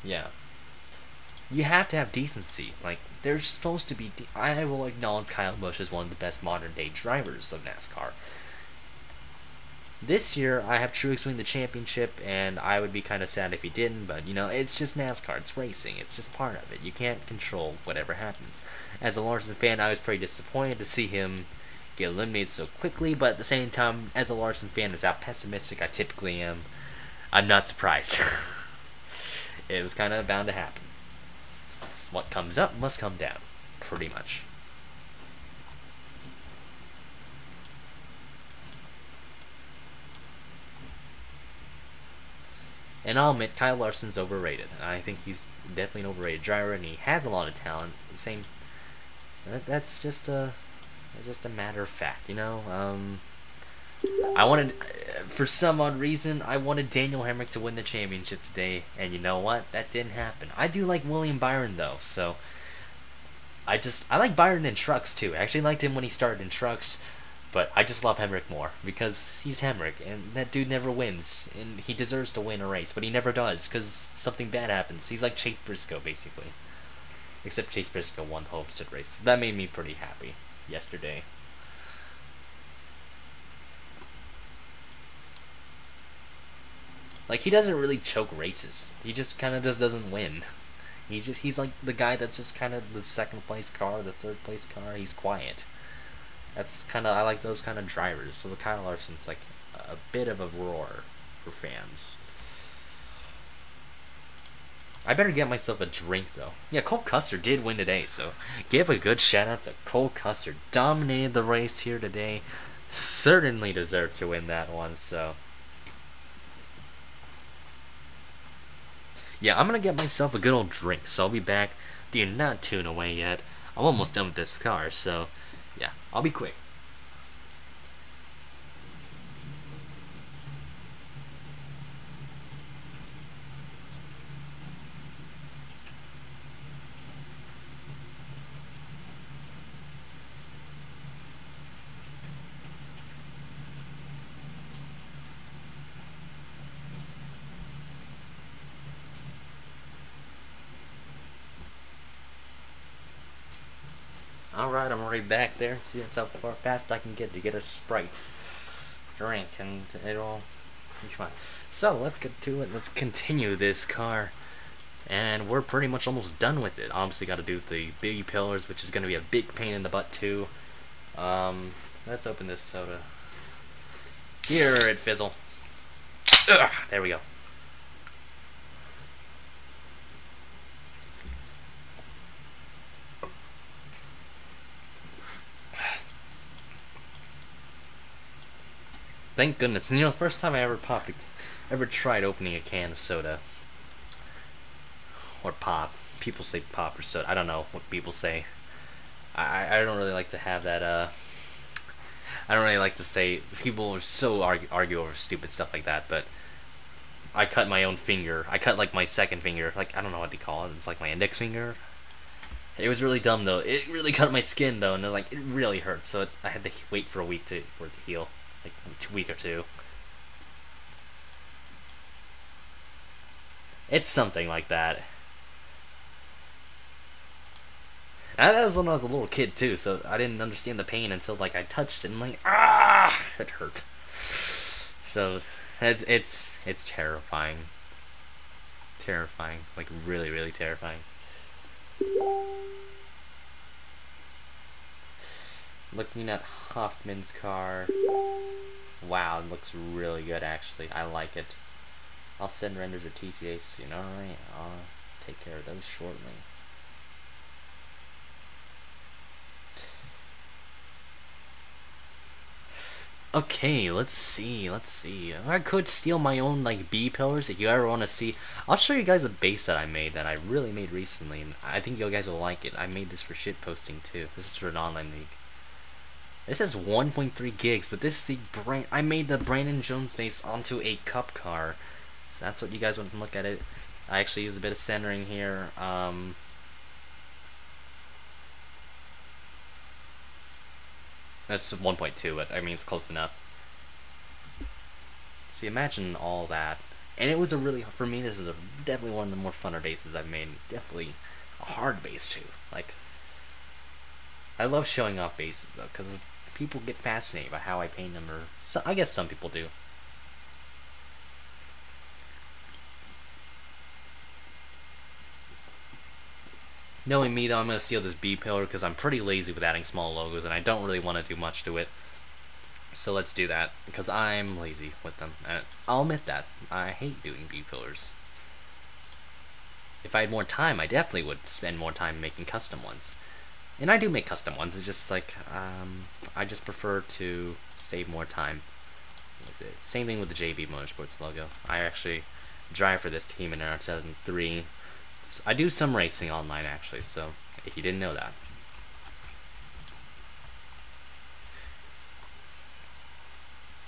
yeah. You have to have decency. Like, there's supposed to be... I will acknowledge Kyle Busch as one of the best modern-day drivers of NASCAR. This year, I have Truex win the championship, and I would be kind of sad if he didn't, but, you know, it's just NASCAR. It's racing. It's just part of it. You can't control whatever happens. As a Larson fan, I was pretty disappointed to see him get eliminated so quickly, but at the same time, as a Larson fan, as how pessimistic I typically am, I'm not surprised. It was kind of bound to happen. What comes up must come down, pretty much. And I'll admit, Kyle Larson's overrated. I think he's definitely an overrated driver, and he has a lot of talent. That's just a matter of fact, you know. I wanted, for some odd reason, I wanted Daniel Hemrick to win the championship today, and you know what? That didn't happen. I do like William Byron though, so I like Byron in trucks too. I actually liked him when he started in trucks. But I just love Hemrick more, because he's Hemrick, and that dude never wins, and he deserves to win a race, but he never does, because something bad happens. He's like Chase Briscoe, basically. Except Chase Briscoe won the Homestead race. That made me pretty happy yesterday. Like, he doesn't really choke races. He just kind of just doesn't win. He's like the guy that's just kind of the second place car, the third place car. He's quiet. That's kind of, I like those kind of drivers. So the Kyle Larson's like a bit of a roar for fans. I better get myself a drink though. Yeah, Cole Custer did win today, so give a good shout out to Cole Custer. Dominated the race here today. Certainly deserved to win that one, so. Yeah, I'm gonna get myself a good old drink, so I'll be back. Do not tune away yet. I'm almost done with this car, so. Yeah, I'll be quick. Alright, I'm right back there. See, that's how fast I can get to get a Sprite drink, and it'll be fine. So, let's get to it. Let's continue this car. And we're pretty much almost done with it. Obviously got to do the B pillars, which is going to be a big pain in the butt too. Let's open this soda. Here it fizzle. Ugh, there we go. Thank goodness. You know, the first time I ever tried opening a can of soda. Or pop. People say pop or soda. I don't know what people say. I don't really like to have that, I don't really like to say, people are so argue over stupid stuff like that, but I cut my own finger. I cut, like, my second finger. Like, I don't know what to call it. It's like my index finger. It was really dumb, though. It really cut my skin, though, and it really hurt, so I had to wait for a week for it to heal. Like, a week or two. It's something like that. And that was when I was a little kid too, so I didn't understand the pain until like I touched it and like it hurt. So it's terrifying. Terrifying. Like really, really terrifying. Looking at Hoffman's car. Wow, it looks really good actually. I like it. I'll send renders or TJs, you know, I'll take care of those shortly. Okay, let's see. I could steal my own, like, B pillars if you ever want to see. I'll show you guys a base that I made that I really made recently, and I think you guys will like it. I made this for shit posting, too. This is for an online league. This is 1.3 gigs, but this is I made the Brandon Jones base onto a cup car. So that's what you guys want to look at it. I actually use a bit of centering here. That's 1.2, but I mean it's close enough. See, imagine all that, and it was a really, for me, this is definitely one of the more funner bases I've made. Definitely a hard base too. Like, I love showing off bases though, because people get fascinated by how I paint them, or I guess some people do. Knowing me, though, I'm going to steal this B pillar because I'm pretty lazy with adding small logos, and I don't really want to do much to it. So let's do that, because I'm lazy with them. And I'll admit that. I hate doing B pillars. If I had more time, I definitely would spend more time making custom ones. And I do make custom ones, it's just like, I just prefer to save more time with it. Same thing with the JB Motorsports logo. I actually drive for this team in NR2003. I do some racing online, actually, so if you didn't know that.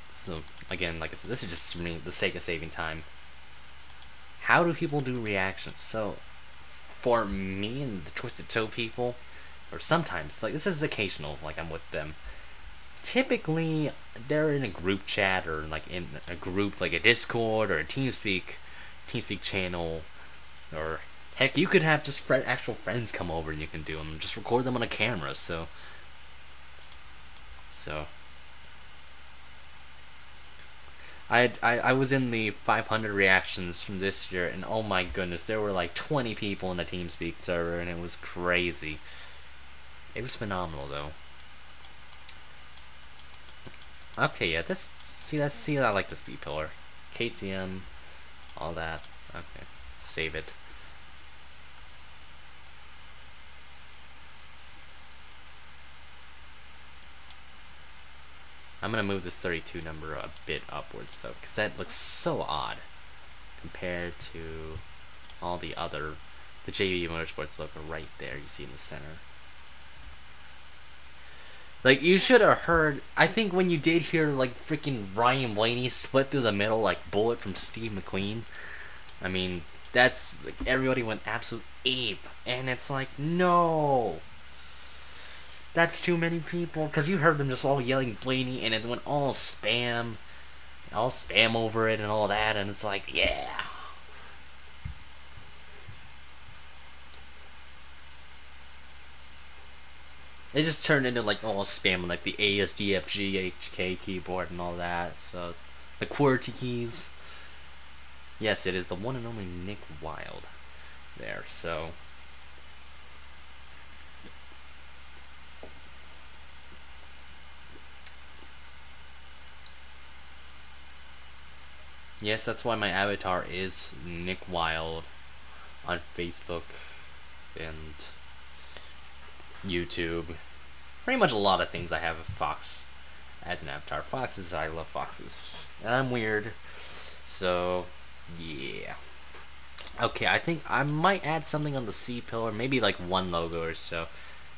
So, again, like I said, this is just for me, the sake of saving time. How do people do reactions? So, for me and the Twisted Toe people, or sometimes, like, this is occasional, like, I'm with them. Typically, they're in a group chat, or, like, in a group, like a Discord, or a TeamSpeak channel, or... Heck, you could have just actual friends come over and you can do them. Just record them on a camera, so... I was in the 500 reactions from this year, and oh my goodness, there were like 20 people in the TeamSpeak server, and it was crazy. It was phenomenal, though. Okay, yeah, see, I like this B pillar. KTM, all that. Okay, save it. I'm going to move this 32 number a bit upwards, though, because that looks so odd compared to all the other, the JB Motorsports logo right there you see in the center. Like, you should have heard, I think when you did hear, like, freaking Ryan Blaney split through the middle like Bullet from Steve McQueen, I mean, that's, like, everybody went absolute ape, and it's like, no! That's too many people, because you heard them just all yelling Blaney, and it went all spam over it and all that, and it's like, yeah. It just turned into like all spam, like the ASDFGHK keyboard and all that, so the QWERTY keys. Yes, it is the one and only Nick Wilde. there. So yes, that's why my avatar is Nick Wilde on Facebook and YouTube. Pretty much a lot of things I have a fox as an avatar. Foxes, I love foxes. And I'm weird. So, yeah. Okay, I think I might add something on the C pillar, maybe like one logo or so.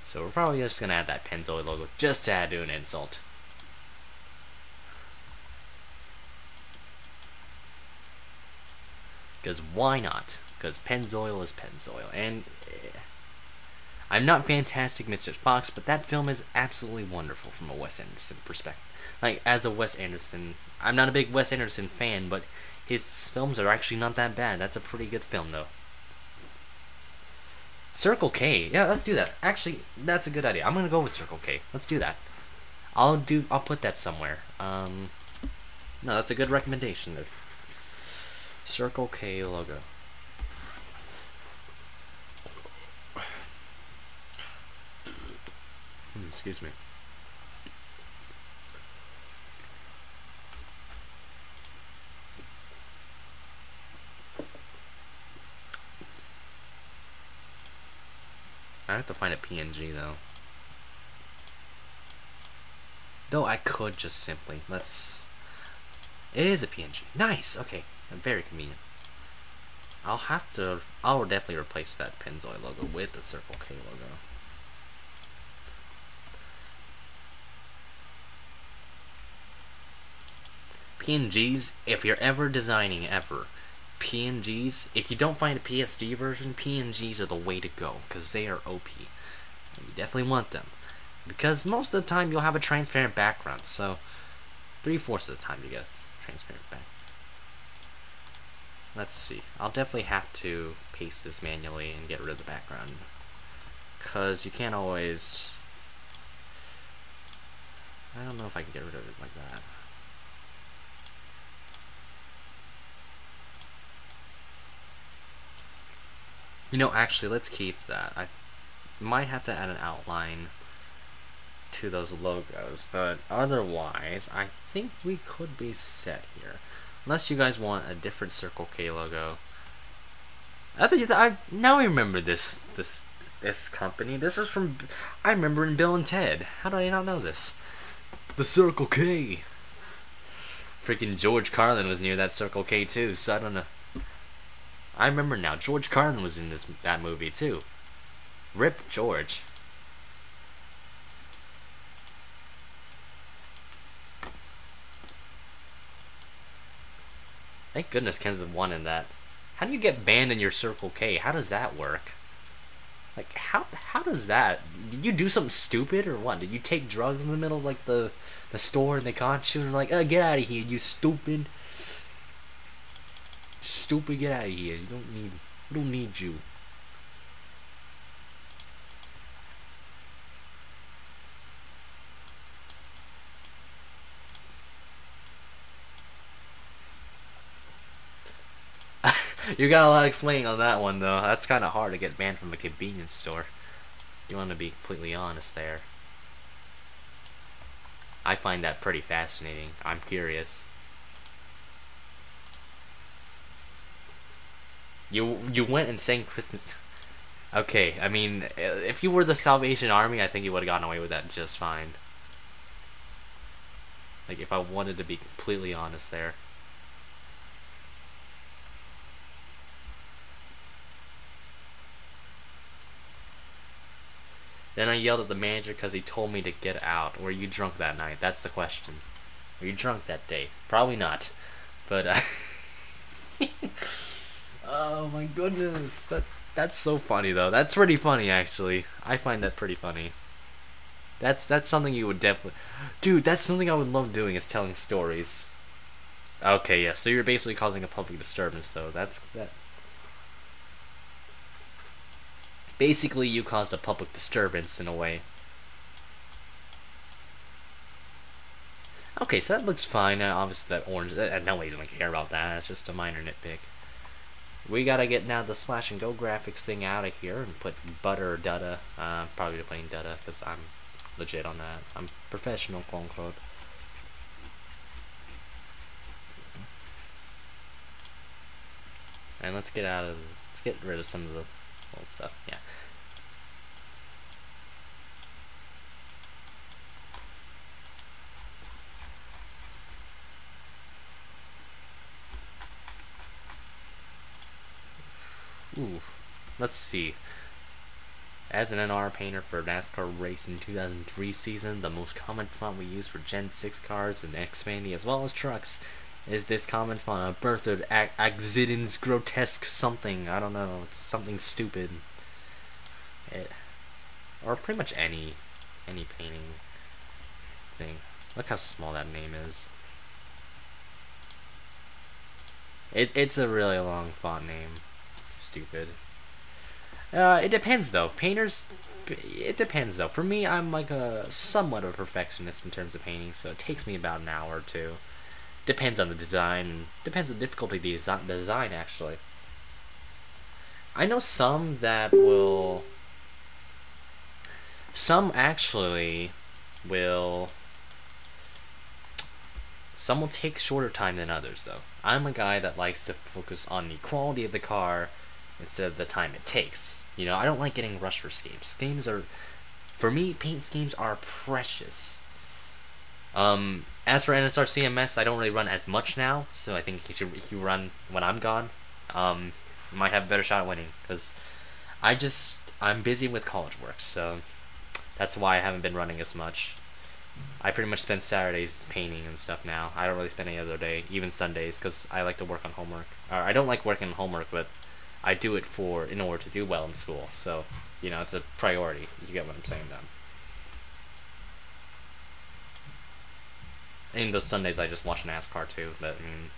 So we're probably just gonna add that Pennzoil logo just to add to an insult. Because why not? Because Pennzoil is Pennzoil. And I'm not Fantastic Mr. Fox, but that film is absolutely wonderful from a Wes Anderson perspective. Like, as a Wes Anderson, I'm not a big Wes Anderson fan, but his films are actually not that bad. That's a pretty good film, though. Circle K. Yeah, let's do that. Actually, that's a good idea. I'm gonna go with Circle K. Let's do that. I'll put that somewhere. No, that's a good recommendation there. Circle K logo. Excuse me. I have to find a PNG though. Though I could just simply let's. It is a PNG. Nice. Okay, very convenient. I'll definitely replace that Pennzoil logo with the Circle K logo. PNGs, if you're ever designing PNGs, if you don't find a PSD version, PNGs are the way to go, because they are OP. And you definitely want them. Because most of the time you'll have a transparent background, so 3/4 of the time you get a transparent background. Let's see. I'll definitely have to paste this manually and get rid of the background. Because you can't always... I don't know if I can get rid of it like that. You know, actually, let's keep that. I might have to add an outline to those logos, but otherwise, I think we could be set here. Unless you guys want a different Circle K logo. Now I remember this company. This is from, I remember in Bill and Ted. How did I not know this? The Circle K. Freaking George Carlin was near that Circle K too, so I don't know. I remember now. George Carlin was in that movie too. Rip George. Thank goodness Ken's the one in that. How do you get banned in your Circle K? How does that work? Like, how does that? Did you do something stupid or what? Did you take drugs in the middle of like the store and they caught you and like, get out of here, you stupid. Stupid, get out of here. We don't need you. You got a lot of explaining on that one though. That's kind of hard to get banned from a convenience store. You want to be completely honest there. I find that pretty fascinating. I'm curious. You went and sang Christmas. Okay, I mean, if you were the Salvation Army, I think you would have gotten away with that just fine. Like, if I wanted to be completely honest there. Then I yelled at the manager because he told me to get out. Were you drunk that night? That's the question. Were you drunk that day? Probably not. But, oh my goodness. That's so funny, though. That's pretty funny, actually. I find that pretty funny. That's something you would definitely... Dude, that's something I would love doing, is telling stories. Okay, yeah, so you're basically causing a public disturbance, though. That. Basically, you caused a public disturbance, in a way. Okay, so that looks fine. Obviously, that orange... nobody's gonna care about that. It's just a minor nitpick. we gotta get now the slash and go graphics thing out of here and put butter or dutta. Probably plain dutta because I'm legit on that. I'm professional, quote unquote. And let's get rid of some of the old stuff. Yeah. Ooh, let's see. As an NR painter for NASCAR race in 2003 season, the most common font we use for Gen 6 cars and Xfinity as well as trucks is this common font, a Berthoud Accidents Grotesque something. I don't know. It's something stupid. Or pretty much any painting thing. Look how small that name is. It's a really long font name. It's stupid. It depends though. Painters, it depends though. For me, I'm like somewhat of a perfectionist in terms of painting, so it takes me about an hour or two. Depends on the design. Depends on the difficulty of the design, actually. I know some that will... Some actually will... Some will take shorter time than others, though. I'm a guy that likes to focus on the quality of the car instead of the time it takes. You know, I don't like getting rushed for schemes. Schemes are... For me, paint schemes are precious. As for NSR CMS, I don't really run as much now, so I think if you run when I'm gone, you might have a better shot at winning, because I'm busy with college work, so that's why I haven't been running as much. I pretty much spend Saturdays painting and stuff now. I don't really spend any other day, even Sundays, because I like to work on homework. I don't like working on homework, but I do it in order to do well in school, so, you know, it's a priority. You get what I'm saying, then. And those Sundays I just watch NASCAR too, but I mean...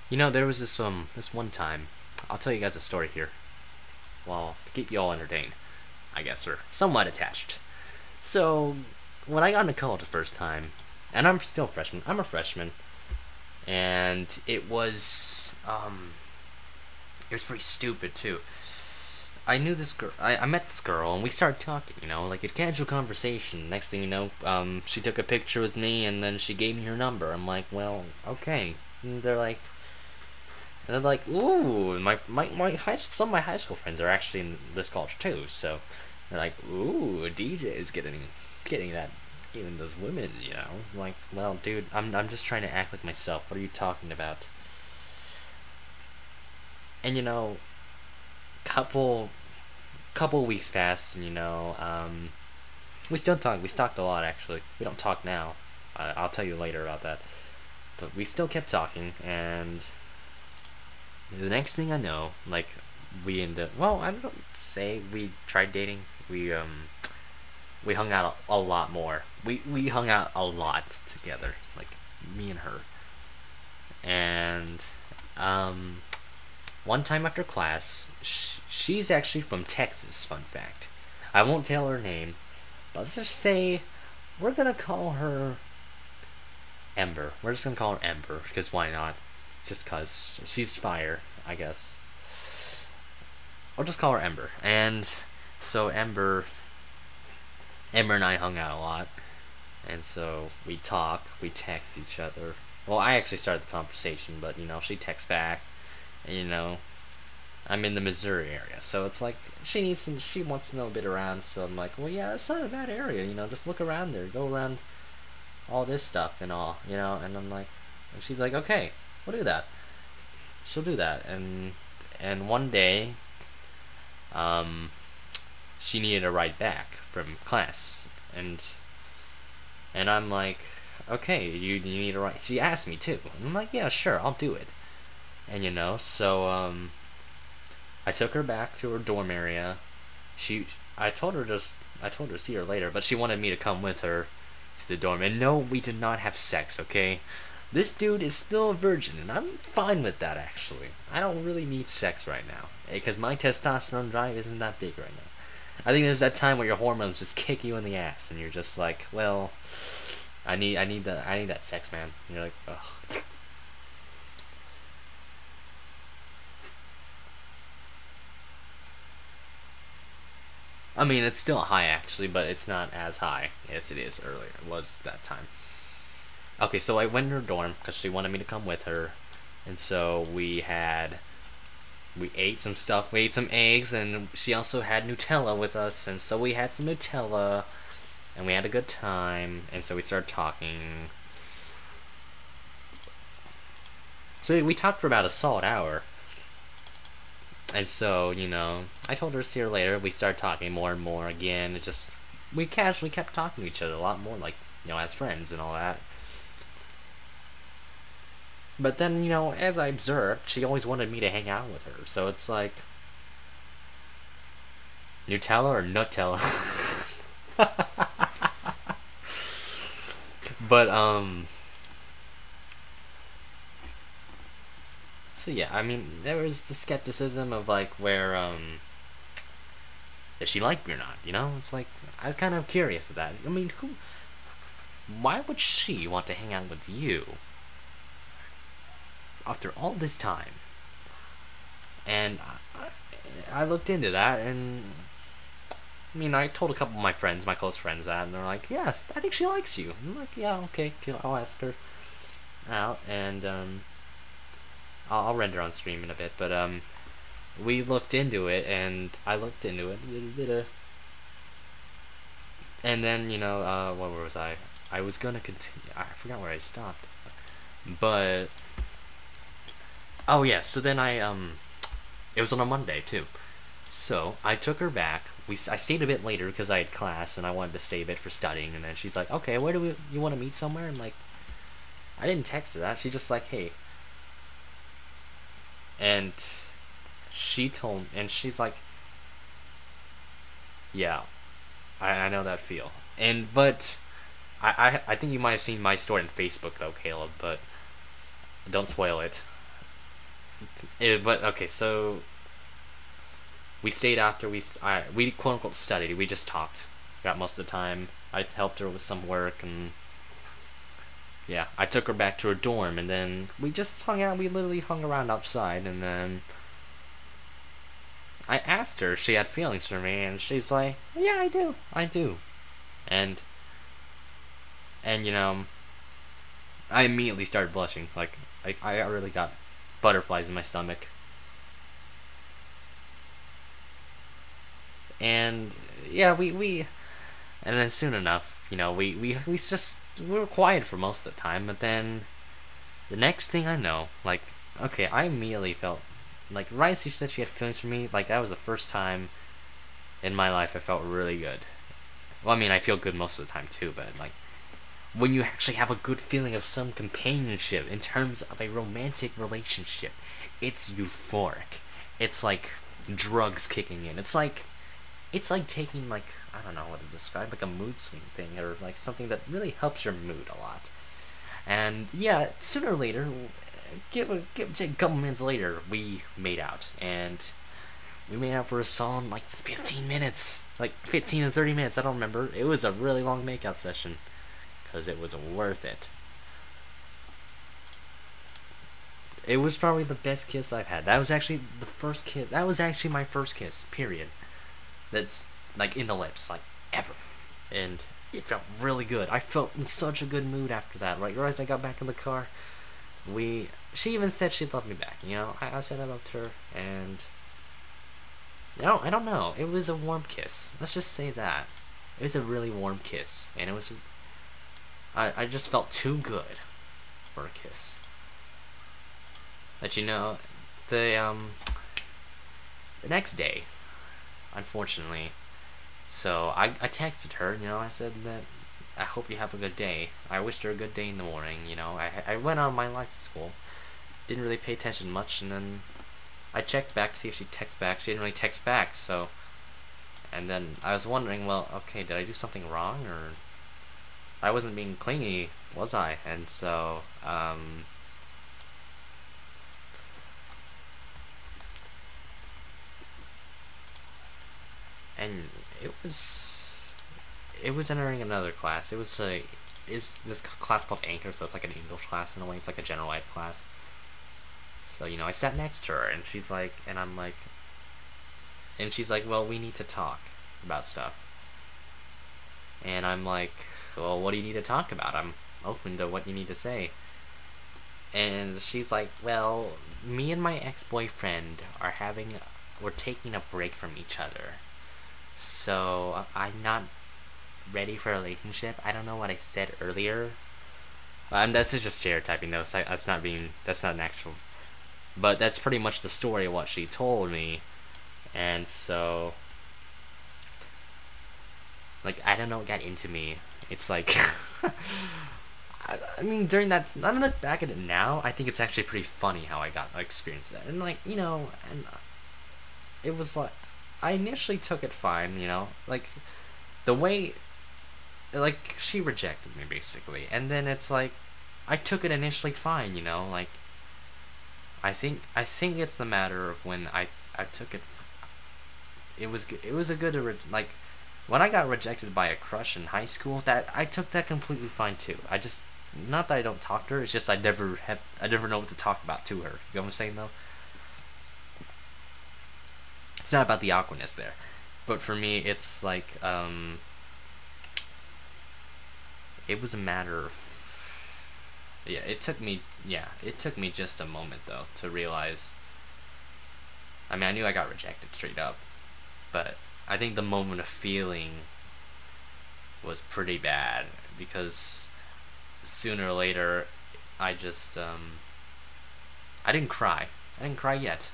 You know, there was this one time, I'll tell you guys a story here. Well, to keep you all entertained, I guess, or somewhat attached. So, when I got into college the first time, and I'm still a freshman, I'm a freshman, and it was pretty stupid, too. I knew this girl, I met this girl, and we started talking, you know, like a casual conversation. Next thing you know, she took a picture with me, and then she gave me her number. I'm like, well, okay. And they're like, ooh, some of my high school friends are actually in this college too, so they're like, ooh, DJ is getting those women, you know. I'm like, well, dude, I'm just trying to act like myself. What are you talking about? And you know, couple weeks passed, and you know, we still talk. We talked a lot, actually. We don't talk now. I'll tell you later about that. But we still kept talking, and the next thing I know, like, we ended up, well, I don't say we tried dating. We hung out a lot more. We hung out a lot together, like, me and her. And, one time after class, she's actually from Texas, fun fact. I won't tell her name, but let's just say we're gonna call her Ember. We're just gonna call her Ember, because why not? Just cause she's fire, I guess. I'll just call her Ember. And so Ember and I hung out a lot, and so we talk, we text each other. Well, I actually started the conversation, but you know, she texts back, and you know, I'm in the Missouri area, so it's like she wants to know a bit around. So I'm like, well, yeah, it's not a bad area, you know, just look around there, go around all this stuff and all, you know. And I'm like, and she's like, okay, we'll do that. She'll do that. And one day, she needed a ride back from class, and I'm like, okay, you need a ride. She asked me too, and I'm like, yeah, sure, I'll do it. And you know, so I took her back to her dorm area. I told her to see her later, but she wanted me to come with her to the dorm. And no, we did not have sex, okay? This dude is still a virgin, and I'm fine with that, actually. I don't really need sex right now, because my testosterone drive isn't that big right now. I think there's that time where your hormones just kick you in the ass, and you're just like, well, I need that sex, man. And you're like, ugh. I mean, it's still high actually, but it's not as high as it is earlier. It was that time. Okay, so I went to her dorm because she wanted me to come with her, and so we ate some stuff. We ate some eggs, and she also had Nutella with us, and so we had some Nutella, and we had a good time, and so we started talking. So we talked for about a solid hour. And so, you know, I told her to see her later. We started talking more and more again. We casually kept talking to each other a lot more, like, you know, as friends and all that. But then, you know, as I observed, she always wanted me to hang out with her. So it's like, Nutella or Nutella? But, so yeah, I mean, there was the skepticism of like where if she liked me or not, you know? It's like I was kind of curious of that. I mean, why would she want to hang out with you after all this time? And I looked into that, and I mean, I told a couple of my friends, my close friends, that, and they're like, "Yeah, I think she likes you." I'm like, "Yeah, okay, I'll ask her out," and I'll render on stream in a bit, but we looked into it, and I looked into it a little bit, and then, you know, where was I? I was gonna continue. I forgot where I stopped, but oh yeah. So then it was on a Monday too. So I took her back. I stayed a bit later because I had class and I wanted to stay a bit for studying. And then she's like, "Okay, where do you want to meet somewhere?" I'm like, I didn't text her that. She just like, "Hey." And she's like, "Yeah, I know that feel." But I think you might have seen my story on Facebook though, Caleb, but don't spoil it. But okay, so we stayed after we quote unquote studied. We just talked. Got most of the time. I helped her with some work, and yeah, I took her back to her dorm, and then we just hung out. We literally hung around outside, and then I asked her if she had feelings for me, and she's like, "Yeah, I do," and you know, I immediately started blushing. Like I really got butterflies in my stomach, and yeah, and then soon enough, you know, we were quiet for most of the time, but then the next thing I know, like, okay, I immediately felt like right as she said she had feelings for me, like that was the first time in my life I felt really good. Well, I mean, I feel good most of the time too, but like when you actually have a good feeling of some companionship in terms of a romantic relationship, it's euphoric. It's like drugs kicking in. It's like taking, like, I don't know what to describe, like a mood swing thing, or like something that really helps your mood a lot. And yeah, sooner or later, give a couple minutes later, we made out, and we made out for a solid like 15 minutes, like 15 to 30 minutes. I don't remember. It was a really long makeout session, because it was worth it. It was probably the best kiss I've had. That was actually the first kiss. That was actually my first kiss, period. That's like in the lips, like ever, and it felt really good. I felt in such a good mood after that. Right as I got back in the car, she even said she loved me back. You know, I said I loved her, and I don't know. It was a warm kiss. Let's just say that it was a really warm kiss, and it was. I just felt too good for a kiss. But you know, the next day, unfortunately, so I texted her, you know, I said that I hope you have a good day. I wished her a good day in the morning, you know. I went on my life at school, didn't really pay attention much, and then I checked back to see if she texted back. She didn't really text back, so, and then I was wondering, well, okay, did I do something wrong, or I wasn't being clingy, was I? And so, and it was entering another class. It's this class called Anchor, so it's like an English class in a way. It's like a general ed class. So, you know, I sat next to her, and she's like, well, we need to talk about stuff. And I'm like, well, what do you need to talk about? I'm open to what you need to say. And she's like, well, me and my ex-boyfriend we're taking a break from each other. So, I'm not ready for a relationship. I don't know what I said earlier. That's just stereotyping, though, so that's not an actual... But that's pretty much the story of what she told me. And so... Like, I don't know what got into me. It's like... I mean, during that... I'm gonna look back at it now, I think it's actually pretty funny how I got experienced that. And, like, you know, and it was like... I initially took it fine, you know? Like, the way... Like, she rejected me, basically. And then it's like... I took it initially fine, you know? Like... I think it's the matter of when I took it... It was a good... Like... When I got rejected by a crush in high school, I took that completely fine too. I just, not that I don't talk to her, it's just I never know what to talk about to her. You know what I'm saying, though? It's not about the awkwardness there, but for me, it's like, it was a matter of, it took me just a moment though to realize. I mean, I knew I got rejected straight up, but I think the moment of feeling was pretty bad, because sooner or later I just I didn't cry yet.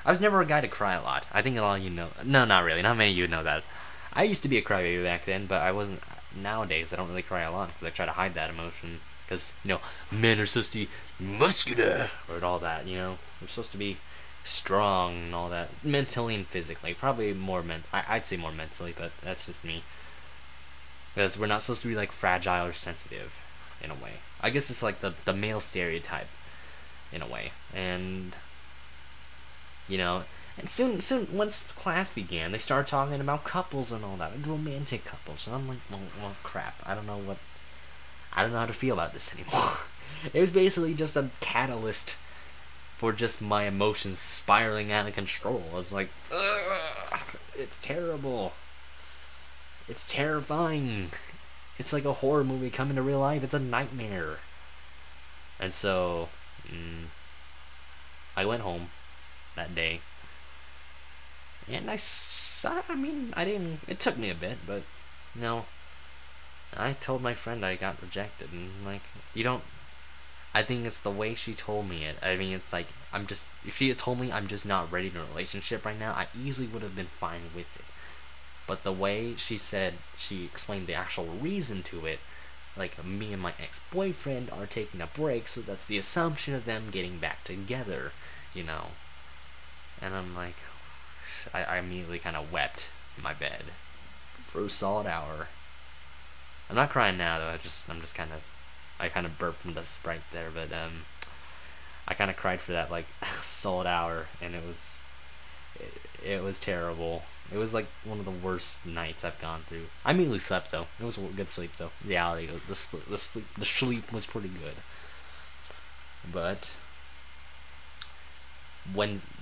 I was never a guy to cry a lot. I think a lot of you know. No, not really, not many of you know that. I used to be a crybaby back then, but I wasn't. Nowadays I don't really cry a lot because I try to hide that emotion, because, you know, men are supposed to be muscular or all that, you know. We're supposed to be strong and all that, mentally and physically. Probably more I'd say more mentally, but that's just me, because we're not supposed to be like fragile or sensitive in a way. I guess it's like the male stereotype in a way. And, you know, and soon once class began, they started talking about couples and all that, like romantic couples, and I'm like, well crap, I don't know how to feel about this anymore. It was basically just a catalyst for just my emotions spiraling out of control. I was like, ugh, it's terrible. It's terrifying. It's like a horror movie coming to real life. It's a nightmare. And so, I went home that day. And it took me a bit, but, you know, I told my friend I got rejected, and, like, I think it's the way she told me it. I mean, it's like, if she had told me I'm just not ready in a relationship right now, I easily would have been fine with it. But the way she explained the actual reason to it, like, me and my ex-boyfriend are taking a break, so that's the assumption of them getting back together, you know. And I'm like, I immediately kind of wept in my bed for a solid hour. I'm not crying now, though. I kind of burped from the Sprite there, but I kind of cried for that like solid hour, and it was terrible. It was like one of the worst nights I've gone through. I immediately slept though. It was good sleep though. Reality, the sleep was pretty good. But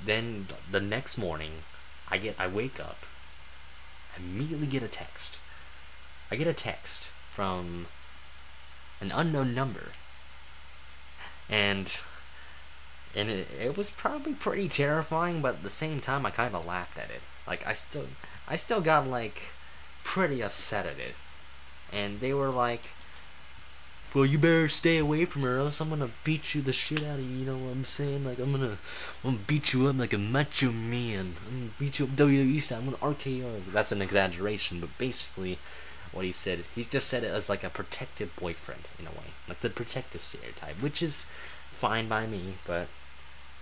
then the next morning, I wake up, I immediately get a text. I get a text from an unknown number, and it was probably pretty terrifying, but at the same time I kind of laughed at it. Like, I still got like pretty upset at it, and they were like, well, you better stay away from her, else I'm gonna beat you the shit out of you, you know what I'm saying? Like, I'm gonna beat you up like a macho man. I'm gonna beat you up WWE style, I'm gonna RKO. That's an exaggeration, but basically what he said, he just said it as like a protective boyfriend in a way, like the protective stereotype, which is fine by me. But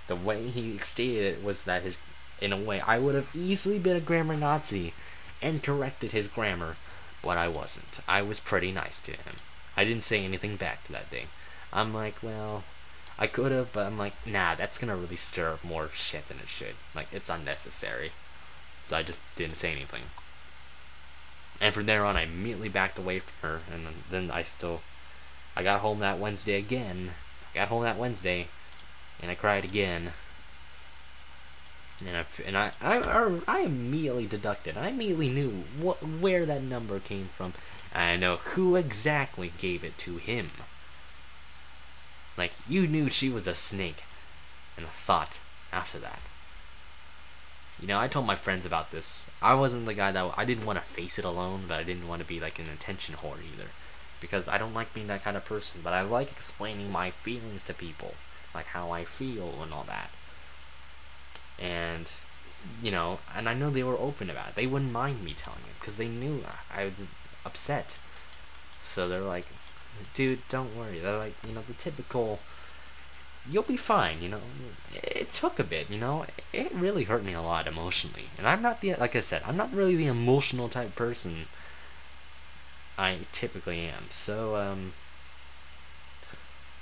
the way he stated it was that in a way, I would have easily been a grammar Nazi and corrected his grammar, but I wasn't. I was pretty nice to him. I didn't say anything back to that day. I'm like, well, I could have, but I'm like, nah, that's gonna really stir up more shit than it should. Like, it's unnecessary. So I just didn't say anything. And from there on, I immediately backed away from her, and then I got home that Wednesday again. And I cried again. And I immediately deducted. I immediately knew where that number came from. And I know who exactly gave it to him. Like, you knew she was a snake. And a thought after that. You know, I told my friends about this. I wasn't the guy that... I didn't want to face it alone, but I didn't want to be like an attention whore either. Because I don't like being that kind of person. But I like explaining my feelings to people. Like how I feel and all that. And, you know, and I know they were open about it. They wouldn't mind me telling it. Because they knew I was upset. So they're like, dude, don't worry. They're like, you know, the typical... You'll be fine, you know. It took a bit, you know. It really hurt me a lot emotionally. And I'm not the, like I said, I'm not really the emotional type person I typically am. So,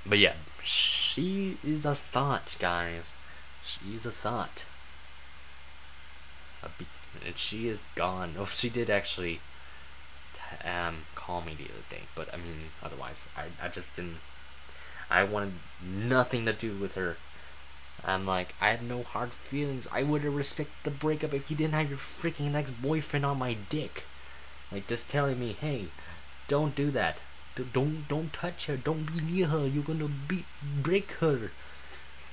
but yeah, she is a thought, guys. She's a thought. And she is gone. Oh, she did actually call me the other day. But, I mean, otherwise, I just didn't. I wanted nothing to do with her. I'm like, I had no hard feelings. I would have respected the breakup if you didn't have your freaking ex-boyfriend on my dick. Like, just telling me, hey, don't do that. Don't touch her. Don't be near her. You're gonna break her.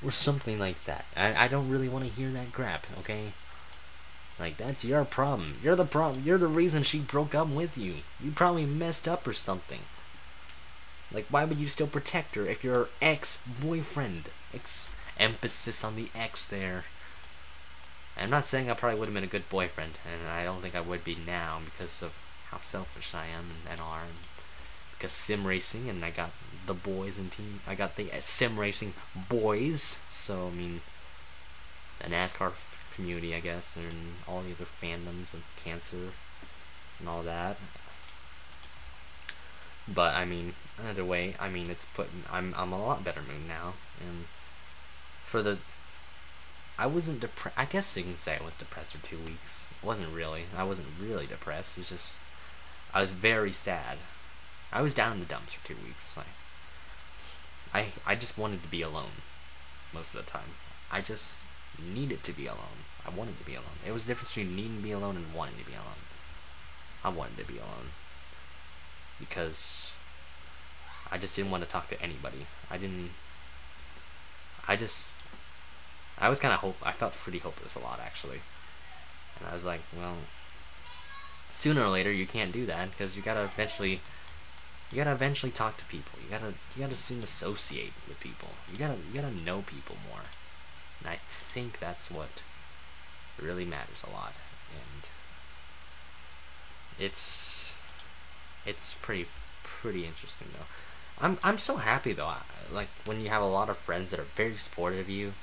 Or something like that. I don't really want to hear that crap, okay? Like, that's your problem. You're the problem. You're the reason she broke up with you. You probably messed up or something. Like, why would you still protect her if you're her ex-boyfriend? Emphasis on the ex there. I'm not saying I probably would have been a good boyfriend, and I don't think I would be now because of how selfish I am and NR, and because sim racing, and I got the boys and team. I got the sim racing boys, so I mean, the NASCAR community, I guess, and all the other fandoms of cancer and all that. But I mean, either way, I mean, it's putting. I'm a lot better mood now, and for the. I wasn't depressed. I guess you can say I was depressed for 2 weeks. It wasn't really. I wasn't really depressed. It's just I was very sad. I was down in the dumps for 2 weeks. Like, I just wanted to be alone most of the time. I just needed to be alone. I wanted to be alone. It was the difference between needing to be alone and wanting to be alone. I wanted to be alone. Because I just didn't want to talk to anybody. I was kind of I felt pretty hopeless a lot, actually. And I was like, well, sooner or later you can't do that because you gotta eventually talk to people. You gotta soon associate with people. You gotta know people more. And I think that's what really matters a lot. And it's pretty interesting though. I'm so happy though. Like, when you have a lot of friends that are very supportive of you,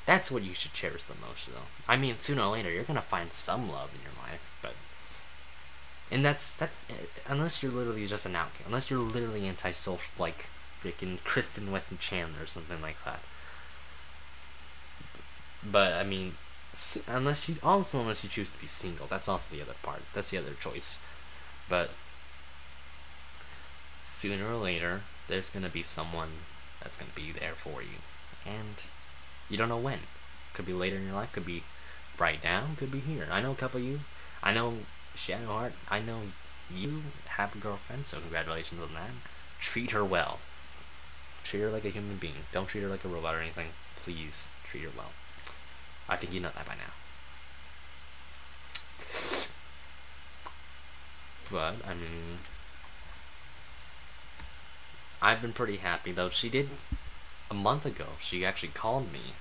that's what you should cherish the most though. I mean, sooner or later you're gonna find some love in your life, but and that's unless you're literally just an outcast, unless you're literally antisocial like freaking Kristen Weston Chandler or something like that. But I mean, unless you choose to be single, that's also the other part. That's the other choice. But sooner or later, there's gonna be someone that's gonna be there for you, and you don't know when. Could be later in your life. Could be right now. Could be here. I know a couple of you. I know Shadowheart. I know you have a girlfriend, so congratulations on that. Treat her well. Treat her like a human being. Don't treat her like a robot or anything. Please treat her well. I think you know that by now. But, I mean, I've been pretty happy, though. She did, a month ago, she actually called me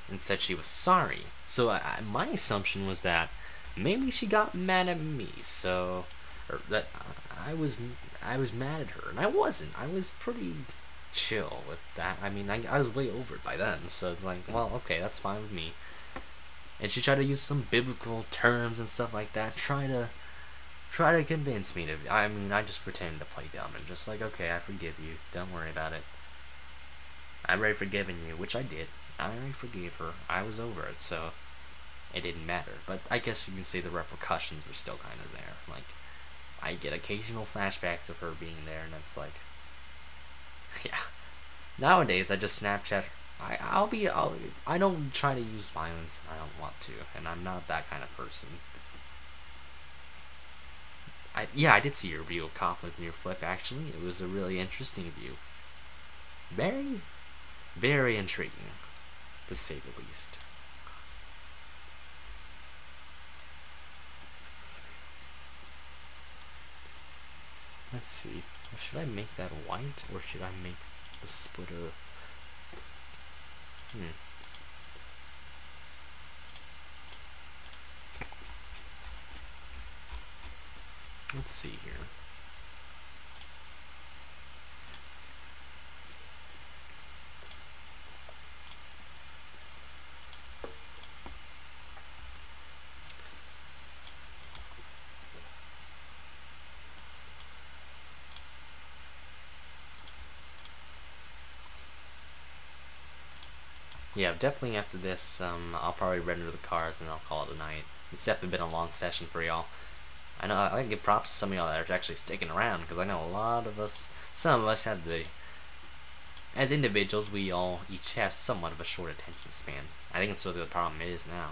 and said she was sorry. So, my assumption was that maybe she got mad at me, so, or that I was mad at her, and I wasn't. I was pretty chill with that. I mean, I was way over it by then, so it's like, well, okay, that's fine with me. And she tried to use some biblical terms and stuff like that, try to try to convince me to. I mean, I just pretend to play dumb and just like, okay, I forgive you. Don't worry about it. I've already forgiven you, which I did. I already forgave her. I was over it, so it didn't matter. But I guess you can say the repercussions were still kind of there. Like, I get occasional flashbacks of her being there, and it's like, yeah. Nowadays, I just Snapchat. I don't try to use violence. I don't want to, and I'm not that kind of person. I did see your review of Conflict in Your Flip. Actually, it was a really interesting view. Very, very intriguing, to say the least. Let's see. Should I make that white, or should I make the splitter? Let's see here. Yeah, definitely after this, I'll probably render the cars and I'll call it a night. It's definitely been a long session for y'all. I know I can give props to some of y'all that are actually sticking around, because I know a lot of us, some of us have as individuals, we all each have somewhat of a short attention span. I think that's what the problem is now.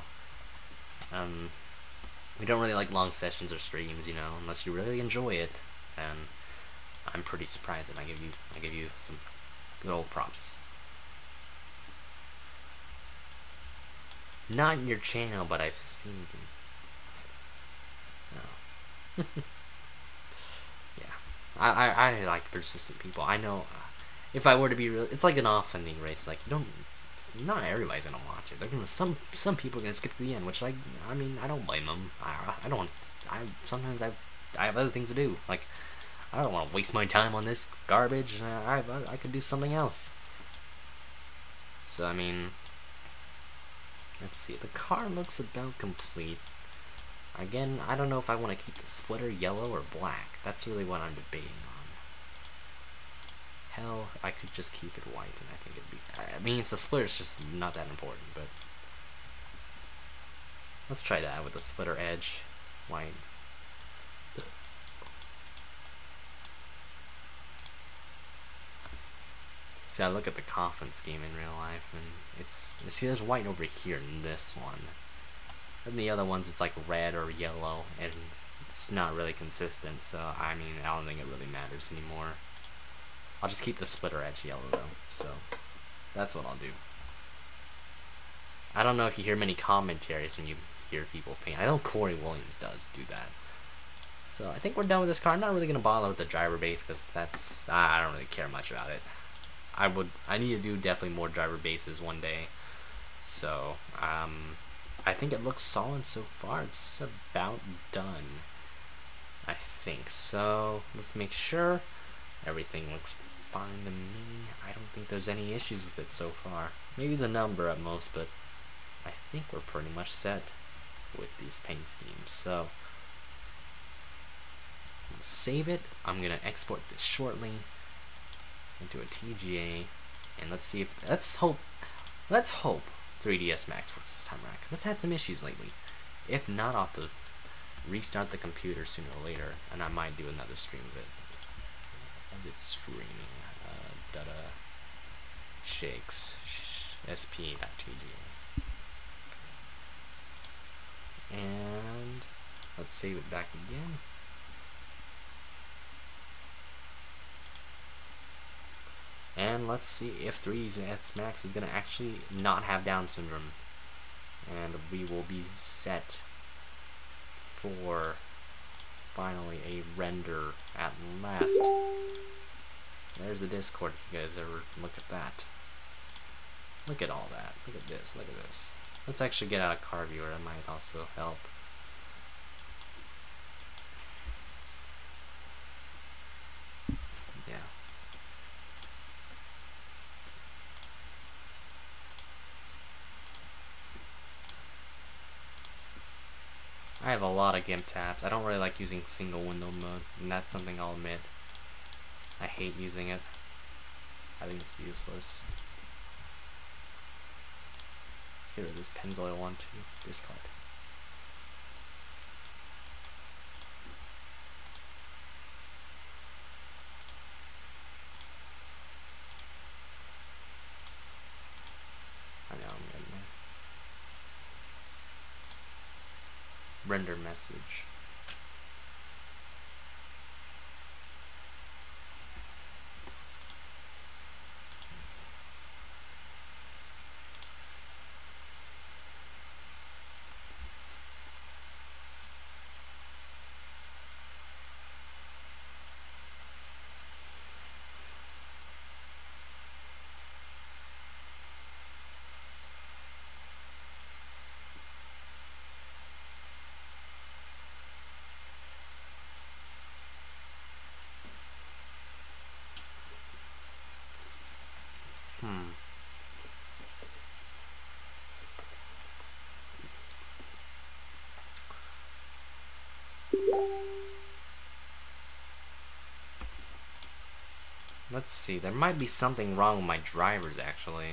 We don't really like long sessions or streams, you know, unless you really enjoy it. And I'm pretty surprised that I give you some good old props. Not in your channel, but I've seen you. Oh. Yeah, I like persistent people. I know if I were to be real, it's like an off-ending race. Like, you don't, not everybody's gonna watch it. They're gonna, some people are gonna skip to the end, which I mean, I don't blame them. Sometimes I have other things to do. Like, I don't want to waste my time on this garbage. I could do something else. So I mean, let's see. The car looks about complete. Again, I don't know if I want to keep the splitter yellow or black. That's really what I'm debating on. Hell, I could just keep it white, and I think it'd be. I mean, the splitter's just not that important, but let's try that with the splitter edge white. See, I look at the coffin scheme in real life, and see, there's white over here in this one. And the other ones, it's like red or yellow, and it's not really consistent, so I mean, I don't think it really matters anymore. I'll just keep the splitter edge yellow, though, so that's what I'll do. I don't know if you hear many commentaries when you hear people paint. I know Corey Williams does do that. So I think we're done with this car. I'm not really going to bother with the driver base, because I don't really care much about it. I need to do definitely more driver bases one day. So, I think it looks solid so far. It's about done, I think. So let's make sure everything looks fine to me. I don't think there's any issues with it so far. Maybe the number at most, but I think we're pretty much set with these paint schemes. So let's save it. I'm gonna export this shortly into a TGA, and let's see if let's hope 3ds Max works this time around, because it's had some issues lately. If not, I'll have to restart the computer sooner or later, and I might do another stream of it. It's streaming. Data shakes sp.tga, and let's save it back again. And let's see if 3ds Max is going to actually not have Down syndrome. And we will be set for finally a render at last. There's the Discord, if you guys ever look at that. Look at all that. Look at this. Look at this. Let's actually get out a car viewer. That might also help. I have a lot of GIMP tabs. I don't really like using single window mode, and that's something I'll admit. I hate using it. I think it's useless. Let's get rid of this Pennzoil one too. Discard. I know I'm getting there. Render message. Let's see, there might be something wrong with my drivers actually,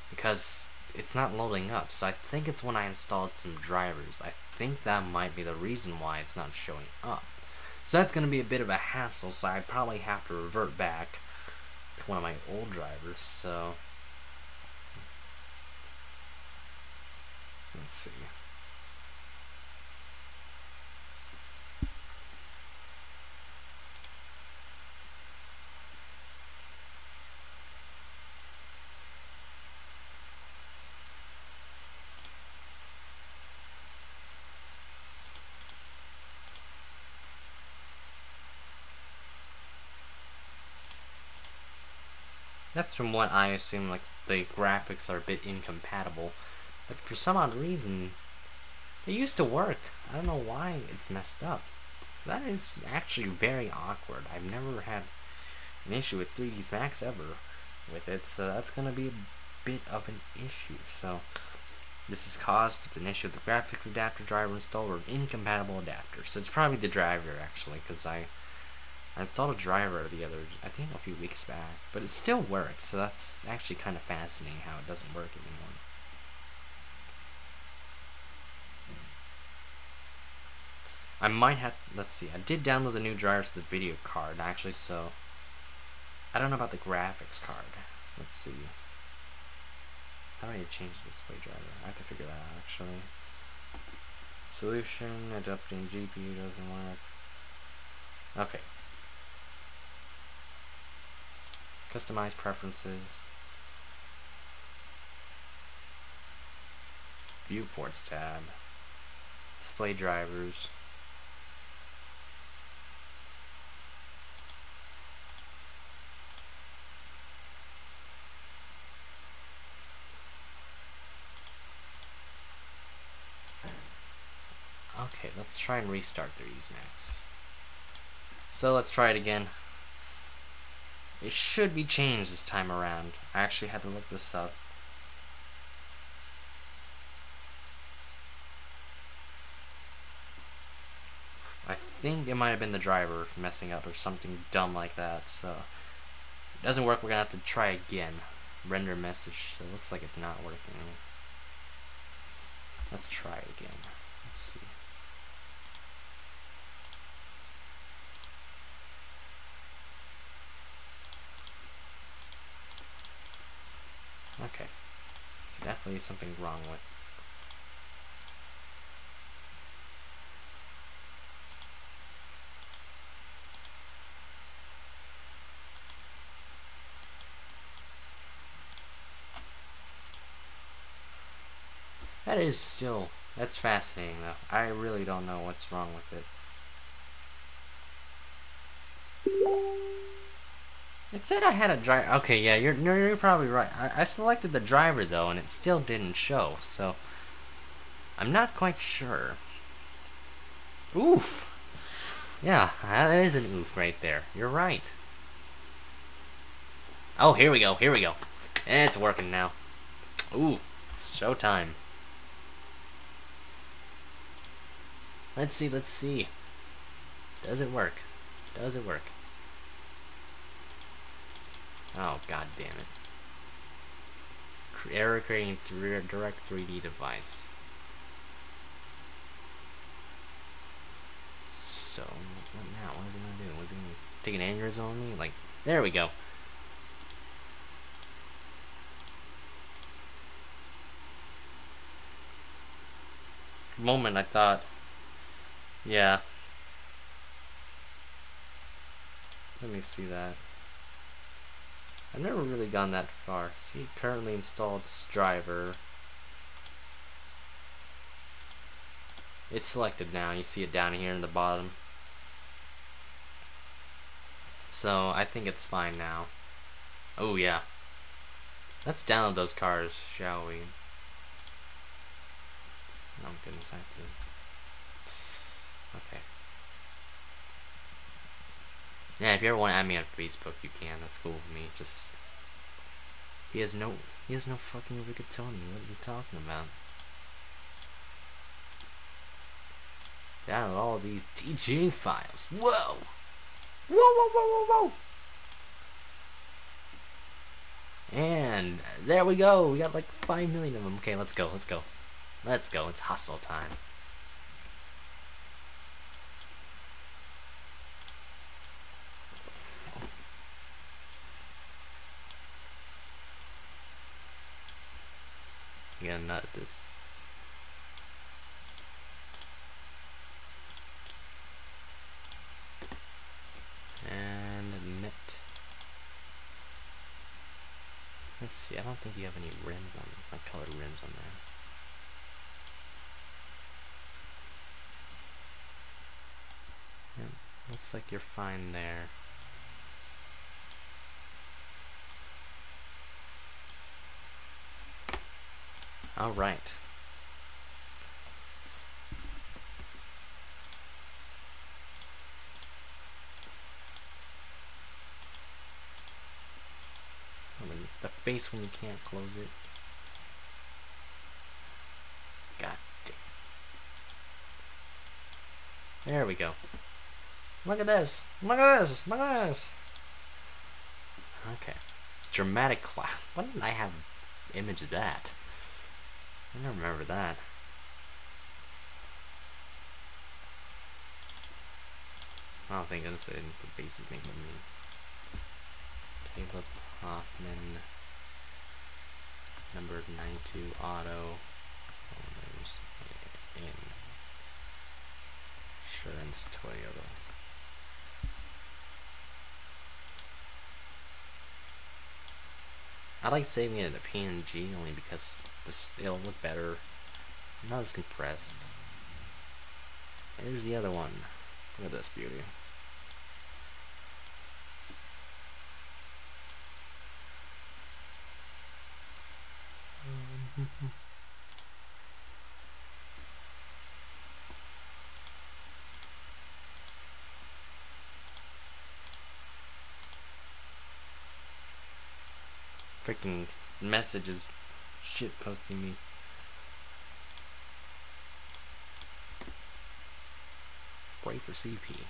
because it's not loading up, so I think it's when I installed some drivers. I think that might be the reason why it's not showing up. So that's going to be a bit of a hassle, so I probably have to revert back to one of my old drivers, so let's see. That's from what I assume, like, the graphics are a bit incompatible. But for some odd reason, they used to work. I don't know why it's messed up. So that is actually very awkward. I've never had an issue with 3ds Max ever with it, so that's going to be a bit of an issue. So this is caused with an issue with the graphics adapter driver installed or an incompatible adapter. So it's probably the driver, actually, because I installed a driver I think a few weeks back, but it still works, so that's actually kind of fascinating how it doesn't work anymore. I might have, let's see, I did download the new driver to the video card, actually, so I don't know about the graphics card. Let's see. How do I change the display driver? I have to figure that out, actually. Solution, adapting GPU doesn't work. Okay. Customize preferences. Viewports tab. Display drivers. Okay, let's try and restart 3ds Max. So let's try it again. It should be changed this time around. I actually had to look this up. I think it might have been the driver messing up or something dumb like that, so if it doesn't work, we're gonna have to try again. Render message, so it looks like it's not working. Let's try it again. Let's see. Okay, so definitely something wrong with. That's fascinating though. I really don't know what's wrong with it. It said I had a driver. Okay, yeah, you're probably right. I selected the driver though, and it still didn't show. So I'm not quite sure. Oof. Yeah, that is an oof right there. You're right. Oh, here we go. Here we go. It's working now. Ooh, it's showtime. Let's see, let's see. Does it work? Does it work? Oh, god damn it. Error creating direct 3D device. So, what now? What is it gonna do? Was it gonna take an aneurysm on me? Like, there we go. Moment I thought, yeah. Let me see that. I've never really gone that far. See, currently installed driver. It's selected now. You see it down here in the bottom. So I think it's fine now. Oh yeah. Let's download those cars, shall we? Oh goodness, I have to. Okay. Yeah, if you ever want to add me on Facebook, you can. That's cool with me. Just he has no fucking rigatoni. What are you talking about? Download all these TG files. Whoa! Whoa! Whoa! Whoa! Whoa! Whoa! And there we go. We got like 5 million of them. Okay, let's go. Let's go. Let's go. It's hustle time. You gotta nut at this. And admit. Let's see. I don't think you have any rims on, like colored rims on there. Yeah, looks like you're fine there. All right. The face when you can't close it. God damn. There we go. Look at this. Look at this. Look at this. Okay. Dramatic class. Why didn't I have an image of that? I don't remember that. Oh, thank goodness I didn't put bases make with me. Caleb Hoffman, number 92 auto owners in insurance Toyota. I like saving it in a PNG only because it'll look better. Not as compressed. Here's the other one. Look at this beauty. Freaking messages shit posting me. Pray for CP.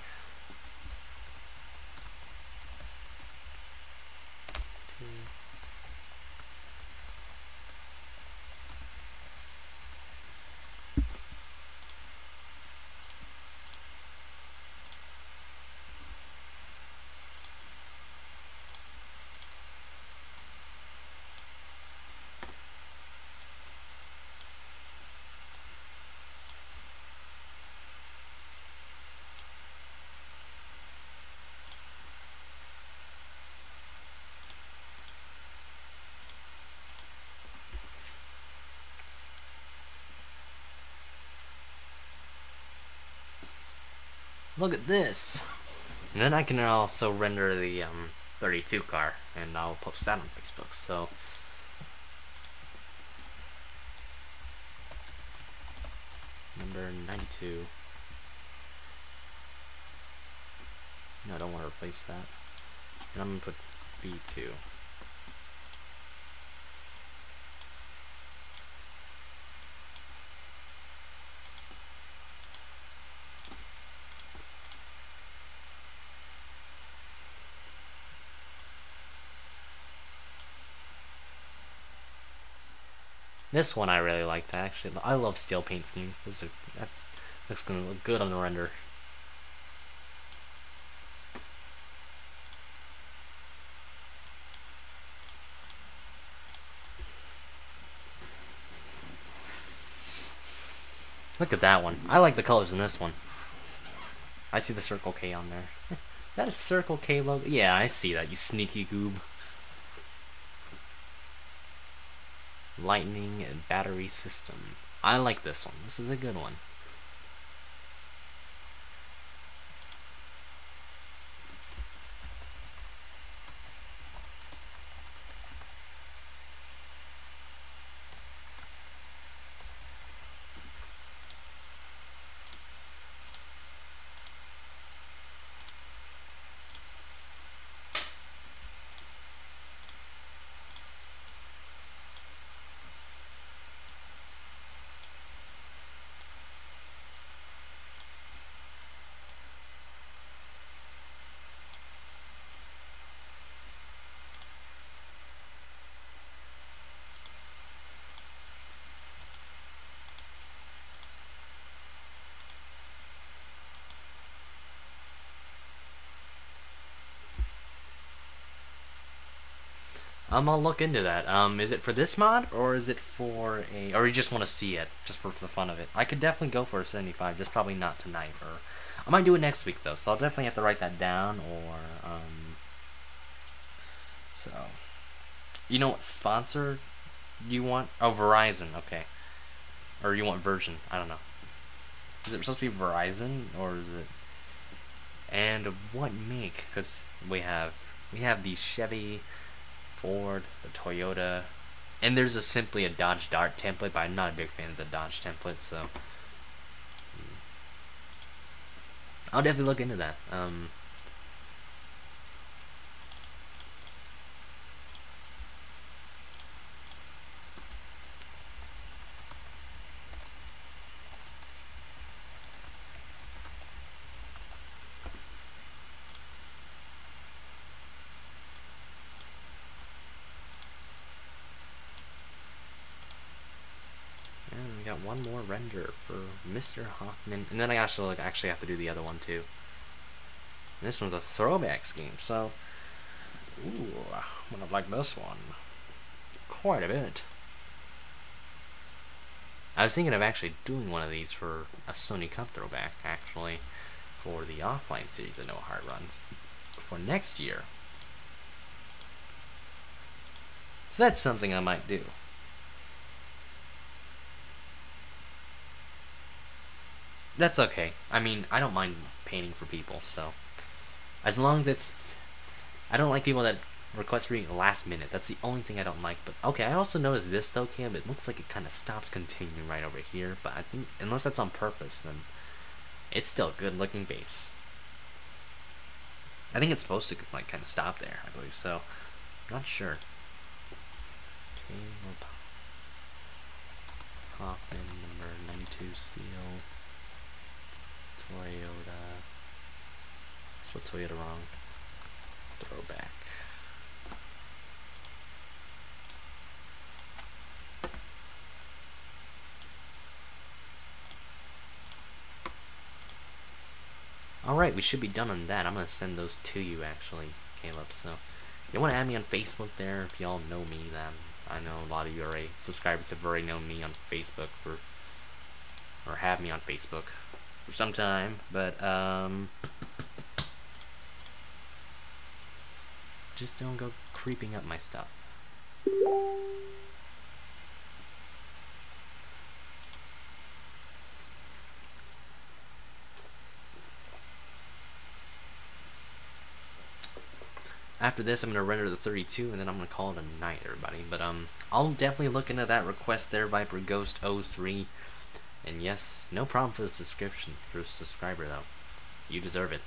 Look at this. And then I can also render the 32 car, and I'll post that on Facebook. So number 92. No, I don't want to replace that. And I'm gonna put V2. This one I really liked actually. I love steel paint schemes. That's gonna look good on the render. Look at that one. I like the colors in this one. I see the Circle K on there. That is Circle K logo? Yeah, I see that, you sneaky goob. Lightning and battery system. I like this one. This is a good one. I'll look into that. Is it for this mod, or is it for a, or you just want to see it, just for the fun of it? I could definitely go for a 75, just probably not tonight, or I might do it next week, though, so I'll definitely have to write that down, or, so, you know what sponsor you want? Oh, Verizon, okay. Or you want Virgin, I don't know. Is it supposed to be Verizon, or is it, and what make? Because we have the Chevy, Ford, the Toyota, and there's simply a Dodge Dart template, but I'm not a big fan of the Dodge template, so I'll definitely look into that. We got one more render for Mr. Hoffman, and then I actually have to do the other one too. And this one's a throwback scheme, so ooh, I'm gonna like this one quite a bit. I was thinking of actually doing one of these for a Sony Cup throwback, actually, for the offline series that Noah Hart runs for next year. So that's something I might do. That's okay. I mean, I don't mind painting for people, so as long as it's, I don't like people that request reading last minute. That's the only thing I don't like. But okay, I also noticed this though, Cam. It looks like it kind of stops continuing right over here. But I think unless that's on purpose, then it's still a good looking base. I think it's supposed to like kind of stop there. I believe so. Not sure. Caleb Hoffman, number 92 steel. Toyota. I spelled Toyota wrong. Throwback. Alright, we should be done on that. I'm going to send those to you, actually, Caleb. So, you want to add me on Facebook there if y'all know me. Then I know a lot of you already, subscribers have already known me on Facebook or have me on Facebook for some time. But, just don't go creeping up my stuff. After this, I'm going to render the 32, and then I'm going to call it a night, everybody. But, I'll definitely look into that request there, Viper Ghost 03. And yes, no problem for the subscription, for a subscriber, though. You deserve it.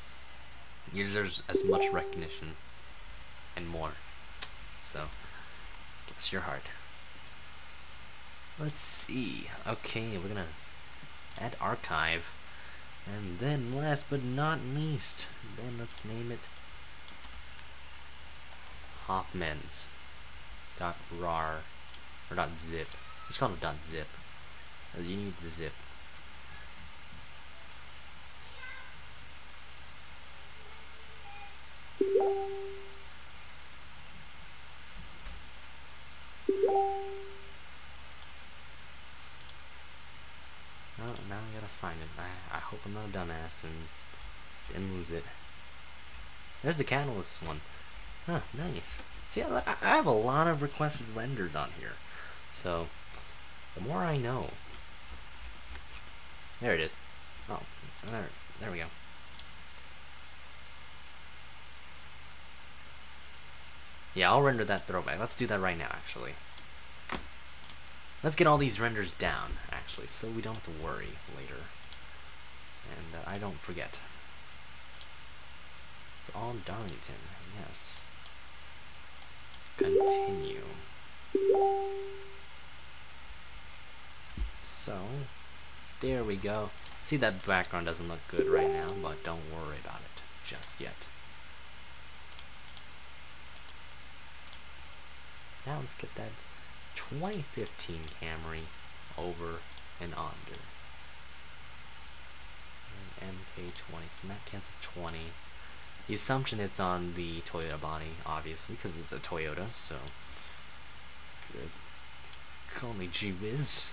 You deserve as much recognition and more. So, bless your heart. Let's see. Okay, we're going to add archive. And then, last but not least, then let's name it Hoffman's .rar or .zip. It's called a .zip. You need the zip. Oh, now I gotta find it. I hope I'm not a dumbass and didn't lose it. There's the catalyst one. Huh, nice. See, I have a lot of requested renders on here. So, the more I know. There it is. Oh, there we go. Yeah, I'll render that throwback. Let's do that right now, actually. Let's get all these renders down, actually, so we don't have to worry later. And I don't forget. For all Darlington, yes. Continue. So, there we go. See, that background doesn't look good right now, but don't worry about it just yet. Now let's get that 2015 Camry over and under. And MK20, so Matt Kansas 20. The assumption it's on the Toyota body, obviously, because it's a Toyota, so good. Call me G-Wiz.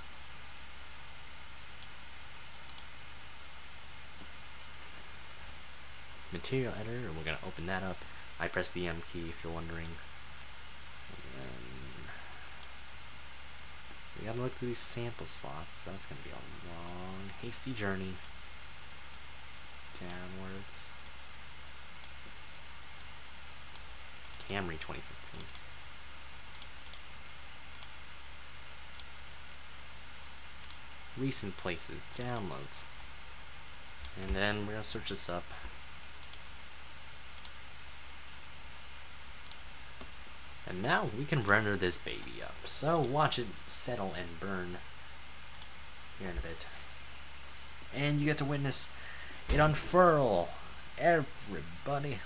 Material editor, we're gonna open that up. I press the M key if you're wondering. We gotta look through these sample slots, so that's gonna be a long, hasty journey downwards. Camry 2015. Recent places, downloads. And then we're gonna search this up. And now we can render this baby up. So watch it settle and burn here in a bit. And you get to witness it unfurl. Everybody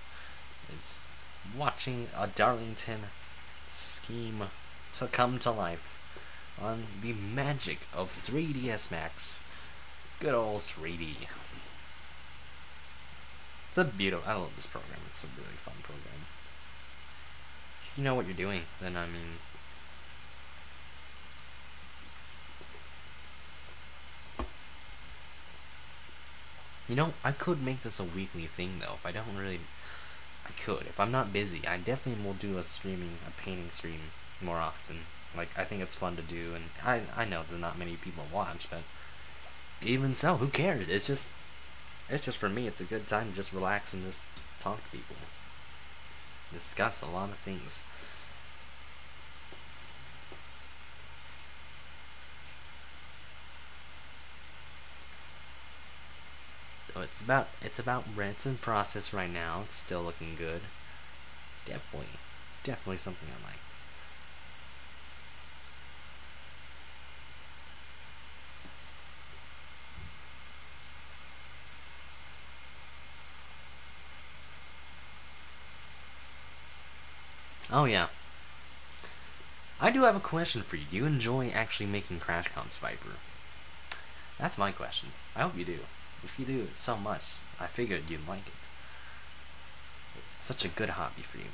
is watching a Darlington scheme to come to life on the magic of 3ds Max. Good old 3D. It's a beautiful, I love this program. It's a really fun program. If you know what you're doing, then I mean, you know, I could make this a weekly thing though. If I don't really, I could. If I'm not busy, I definitely will do a painting stream more often. Like, I think it's fun to do, and I know that not many people watch, but even so, who cares? It's just for me. It's a good time to just relax and just talk to people. Discuss a lot of things. So it's in process right now. It's still looking good. Definitely something I like. Oh yeah. I do have a question for you. Do you enjoy actually making crash comps, Viper? That's my question. I hope you do. If you do so much, I figured you'd like it. It's such a good hobby for you.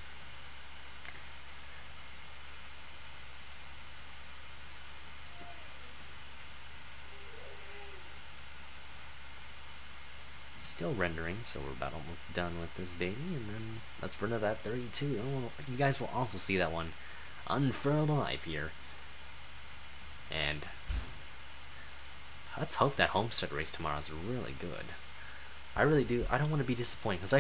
Still rendering, so we're about almost done with this baby, and then let's render that 32. You guys will also see that one unfurl to life here. And let's hope that Homestead race tomorrow is really good. I really do. I don't want to be disappointed, because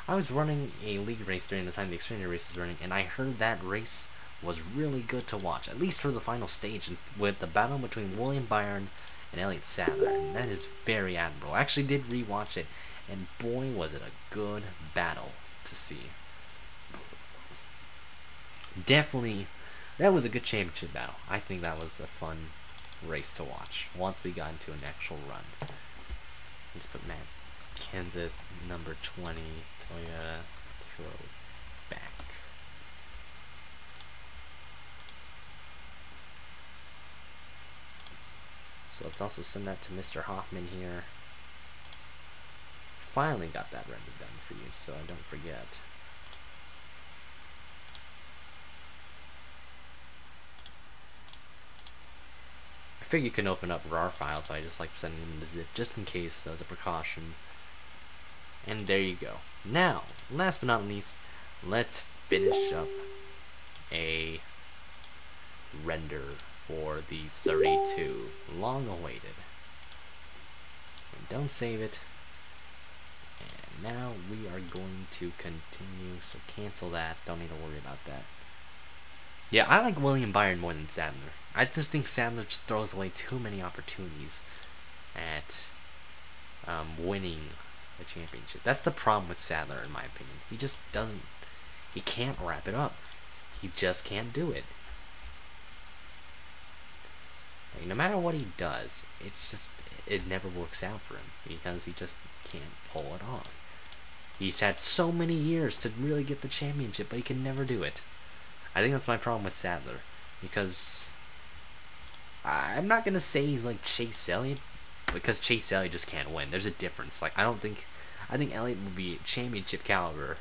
I was running a league race during the time the Xfinity race was running, and I heard that race was really good to watch, at least for the final stage, with the battle between William Byron and Elliott Sadler, and that is very admirable. I actually did rewatch it, and boy was it a good battle to see. Definitely, that was a good championship battle. I think that was a fun race to watch once we got into an actual run. Let's put Matt Kenseth, number 20, Toyota throwback. So let's also send that to Mr. Hoffman here. Finally got that render done for you, so I don't forget. I figure you can open up RAR files, so I just like sending them into zip just in case as a precaution. And there you go. Now, last but not least, let's finish up a render for the 32. Long awaited. And don't save it. And now we are going to continue, so cancel that. Don't need to worry about that. Yeah, I like William Byron more than Sadler. I just think Sadler just throws away too many opportunities at winning a championship. That's the problem with Sadler, in my opinion. He just doesn't. He can't wrap it up. He just can't do it. Like, no matter what he does, it's just it never works out for him because he just can't pull it off. He's had so many years to really get the championship, but he can never do it. I think that's my problem with Sadler, because I'm not gonna say he's like Chase Elliott, because Chase Elliott just can't win. There's a difference. Like I think Elliott will be championship caliber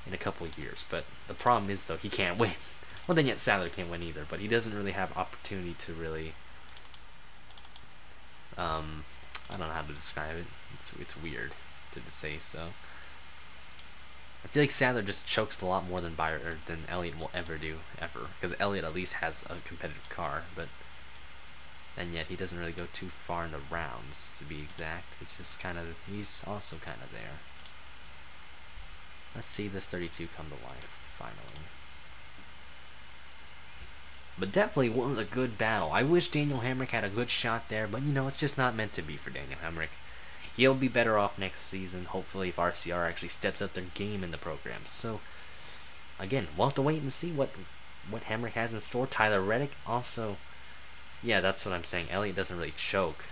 in a couple of years, but the problem is though he can't win. Well, then yet Sadler can't win either, but he doesn't really have opportunity to really. I don't know how to describe it. It's weird to say so. I feel like Sadler just chokes a lot more than Elliott will ever do, because Elliott at least has a competitive car, and yet he doesn't really go too far in the rounds, to be exact. It's just kind of, he's also kind of there. Let's see this 32 come to life, finally. But definitely was a good battle. I wish Daniel Hemrick had a good shot there, but you know, it's just not meant to be for Daniel Hemrick. He'll be better off next season, hopefully, if RCR actually steps up their game in the program. So, again, we'll have to wait and see what Hemrick has in store. Tyler Reddick also, yeah, that's what I'm saying. Elliott doesn't really choke,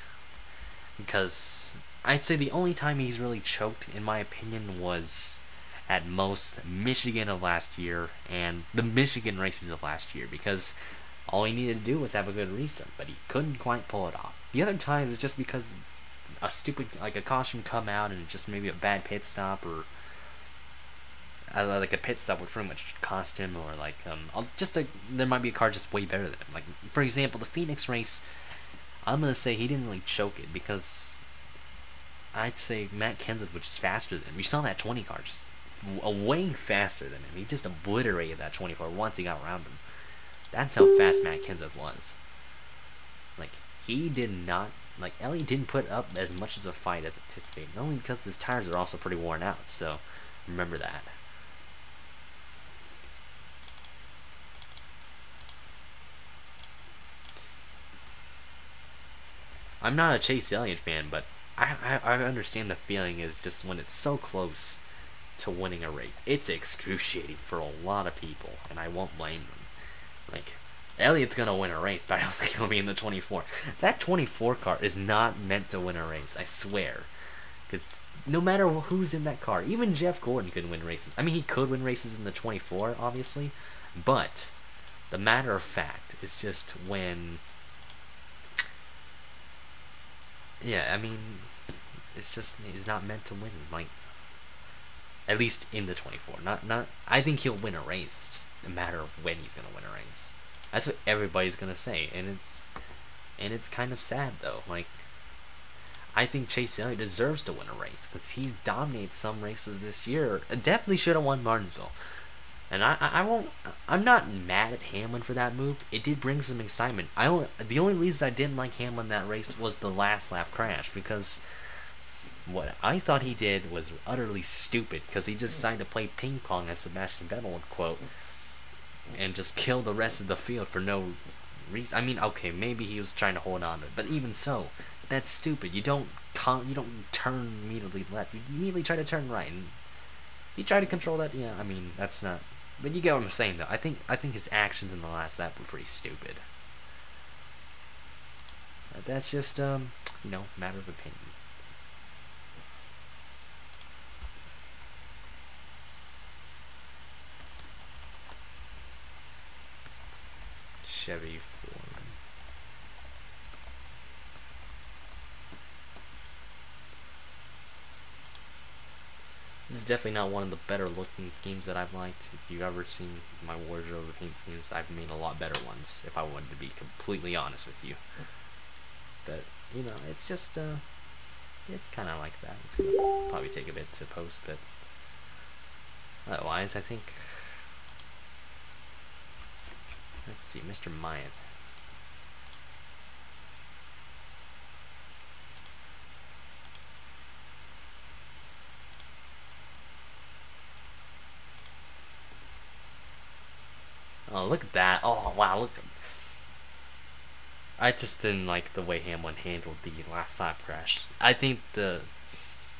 because I'd say the only time he's really choked, in my opinion, was at most Michigan of last year and the Michigan races of last year, because all he needed to do was have a good restart, but he couldn't quite pull it off. The other times it's just because a stupid, like a caution come out and just maybe a bad pit stop, or like a pit stop would pretty much cost him, or like there might be a car just way better than him. Like for example, the Phoenix race, I'm gonna say he didn't really choke it, because I'd say Matt Kenseth was just faster than him. You saw that 20 car just way faster than him. He just obliterated that 24 once he got around him. That's how fast Matt Kenseth was. Like he did not. Like, Elliott didn't put up as much as a fight as anticipated, only because his tires are also pretty worn out, so remember that. I'm not a Chase Elliott fan, but I understand the feeling is just when it's so close to winning a race. It's excruciating for a lot of people, and I won't blame them. Like, Elliott's gonna win a race, but I don't think he'll be in the 24. That 24 car is not meant to win a race, I swear. Because no matter who's in that car, even Jeff Gordon could win races. I mean, he could win races in the 24, obviously, but the matter of fact is just when. Yeah, I mean, it's just he's not meant to win. Like, at least in the 24. Not. I think he'll win a race. It's just a matter of when he's gonna win a race. That's what everybody's gonna say, and it's kind of sad though. Like, I think Chase Elliott deserves to win a race because he's dominated some races this year. Definitely should have won Martinsville, and I won't. I'm not mad at Hamlin for that move. It did bring some excitement. The only reason I didn't like Hamlin that race was the last lap crash, because what I thought he did was utterly stupid, because he just decided to play ping pong, as Sebastian Vettel would quote, and just kill the rest of the field for no reason. I mean, okay, maybe he was trying to hold on to it, but even so, that's stupid. You don't turn immediately left. You immediately try to turn right, and you try to control that. Yeah, I mean, that's not. But you get what I'm saying, though. I think his actions in the last lap were pretty stupid. But that's just matter of opinion. Chevy Ford. This is definitely not one of the better looking schemes that I've liked. If you've ever seen my wardrobe paint schemes, I've made a lot better ones, if I wanted to be completely honest with you. But, you know, it's just, it's kind of like that. It's going to probably take a bit to post, but otherwise, I think, let's see, Mr. Myatt. Oh, look at that. Oh, wow, look. I just didn't like the way Hamlin handled the last lap crash. I think the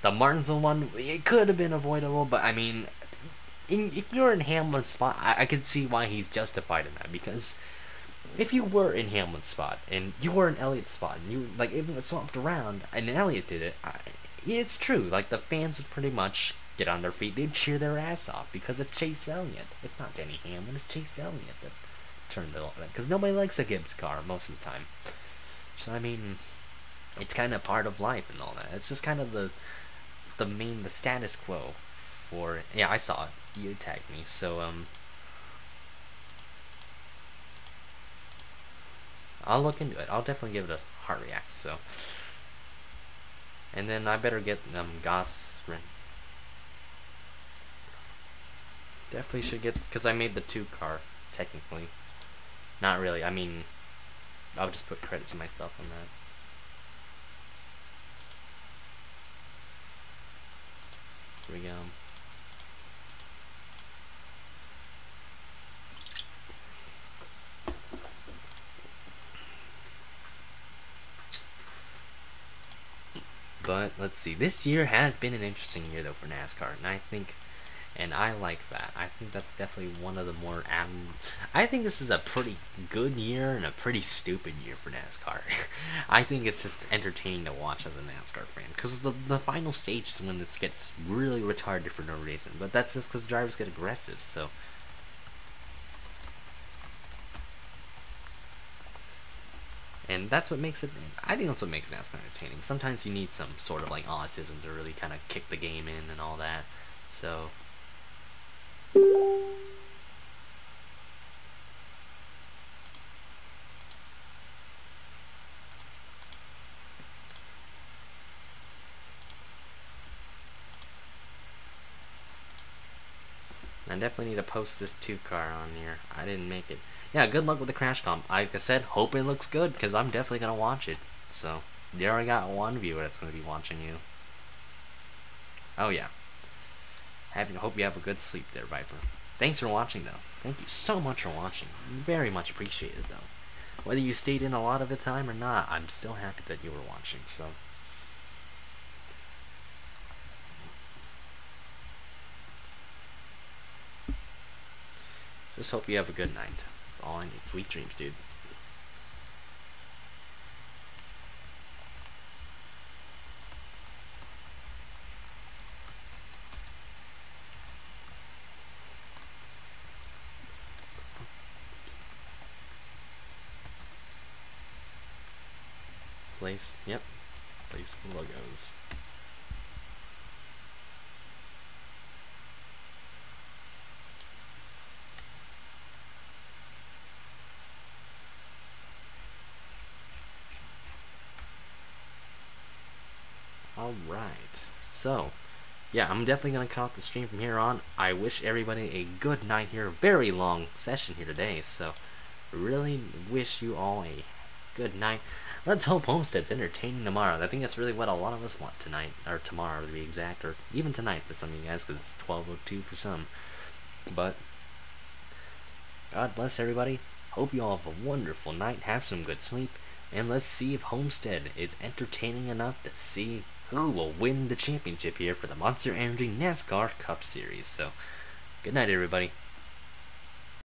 Martinsville one, it could have been avoidable, but I mean, if you're in Hamlin's spot, I could see why he's justified in that, because if you were in Hamlin's spot and you were in Elliott's spot and you like if it was swapped around and Elliott did it, it's true. Like the fans would pretty much get on their feet. They'd cheer their ass off because it's Chase Elliott. It's not Denny Hamlin. It's Chase Elliott that turned it on. Because nobody likes a Gibbs car most of the time. So I mean, it's kind of part of life and all that. It's just kind of the status quo for. Yeah, I saw it. You tagged me. So I'll look into it. I'll definitely give it a heart react. So, and then I better get Goss. Definitely should get, because I made the 2 car technically. Not really. I mean, I'll just put credit to myself on that. Here we go. But let's see. This year has been an interesting year though for NASCAR, and I like that. I think that's definitely one of the more I think this is a pretty good year and a pretty stupid year for NASCAR. I think it's just entertaining to watch as a NASCAR fan, because the final stage is when this gets really retarded for no reason. But that's just because drivers get aggressive, so. And that's what makes it, I think that's what makes NASCAR entertaining. Sometimes you need some sort of like autism to really kind of kick the game in and all that. So. I definitely need to post this 2 car on here. I didn't make it. Yeah, good luck with the crash comp. Like I said, hope it looks good, because I'm definitely going to watch it. So, you already got one viewer that's going to be watching you. Oh, yeah. Hope you have a good sleep there, Viper. Thanks for watching, though. Thank you so much for watching. Very much appreciated, though. Whether you stayed in a lot of the time or not, I'm still happy that you were watching, so. Just hope you have a good night. That's all I need. Sweet dreams, dude. Place, yep. Place the logos. Alright, so, yeah, I'm definitely going to cut off the stream from here on. I wish everybody a good night here. Very long session here today, so really wish you all a good night. Let's hope Homestead's entertaining tomorrow. I think that's really what a lot of us want tonight, or tomorrow to be exact, or even tonight for some of you guys, because it's 12:02 for some. But, God bless everybody. Hope you all have a wonderful night. Have some good sleep. And let's see if Homestead is entertaining enough to see who will win the championship here for the Monster Energy NASCAR Cup Series. So, good night, everybody.